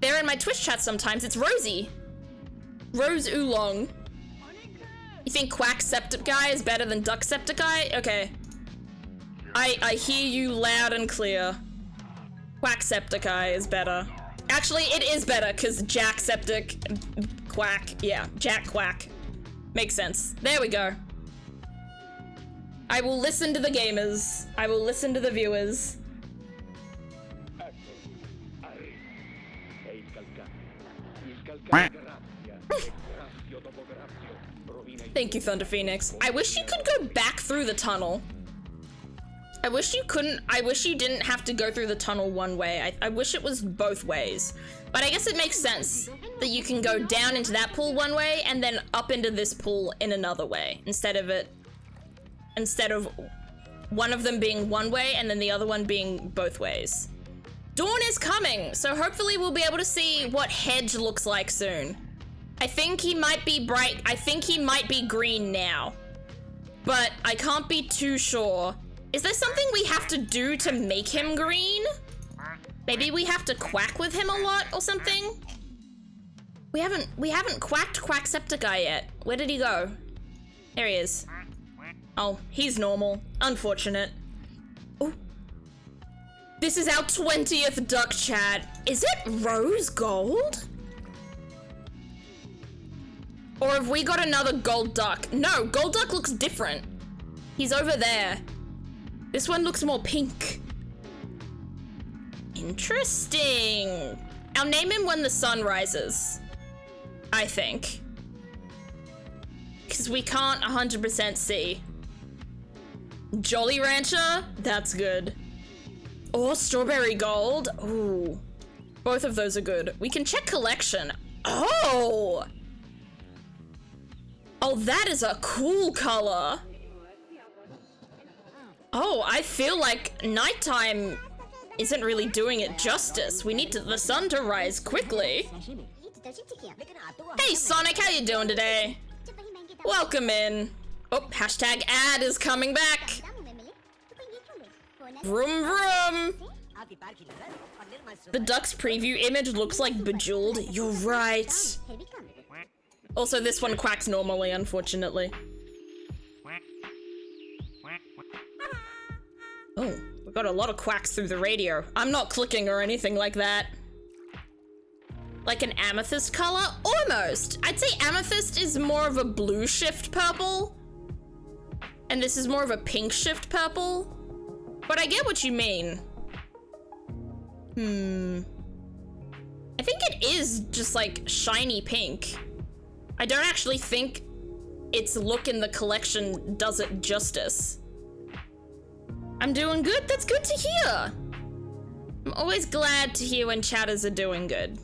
my Twitch chat sometimes. It's Rosie. Rose Oolong. You think Quacksepticeye is better than Ducksepticeye? Okay. I hear you loud and clear. Quacksepticeye is better. Actually, it is better, because Jackseptic, Quack, yeah, Jack Quack. Makes sense. There we go. I will listen to the gamers. I will listen to the viewers. Thank you, Thunder Phoenix. I wish you could go back through the tunnel. I wish you didn't have to go through the tunnel one way. I wish it was both ways. But I guess it makes sense that you can go down into that pool one way and then up into this pool in another way, instead of one of them being one way and then the other one being both ways. Dawn is coming, so hopefully we'll be able to see what Hedge looks like soon. I think he might be bright. I think he might be green now, but I can't be too sure. Is there something we have to do to make him green? Maybe we have to quack with him a lot or something? We haven't quacked Quacksepticeye yet. Where did he go? There he is. Oh, he's normal. Unfortunate. Oh. This is our 20th duck chat. Is it rose gold? Or have we got another gold duck? No, gold duck looks different. He's over there. This one looks more pink. Interesting. I'll name him when the sun rises, I think. Because we can't 100% see. Jolly Rancher? That's good. Or Strawberry Gold? Ooh. Both of those are good. We can check collection. Oh! Oh, that is a cool color. Oh, I feel like nighttime isn't really doing it justice. We need the sun to rise quickly. Hey Sonic, how you doing today? Welcome in. Oh, hashtag ad is coming back. Vroom vroom. The duck's preview image looks like Bejeweled. You're right. Also, this one quacks normally, unfortunately. Oh, we've got a lot of quacks through the radio. I'm not clicking or anything like that. Like an amethyst color? Almost. I'd say amethyst is more of a blue shift purple. And this is more of a pink shift purple. But I get what you mean. I think it is just like shiny pink. I don't actually think its look in the collection does it justice. I'm doing good. That's good to hear. I'm always glad to hear when chatters are doing good.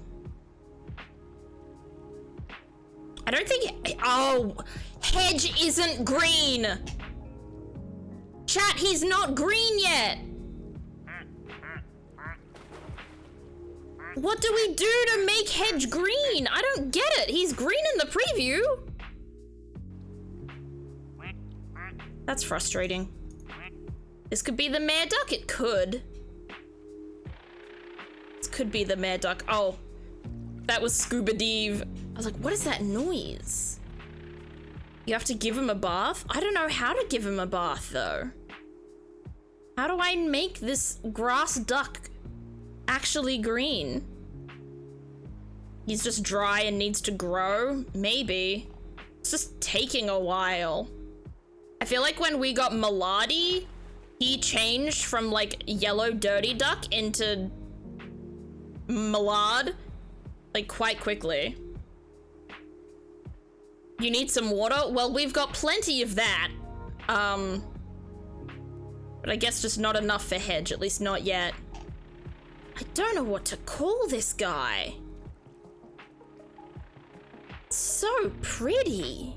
I don't think... Oh, Hedge isn't green. Chat, he's not green yet. What do we do to make Hedge green? I don't get it. He's green in the preview. That's frustrating. This could be the Mare Duck. It could. This could be the Mare Duck. Oh, that was Scuba Dave. I was like, what is that noise? You have to give him a bath? I don't know how to give him a bath, though. How do I make this grass duck actually green? He's just dry and needs to grow? Maybe. It's just taking a while. I feel like when we got Melody, he changed from like yellow dirty duck into Malad, like quite quickly. You need some water? Well, we've got plenty of that. But I guess just not enough for Hedge, at least not yet. I don't know what to call this guy. It's so pretty.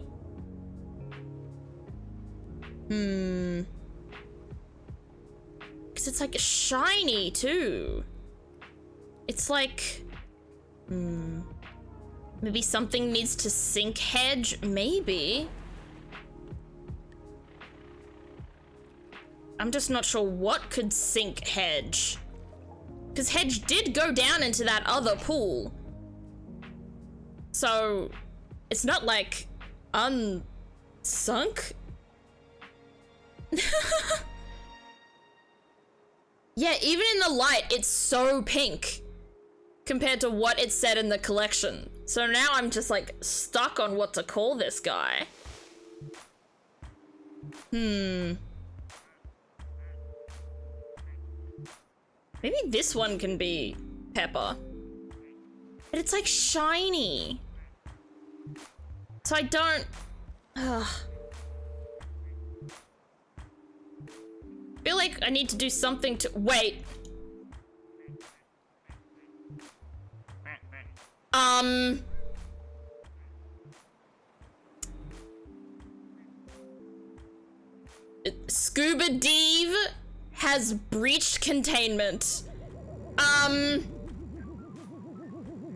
Because it's like shiny too. It's like, maybe something needs to sink Hedge, maybe. I'm just not sure what could sink Hedge. Because Hedge did go down into that other pool. So, it's not like unsunk. Yeah, even in the light, it's so pink compared to what it said in the collection. So now I'm just like stuck on what to call this guy. Maybe this one can be Pepper. But it's like shiny. So I don't... feel like I need to do something to... Wait. Scuba Dave has breached containment. Oh,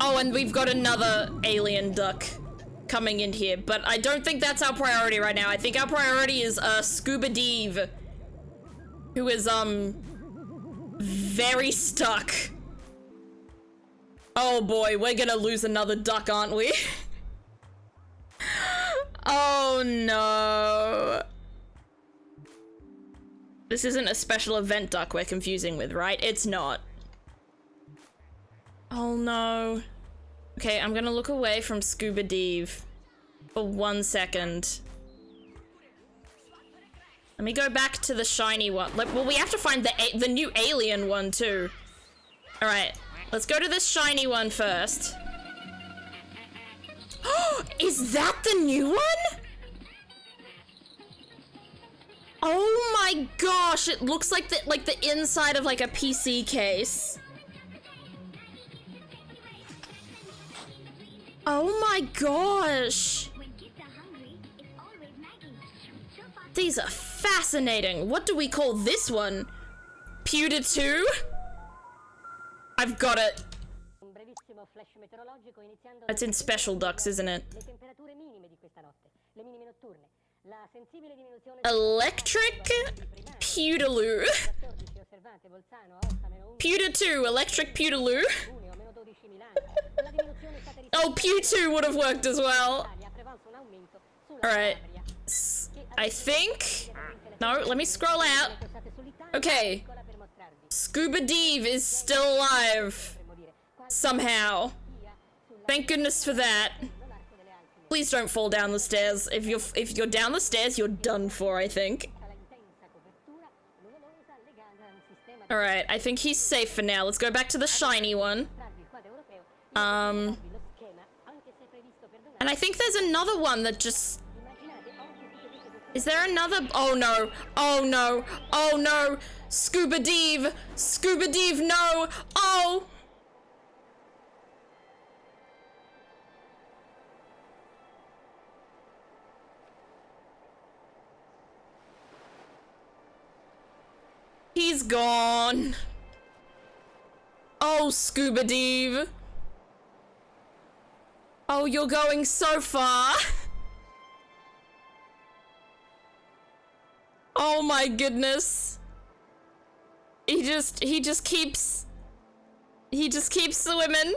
and we've got another alien duck coming in here, but I don't think that's our priority right now. I think our priority is Scuba Dave, who is very stuck. Oh boy, we're gonna lose another duck, aren't we? Oh no. This isn't a special event duck we're confusing with, right? It's not. Oh no. Okay, I'm gonna look away from Scuba Dave. for 1 second. Let me go back to the shiny one. Well, we have to find the new alien one too. All right, let's go to this shiny one first. Oh, is that the new one? Oh my gosh, it looks like the inside of like a PC case. Oh my gosh. These are fascinating. What do we call this one? Pewter 2? I've got it. It's in special ducks, isn't it? Electric Pewterloo. Pewter 2, electric Pewterloo. Oh, Pew 2 would have worked as well. Alright. I think... No, let me scroll out. Okay. Scuba Dave is still alive. Somehow. Thank goodness for that. Please don't fall down the stairs. If you're down the stairs, you're done for, I think. Alright, I think he's safe for now. Let's go back to the shiny one. And I think there's another one that just... Is there another? Oh no. Oh no. Oh no. Scuba Dave. Scuba Dave, no. Oh. He's gone. Oh, Scuba Dave. Oh, you're going so far. Oh my goodness. He just keeps swimming.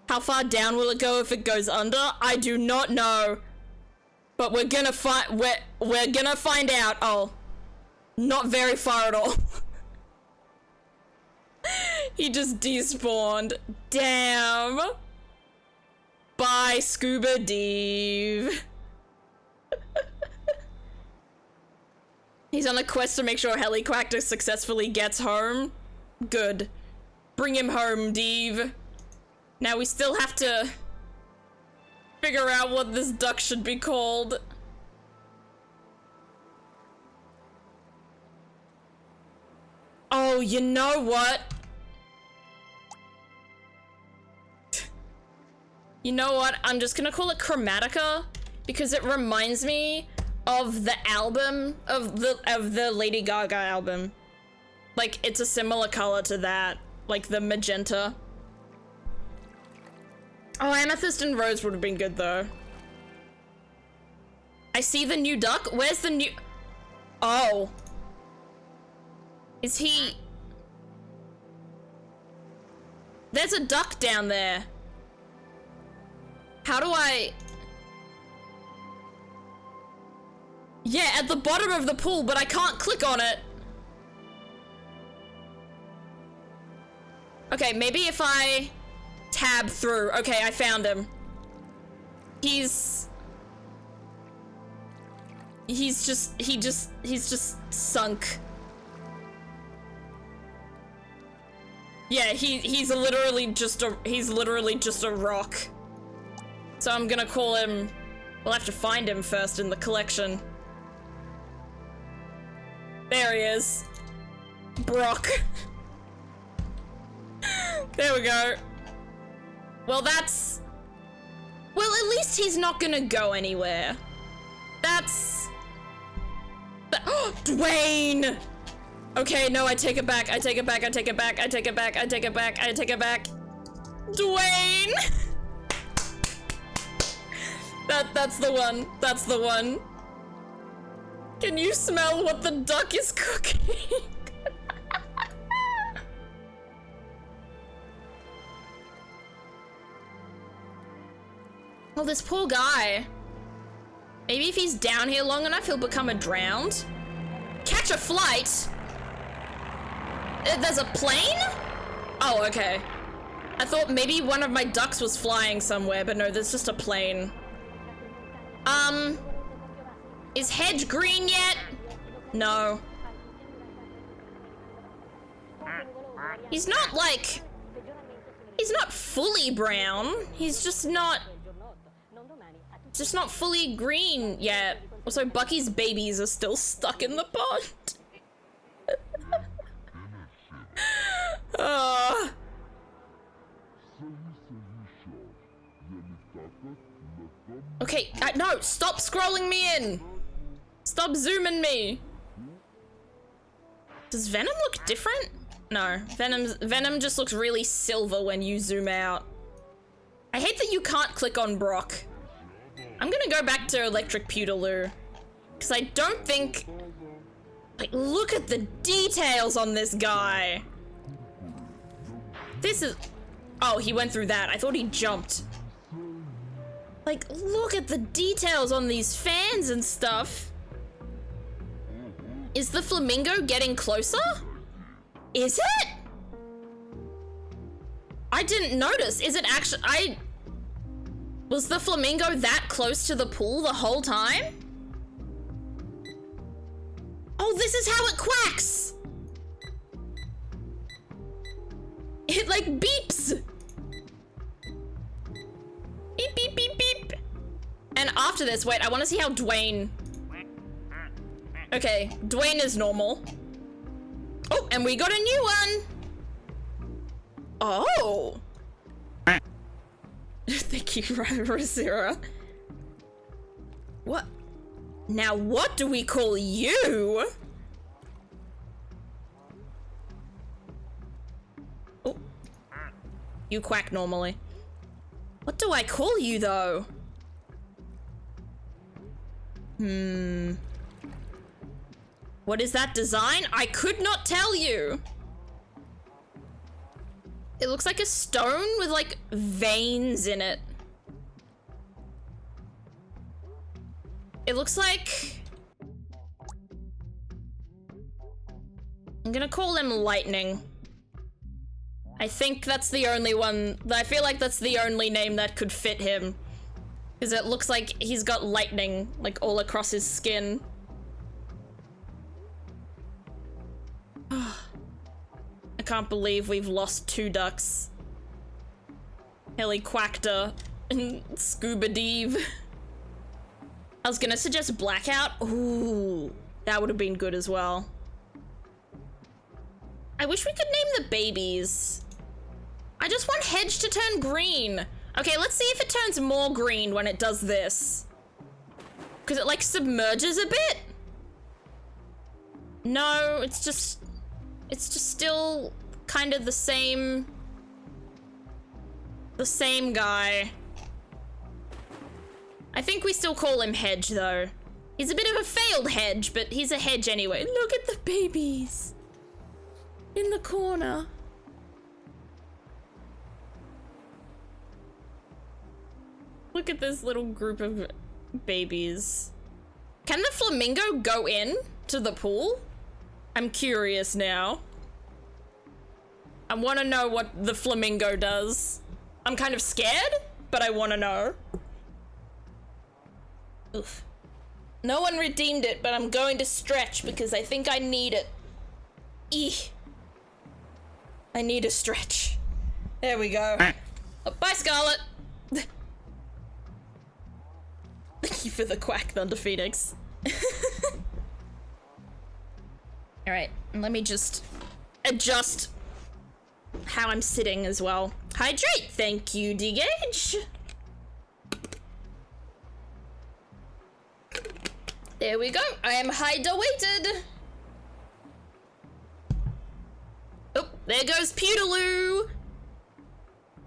How far down will it go if it goes under? I do not know. But we're gonna find out. Oh. Not very far at all. He just despawned. Damn. Bye, Scuba Dave. He's on a quest to make sure Heliquactor successfully gets home. Good. Bring him home, Dave. Now we still have to figure out what this duck should be called. Oh, you know what? You know what? I'm just gonna call it Chromatica because it reminds me of the album of the Lady Gaga album. Like, it's a similar color to that, like the magenta. Oh, Amethyst and Rose would have been good though. I see the new duck. Where's the new? Oh. Is he? There's a duck down there. How do I? Yeah, at the bottom of the pool, but I can't click on it. Okay, maybe if I tab through. Okay, I found him. He's just sunk. Yeah, he's literally just a rock. So I'm gonna call him. We'll have to find him first in the collection. There he is. Brock. There we go. Well, that's... Well, at least he's not gonna go anywhere. That's... Oh, Dwayne! Okay, no, I take it back. I take it back. I take it back. I take it back. I take it back. I take it back. Dwayne! That's the one. That's the one. Can you smell what the duck is cooking? Oh, this poor guy. Maybe if he's down here long enough, he'll become a drowned. Catch a flight? There's a plane? Oh, okay. I thought maybe one of my ducks was flying somewhere, but no, there's just a plane. Is Hedge green yet? No. He's not like... He's not fully brown. He's just not fully green yet. Also, Bucky's babies are still stuck in the pond. Okay, no, stop scrolling me in. Stop zooming me. Does Venom look different? No, Venom just looks really silver when you zoom out. I hate that you can't click on Brock. I'm gonna go back to Electric Pewdaloo, because I don't think... Like, look at the details on this guy. This is... Oh, he went through that. I thought he jumped. Like, look at the details on these fans and stuff. Is the flamingo getting closer? Is it? I didn't notice. Is it actually... Was the flamingo that close to the pool the whole time? Oh, this is how it quacks! It like beeps! Beep, beep, beep, beep. And after this, wait, I want to see how Dwayne... Okay, Dwayne is normal. Oh, and we got a new one! Oh! Thank you, Rosira. What? Now what do we call you? Oh. You quack normally. What do I call you, though? What is that design? I could not tell you. It looks like a stone with, like, veins in it. It looks like... I'm gonna call him Lightning. I think that's the only one... I feel like that's the only name that could fit him. Because it looks like he's got lightning, like, all across his skin. I can't believe we've lost 2 ducks. Heliquactor and Scuba Deve. I was gonna suggest Blackout. Ooh, that would have been good as well. I wish we could name the babies. I just want Hedge to turn green. Okay, let's see if it turns more green when it does this. Because it like submerges a bit. No, it's just still kind of the same guy. I think we still call him Hedge though. He's a bit of a failed Hedge, but he's a Hedge anyway. Look at the babies in the corner. Look at this little group of babies. Can the flamingo go in to the pool? I'm curious now. I want to know what the flamingo does. I'm kind of scared, but I want to know. Oof. No one redeemed it, but I'm going to stretch because I think I need it. Eeh. I need a stretch. There we go. Oh, bye, Scarlet. Thank you for the quack, Thunder Phoenix. All right, let me just adjust how I'm sitting as well. Hydrate, thank you, D-Gage. There we go, I am hydrated. Oh, there goes Pewdaloo.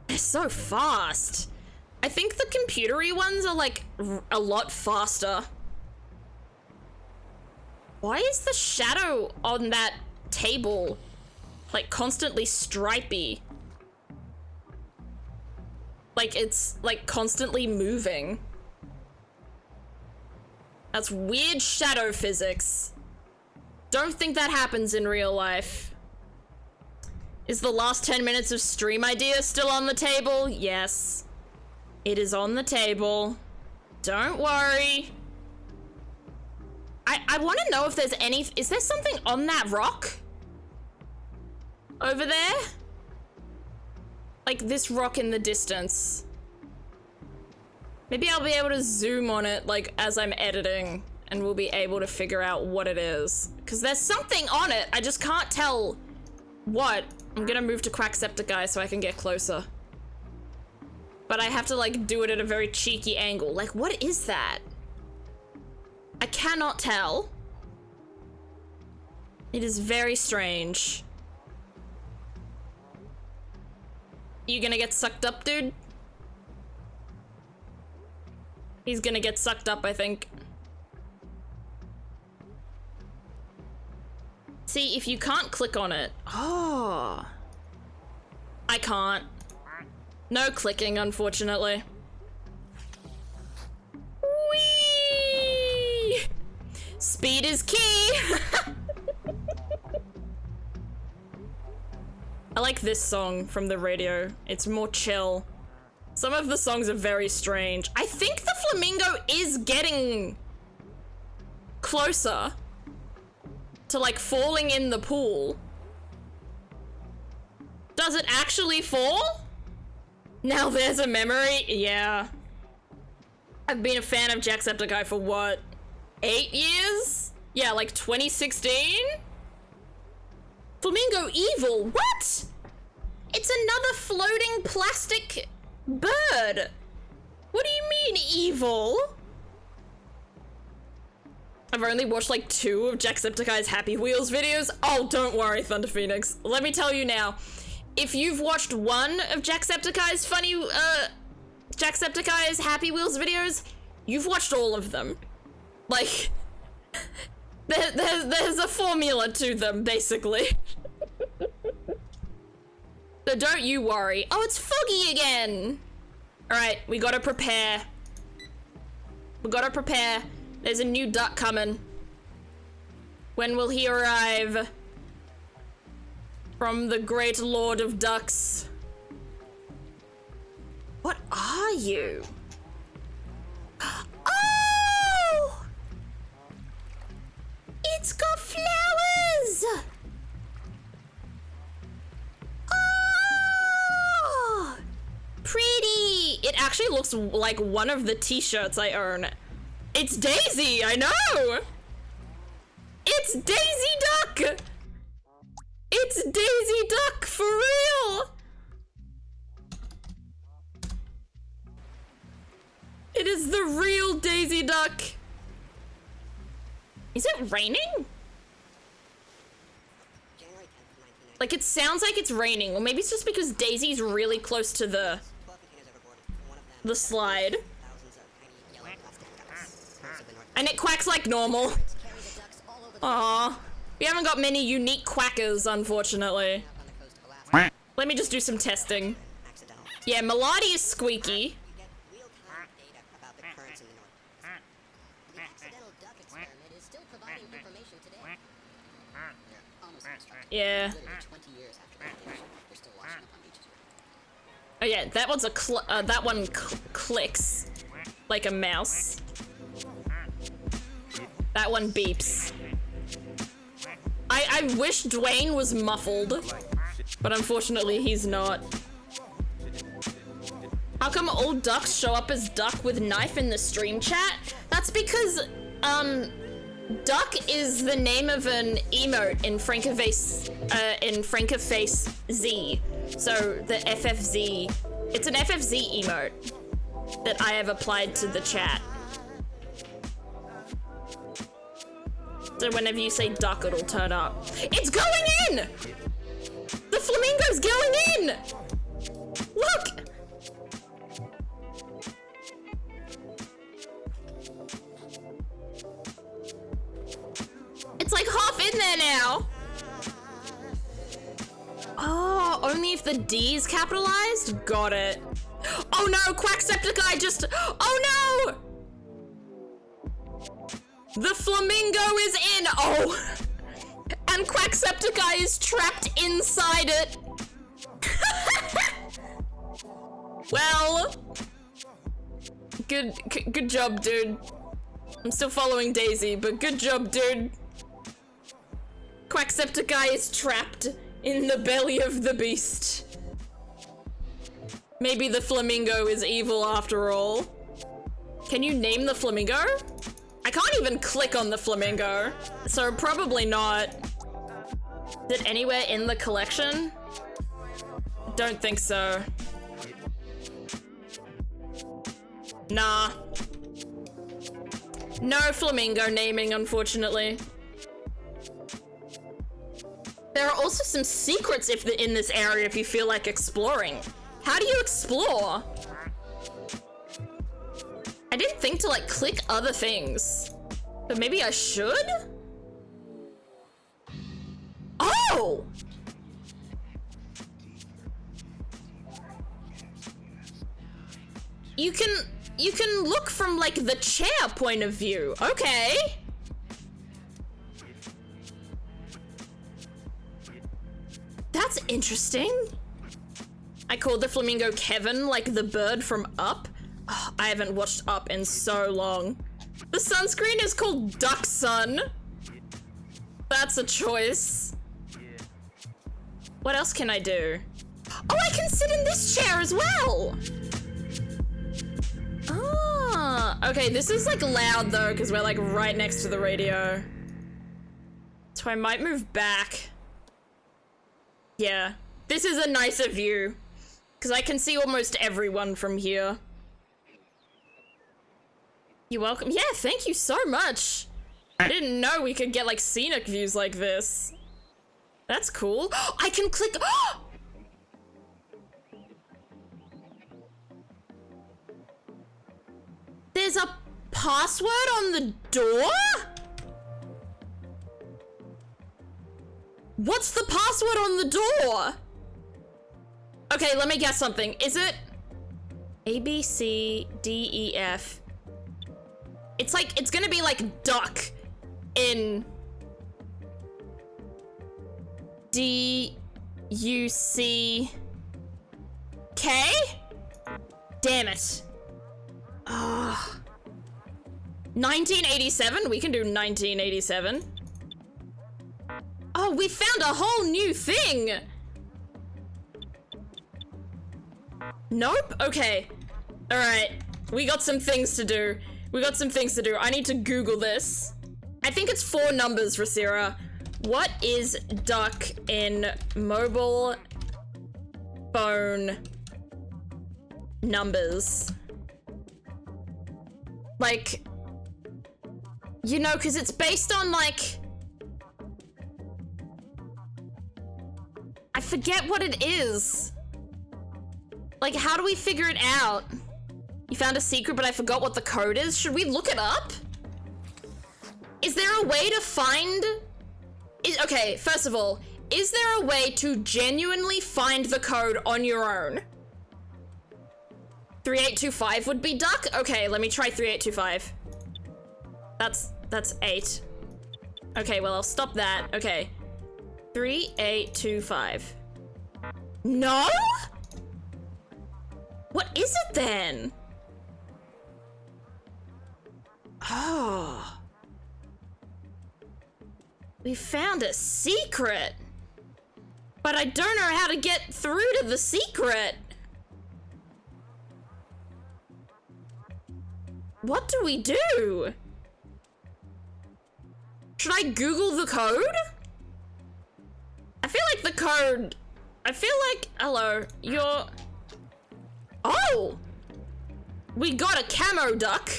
They're so fast. I think the computery ones are like a lot faster. Why is the shadow on that table like constantly stripy? Like it's like constantly moving. That's weird shadow physics. Don't think that happens in real life. Is the last 10 minutes of stream idea still on the table? Yes. It is on the table. Don't worry. I want to know if there's any... Is there something on that rock? Over there? Like this rock in the distance. Maybe I'll be able to zoom on it, like, as I'm editing, and we'll be able to figure out what it is. Because there's something on it, I just can't tell what. I'm gonna move to Quacksepticeye so I can get closer. But I have to, like, do it at a very cheeky angle. Like, what is that? I cannot tell. It is very strange. You gonna get sucked up, dude? He's gonna get sucked up, I think. See, if you can't click on it... Oh. I can't. No clicking, unfortunately. Whee! Speed is key! I like this song from the radio. It's more chill. Some of the songs are very strange. I think the flamingo is getting closer to, like, falling in the pool. Does it actually fall? Now there's a memory? Yeah. I've been a fan of Jacksepticeye for what? 8 years? Yeah, like 2016? Flamingo evil, what? It's another floating plastic bird. What do you mean evil? I've only watched like 2 of Jacksepticeye's Happy Wheels videos. Oh, don't worry, Thunder Phoenix. Let me tell you now. If you've watched 1 of Jacksepticeye's Jacksepticeye's Happy Wheels videos, you've watched all of them. Like, there's a formula to them, basically. So don't you worry. Oh, it's foggy again. All right, we gotta prepare. We gotta prepare. There's a new duck coming. When will he arrive? From the great Lord of Ducks. What are you? Oh! It's got flowers! Oh! Pretty! It actually looks like one of the t-shirts I own. It's Daisy, I know! It's Daisy Duck! It's Daisy Duck, for real! It is the real Daisy Duck. Is it raining? Like, it sounds like it's raining, or maybe it's just because Daisy's really close to the slide. And it quacks like normal. Aww. We haven't got many unique quackers, unfortunately. Let me just do some testing. Yeah, Melody is squeaky. Yeah. Oh yeah, that one's that one clicks like a mouse. That one beeps. I wish Dwayne was muffled, but unfortunately he's not. How come all ducks show up as duck with knife in the stream chat? That's because, duck is the name of an emote in Frankerface Z. So the FFZ, it's an FFZ emote that I have applied to the chat. So whenever you say duck, it'll turn up. It's going in! The flamingo's going in! Look! It's like half in there now. Oh, only if the D is capitalized? Got it. Oh no, Quacksepticeye just... Oh no! The flamingo is in! Oh! And Quacksepticeye is trapped inside it! Well... Good job, dude. I'm still following Daisy, but good job, dude. Quackcepticeye is trapped in the belly of the beast. Maybe the flamingo is evil after all. Can you name the flamingo? I can't even click on the flamingo, so probably not. Is it anywhere in the collection? Don't think so. Nah. No flamingo naming, unfortunately. There are also some secrets in this area if you feel like exploring. How do you explore? I didn't think to like click other things, but maybe I should? Oh! You can look from like the chair point of view. Okay. That's interesting. I called the flamingo Kevin, like the bird from Up. Oh, I haven't watched Up in so long. The sunscreen is called Duck Sun. That's a choice. What else can I do? Oh, I can sit in this chair as well. Ah, okay, this is like loud though, because we're like right next to the radio. So I might move back. Yeah, this is a nicer view, because I can see almost everyone from here. You're welcome. Yeah, thank you so much. I didn't know we could get like scenic views like this. That's cool. I can click. There's a password on the door? What's the password on the door? Okay, let me guess something. Is it A, B, C, D, E, F? It's like, it's gonna be like duck in D, U, C, K? Damn it. 1987? We can do 1987. Oh, we found a whole new thing! Nope? Okay. Alright. We got some things to do. I need to Google this. I think it's 4 numbers, Rasira. What is duck in mobile phone numbers? Like, you know, because it's based on like, I forget what it is. Like, how do we figure it out? You found a secret, but I forgot what the code is. Should we look it up? Is there a way to find... Okay, first of all, is there a way to genuinely find the code on your own? 3825 would be duck? Okay, let me try 3825. That's 8. Okay, well, I'll stop that. Okay. 3825. No? What is it then? Oh. We found a secret. But I don't know how to get through to the secret. What do we do? Should I Google the code? I feel like the code... I feel like... Hello, you're... Oh! We got a camo duck.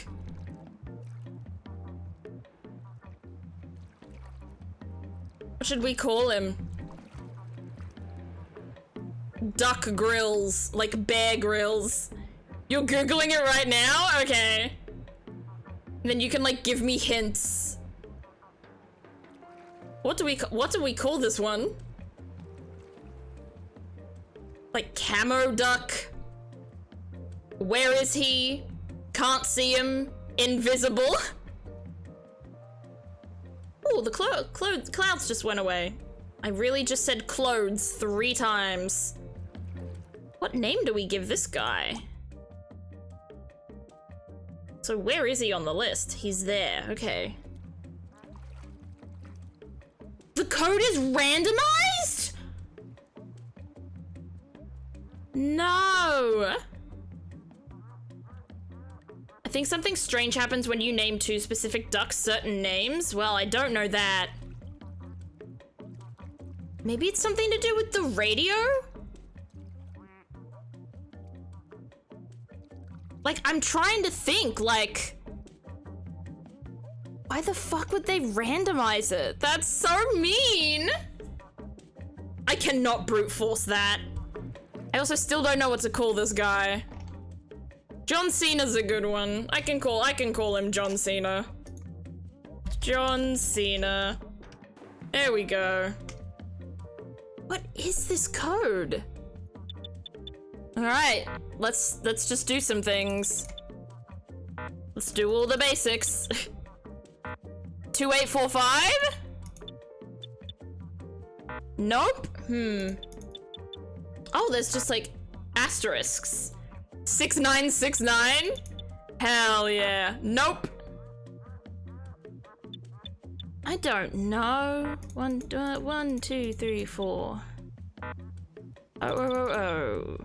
What should we call him? Duck Grills. Like Bear Grylls. You're Googling it right now? Okay. Then you can like give me hints. What do we call this one? Like camo duck? Where is he? Can't see him. Invisible. Oh, the clouds just went away. I really just said clothes 3 times. What name do we give this guy? So where is he on the list? He's there, okay. The code is randomized? No. I think something strange happens when you name two specific ducks certain names. Well, I don't know that. Maybe it's something to do with the radio? Like, I'm trying to think, like... Why the fuck would they randomize it? That's so mean! I cannot brute force that. I also still don't know what to call this guy. John Cena's a good one. I can call him John Cena. John Cena. There we go. What is this code? All right, let's just do some things. Let's do all the basics. 2845? Nope. Oh, there's just like asterisks. 6969? Hell yeah. Nope. I don't know. 1, 2, 3, 4. Oh,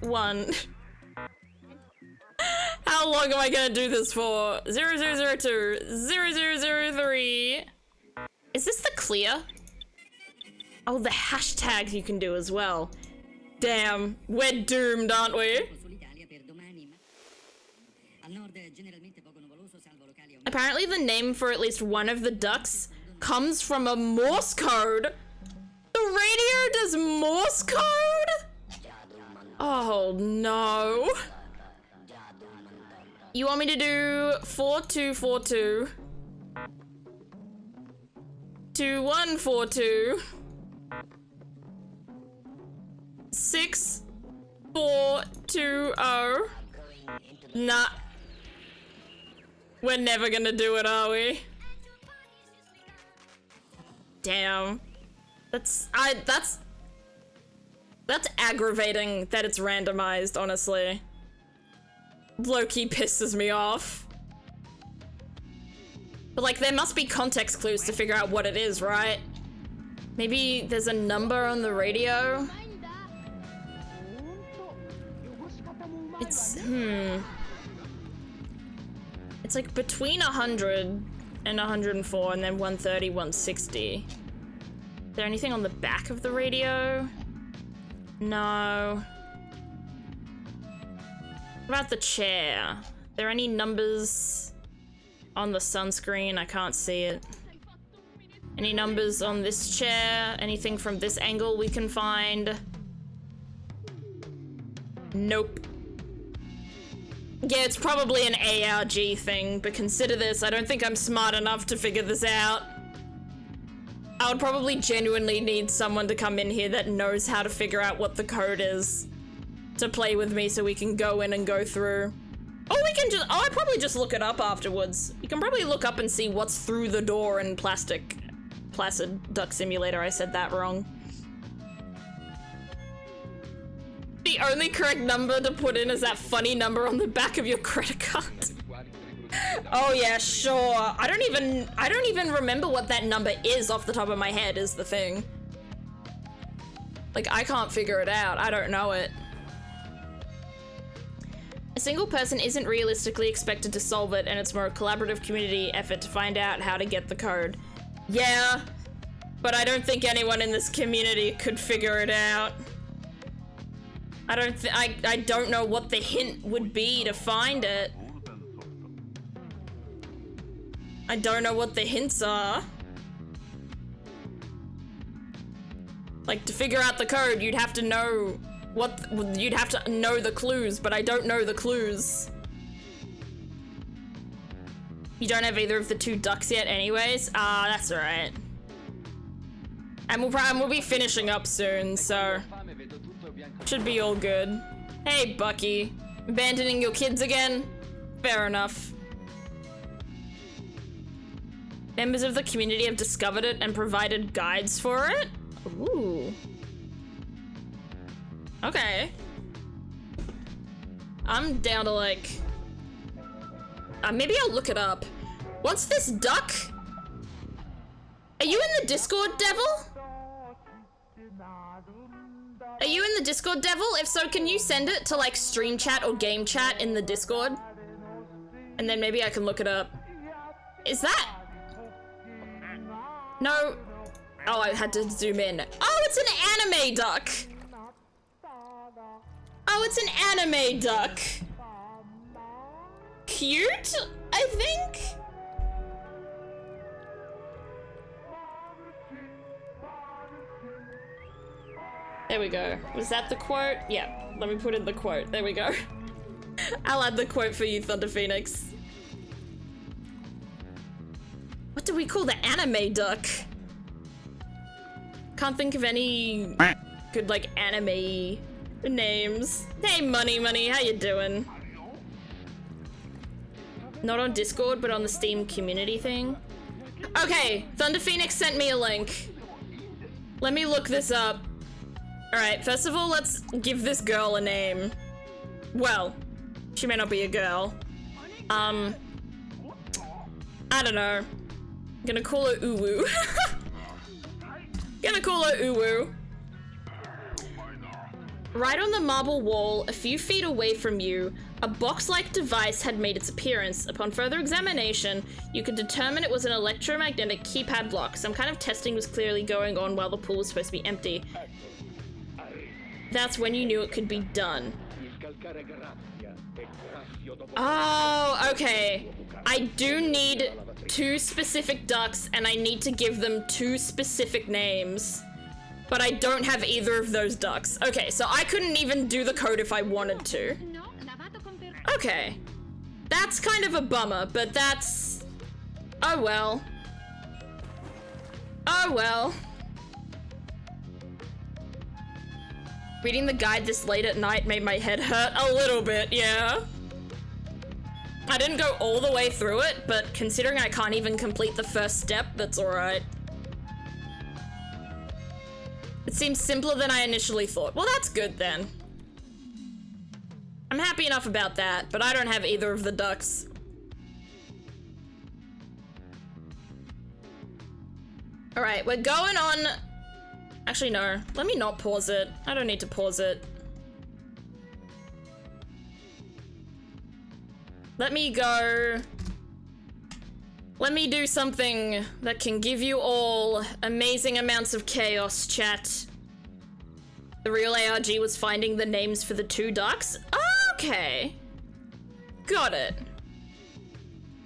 1. How long am I gonna do this for? 0002, 0003. Is this the clear? Oh, the hashtags you can do as well. Damn, we're doomed, aren't we? Apparently the name for at least one of the ducks comes from a Morse code. The radio does Morse code? Oh no. You want me to do 4242, 2142, 6420? Nah. We're never gonna do it, are we? Damn. That's aggravating that it's randomized, honestly. Low-key pisses me off. But like, there must be context clues to figure out what it is, right? Maybe there's a number on the radio? It's, It's like between 100 and 104 and then 130, 160. Is there anything on the back of the radio? No. What about the chair? Are there any numbers on the sunscreen? I can't see it. Any numbers on this chair? Anything from this angle we can find? Nope. Yeah, it's probably an ARG thing, but consider this, I don't think I'm smart enough to figure this out. I would probably genuinely need someone to come in here that knows how to figure out what the code is to play with me so we can go in and go through. Oh, we can just, I'd probably just look it up afterwards. You can probably look up and see what's through the door in Placid Duck Simulator. I said that wrong. The only correct number to put in is that funny number on the back of your credit card. Oh yeah, sure. I don't even remember what that number is off the top of my head is the thing. Like, I can't figure it out. I don't know it. A single person isn't realistically expected to solve it, and it's more a collaborative community effort to find out how to get the code. Yeah, but I don't think anyone in this community could figure it out. I don't know what the hint would be to find it. I don't know what the hints are. Like, to figure out the code, you'd have to know you'd have to know the clues, but I don't know the clues. You don't have either of the two ducks yet anyways? Ah, that's alright. And we'll be finishing up soon, so should be all good. Hey, Bucky. Abandoning your kids again? Fair enough. Members of the community have discovered it and provided guides for it? Ooh. Okay. I'm down to like... maybe I'll look it up. What's this duck? Are you in the Discord, Devil? Are you in the Discord, Devil? If so, can you send it to like stream chat or game chat in the Discord? And then maybe I can look it up. Is that? No. Oh, I had to zoom in. Oh, it's an anime duck. Oh, it's an anime duck. Cute, I think? There we go. Was that the quote? Yeah, let me put in the quote. There we go. I'll add the quote for you, Thunder Phoenix. What do we call the anime duck? Can't think of any good, like, anime names. Hey, Money, how you doing? Not on Discord, but on the Steam community thing. Okay, Thunder Phoenix sent me a link. Let me look this up. Alright, first of all, let's give this girl a name. Well, she may not be a girl. I don't know. I'm gonna call her Uwu. Gonna call her Uwu. Right on the marble wall, a few feet away from you, a box-like device had made its appearance. Upon further examination, you could determine it was an electromagnetic keypad block. Some kind of testing was clearly going on while the pool was supposed to be empty. That's when you knew it could be done. Oh, okay. I do need 2 specific ducks, and I need to give them 2 specific names. But I don't have either of those ducks. Okay, so I couldn't even do the code if I wanted to. Okay. That's kind of a bummer, but that's... oh well. Oh well. Reading the guide this late at night made my head hurt a little bit, yeah. I didn't go all the way through it, but considering I can't even complete the first step, that's alright. It seems simpler than I initially thought. Well, that's good then. I'm happy enough about that, but I don't have either of the ducks. Alright, we're going on... actually, no. Let me not pause it. I don't need to pause it. Let me go... let me do something that can give you all amazing amounts of chaos, chat. The real ARG was finding the names for the 2 ducks? Okay. Got it.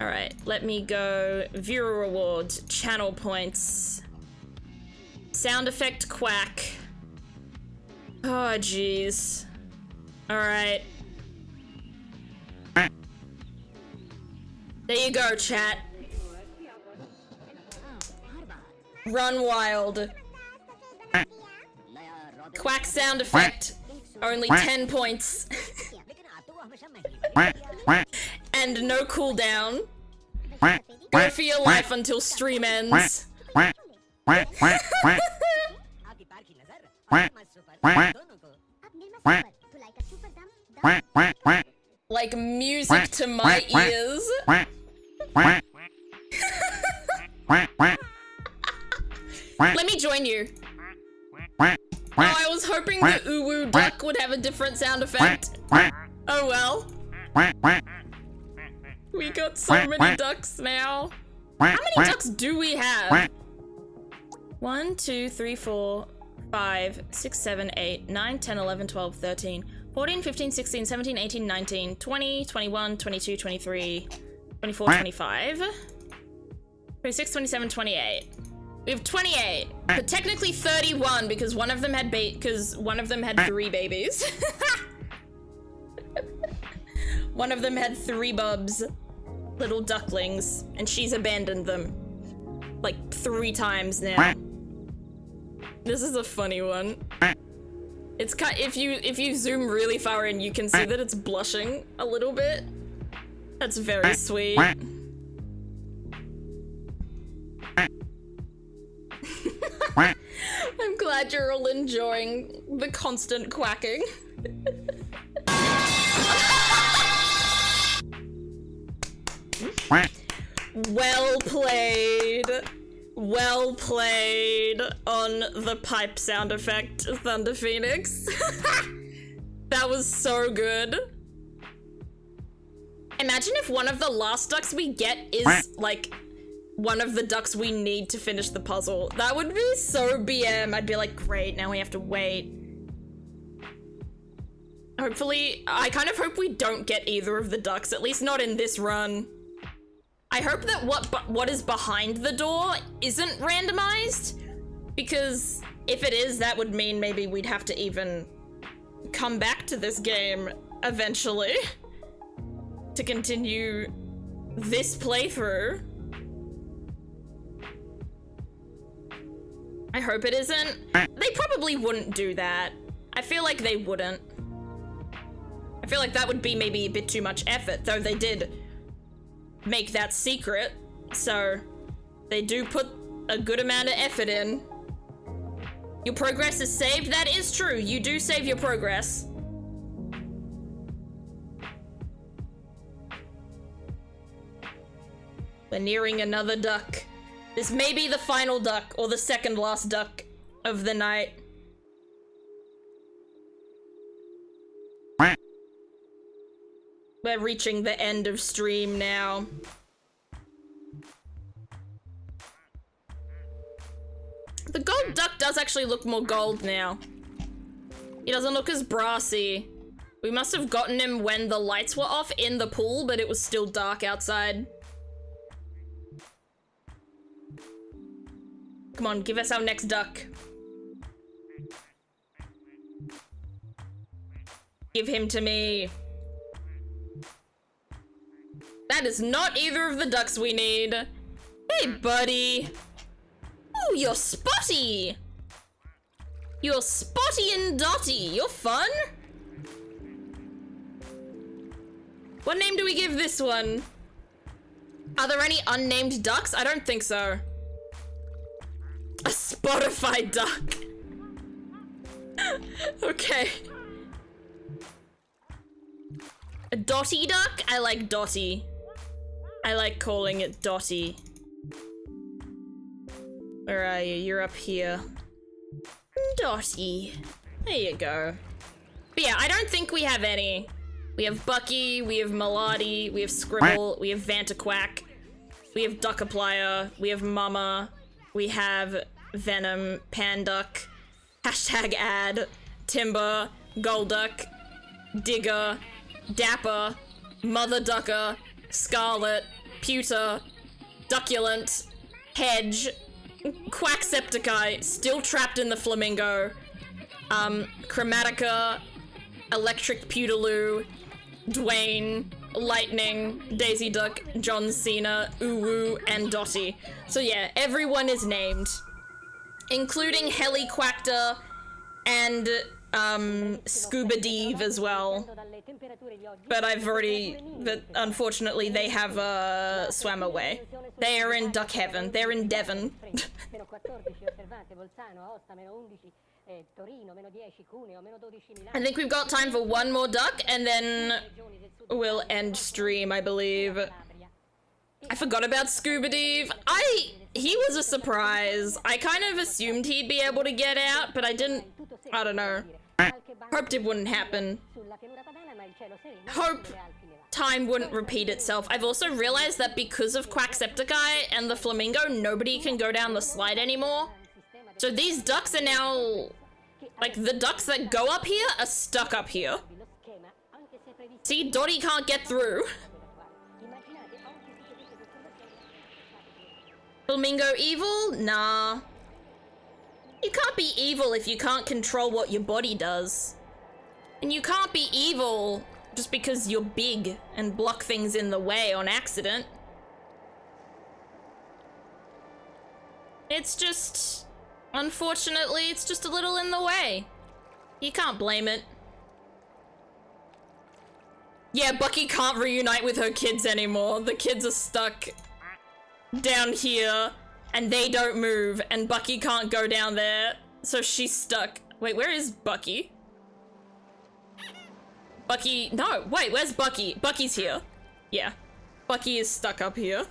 Alright, let me go viewer rewards, channel points, sound effect quack. Oh, jeez. Alright. There you go, chat. Run wild. Quack sound effect. Only 10 points. And no cooldown. Go for your life until stream ends. Like music to my ears. Let me join you. Oh, I was hoping the Uwu duck would have a different sound effect. Oh well. We got so many ducks now. How many ducks do we have? 1, 2, 3, 4, 5, 6, 7, 8, 9, 10, 11, 12, 13, 14, 15, 16, 17, 18, 19, 20, 21, 22, 23, 24, 25, 26, 27, 28. We have 28, but technically 31 because one of them had 3 babies. One of them had 3 bubs, little ducklings, and she's abandoned them like 3 times now. This is a funny one. It's if you zoom really far in, you can see that it's blushing a little bit. That's very sweet. I'm glad you're all enjoying the constant quacking. Well played. Well played on the pipe sound effect, Thunder Phoenix. That was so good. Imagine if one of the last ducks we get is, like, one of the ducks we need to finish the puzzle. That would be so BM. I'd be like, great, now we have to wait. Hopefully, I kind of hope we don't get either of the ducks, at least not in this run. I hope that what is behind the door isn't randomized, because if it is, that would mean maybe we'd have to even come back to this game eventually to continue this playthrough. I hope it isn't. They probably wouldn't do that. I feel like they wouldn't. I feel like that would be maybe a bit too much effort, though they did make that secret, so they do put a good amount of effort in. Your progress is saved. That is true. You do save your progress. We're nearing another duck. This may be the final duck, or the second last duck of the night. We're reaching the end of stream now. The gold duck does actually look more gold now. He doesn't look as brassy. We must have gotten him when the lights were off in the pool, but it was still dark outside. Come on, give us our next duck. Give him to me. That is not either of the ducks we need. Hey, buddy. Oh, you're spotty. You're spotty and dotty. You're fun. What name do we give this one? Are there any unnamed ducks? I don't think so. A Spotify duck. Okay. A Dotty duck? I like Dotty. I like calling it Dotty. Where are you? You're up here. Dotty. There you go. But yeah, I don't think we have any. We have Bucky, we have Melody, we have Scribble, we have Vantaquack, we have Duckaplier, we have Mama, we have Venom, Panduck, hashtag ad, Timber, Golduck, Digger, Dapper, Mother Ducker, Scarlet, Pewter, Ducculent, Hedge, Quacksepticeye, still trapped in the Flamingo, Chromatica, Electric Pewterloo, Dwayne, Lightning, Daisy Duck, John Cena, Uwu, and Dotty. So yeah, everyone is named, including Heliquactor and Scuba Deve as well. But unfortunately they have swam away. They are in Duck Heaven. They're in Devon. I think we've got time for one more duck, and then we'll end stream, I believe. I forgot about Scuba Deve. He was a surprise. I kind of assumed he'd be able to get out, but I don't know. Hoped it wouldn't happen. Hope time wouldn't repeat itself. I've also realized that because of Quacksepticeye and the Flamingo, nobody can go down the slide anymore. So these ducks are now, like, the ducks that go up here are stuck up here. See, Dotty can't get through. Flamingo evil? Nah. You can't be evil if you can't control what your body does. And you can't be evil just because you're big and block things in the way on accident. It's just, unfortunately, it's just a little in the way. You can't blame it. Yeah, Bucky can't reunite with her kids anymore. The kids are stuck down here, and they don't move, and Bucky can't go down there, so she's stuck. Wait, where is Bucky? Bucky, no, wait, where's Bucky? Bucky's here. Yeah. Bucky is stuck up here.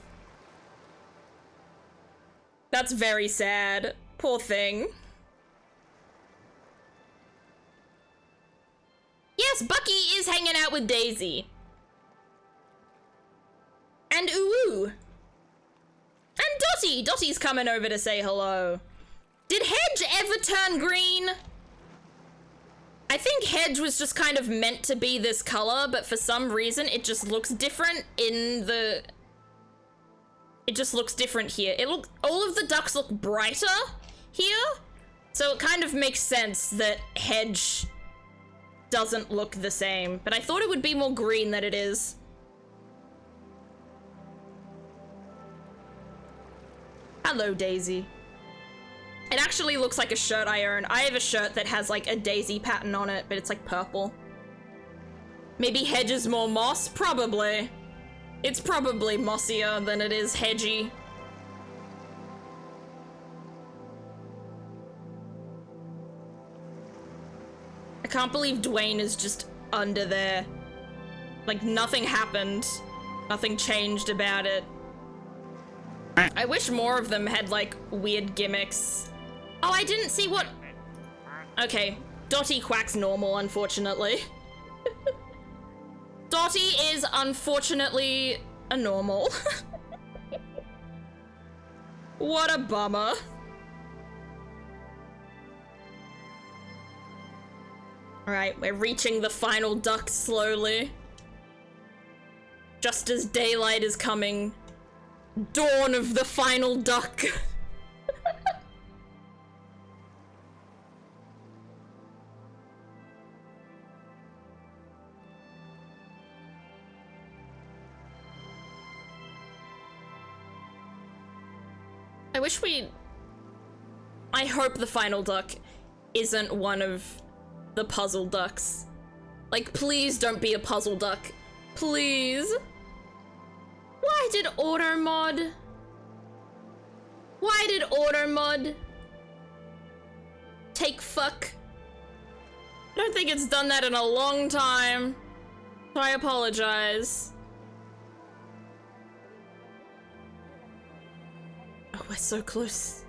That's very sad. Poor thing. Yes, Bucky is hanging out with Daisy. And Uwu. And Dottie. Dottie's coming over to say hello. Did Hedge ever turn green? I think Hedge was just kind of meant to be this color, but for some reason it just looks different in the... It just looks different here. All of the ducks look brighter here, so it kind of makes sense that Hedge doesn't look the same, but I thought it would be more green than it is. Hello, Daisy. It actually looks like a shirt I own. I have a shirt that has like a daisy pattern on it, but it's like purple. Maybe Hedge is more moss? Probably. It's probably mossier than it is hedgy. I can't believe Dwayne is just under there. Like nothing happened. Nothing changed about it. I wish more of them had like weird gimmicks. Oh, I didn't see what... Okay, Dottie quacks normal, unfortunately. Dottie is unfortunately a normal. What a bummer. Alright, we're reaching the final duck slowly. Just as daylight is coming. Dawn of the final duck. I hope the final duck isn't one of the puzzle ducks. Like, please don't be a puzzle duck. Please. Why did auto mod take fuck? I don't think it's done that in a long time. So I apologize. Oh, we're so close.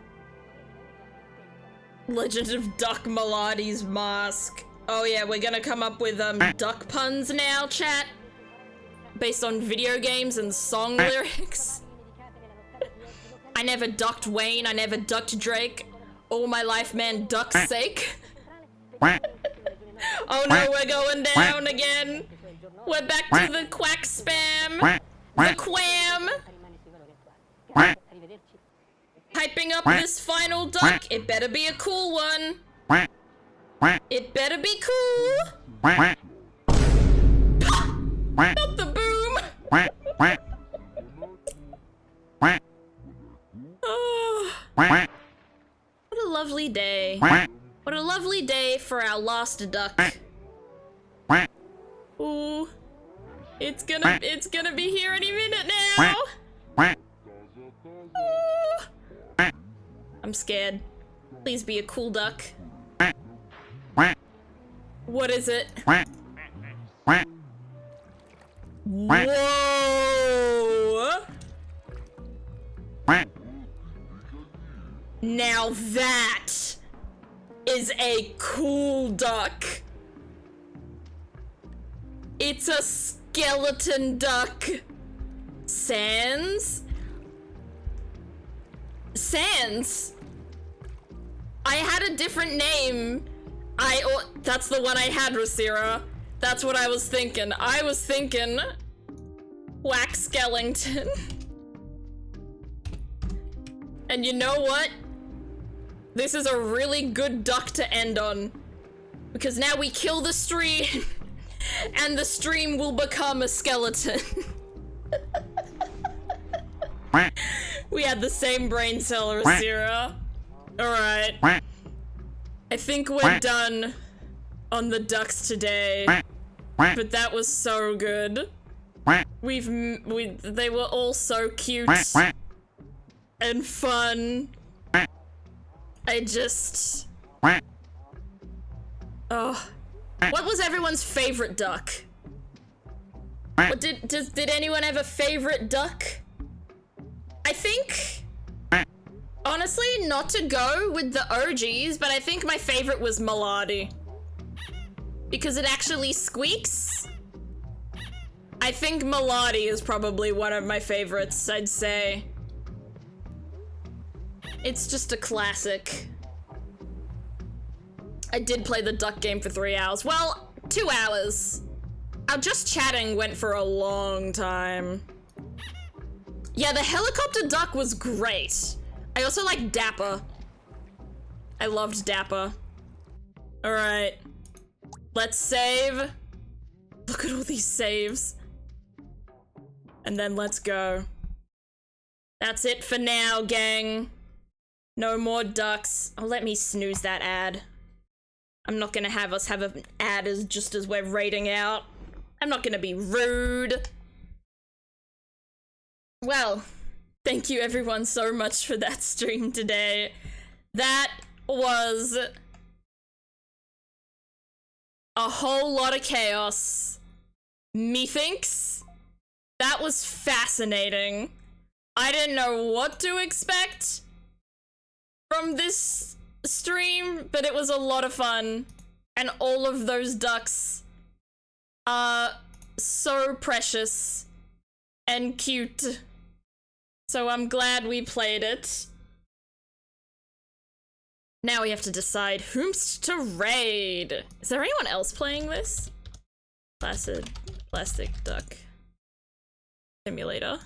Legend of Duck Melodi's mask. Oh yeah, we're gonna come up with duck puns now, chat. Based on video games and song lyrics. I never ducked Wayne, I never ducked Drake. All my life, man, duck's sake. Oh no, we're going down again. We're back to the quack spam. The quam. Hyping up this final duck. It better be a cool one. It better be cool. Not the boom. Oh. What a lovely day. What a lovely day for our last duck. Ooh. It's gonna be here any minute now. Ooh. I'm scared. Please be a cool duck. What is it? Whoa! Now that is a cool duck. It's a skeleton duck. Sans? I had a different name. That's the one I had, Rosira. That's what I was thinking. I was thinking Wax Skellington. And you know what? This is a really good duck to end on. Because now we kill the stream, and the stream will become a skeleton. We had the same brain cell, Rosira. Alright. I think we're done on the ducks today. But that was so good. They were all so cute and fun. Oh. What was everyone's favorite duck? What did anyone have a favorite duck? I think, honestly, not to go with the OGs, but I think my favorite was Melody. Because it actually squeaks. I think Melody is probably one of my favorites, I'd say. It's just a classic. I did play the duck game for 3 hours. Well, 2 hours. Our just chatting went for a long time. Yeah, the helicopter duck was great. I also like Dapper. I loved Dapper. All right, let's save. Look at all these saves. And then let's go. That's it for now, gang. No more ducks. Oh, let me snooze that ad. I'm not gonna have us have an ad just as we're raiding out. I'm not gonna be rude. Well, thank you everyone so much for that stream today. That was a whole lot of chaos. Methinks. That was fascinating. I didn't know what to expect from this stream, but it was a lot of fun. And all of those ducks are so precious and cute. So I'm glad we played it. Now we have to decide whomst to raid. Is there anyone else playing this? Placid Plastic Duck Simulator.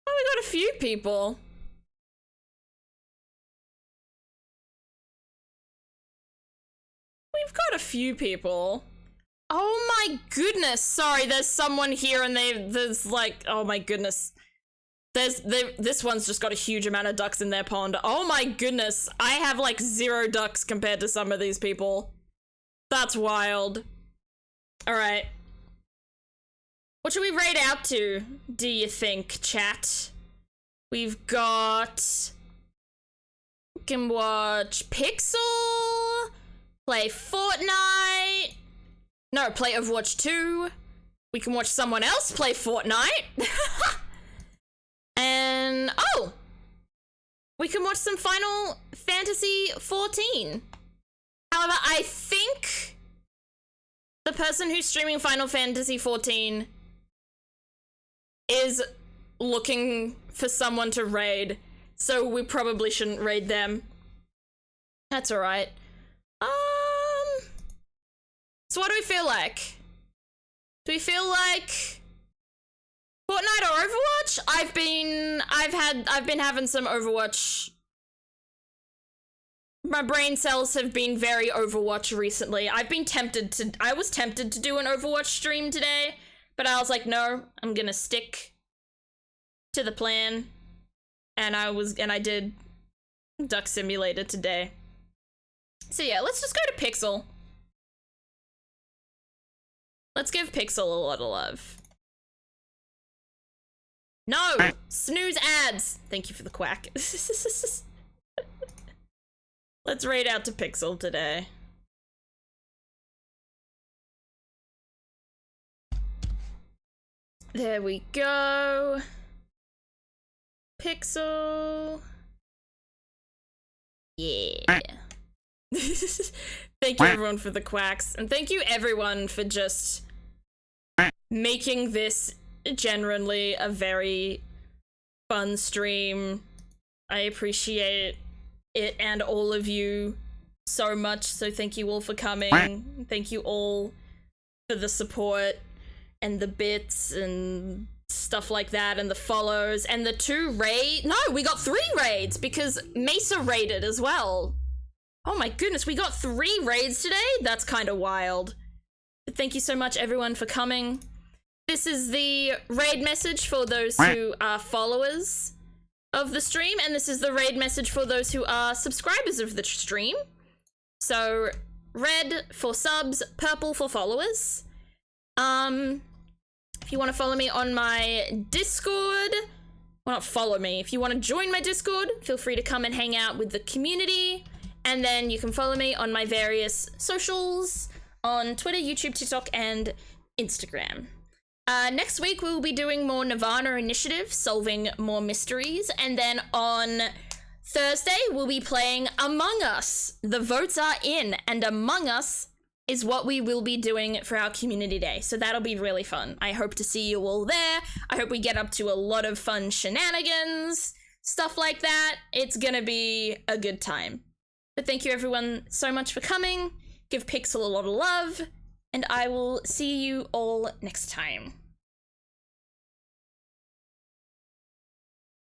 Oh, we got a few people. We've got a few people. Oh my goodness, sorry, there's someone here and there's like, oh my goodness. This one's just got a huge amount of ducks in their pond. Oh my goodness, I have like 0 ducks compared to some of these people. That's wild. All right. What should we raid out to, do you think, chat? We've got... We can watch Pixel, play Fortnite. No, play Overwatch 2. We can watch someone else play Fortnite. And, oh! We can watch some Final Fantasy 14. However, I think the person who's streaming Final Fantasy 14 is looking for someone to raid, so we probably shouldn't raid them. That's alright. So what do we feel like? Do we feel like Fortnite or Overwatch? I've been having some Overwatch. My brain cells have been very Overwatch recently. I was tempted to do an Overwatch stream today, but I was like, no, I'm gonna stick to the plan. And I did Duck Simulator today. So yeah, let's just go to Pixel. Let's give Pixel a lot of love. No! Snooze ads! Thank you for the quack. Let's raid out to Pixel today. There we go. Pixel. Yeah. Thank you everyone for the quacks, and thank you everyone for just making this genuinely a very fun stream. I appreciate it and all of you so much, so thank you all for coming. Thank you all for the support and the bits and stuff like that, and the follows and the 2 raid. No, we got 3 raids because Mesa raided as well. Oh my goodness, we got 3 raids today? That's kind of wild. But thank you so much everyone for coming. This is the raid message for those who are followers of the stream, and this is the raid message for those who are subscribers of the stream. So, red for subs, purple for followers. If you want to follow me on my Discord, well, not follow me, if you want to join my Discord, feel free to come and hang out with the community, and then you can follow me on my various socials. on Twitter, YouTube, TikTok, and Instagram. Next week, we will be doing more Nirvana Initiative, solving more mysteries. And then on Thursday, we'll be playing Among Us. The votes are in, and Among Us is what we will be doing for our community day. So that'll be really fun. I hope to see you all there. I hope we get up to a lot of fun shenanigans, stuff like that. It's gonna be a good time. But thank you everyone so much for coming. Give Pixel a lot of love, and I will see you all next time.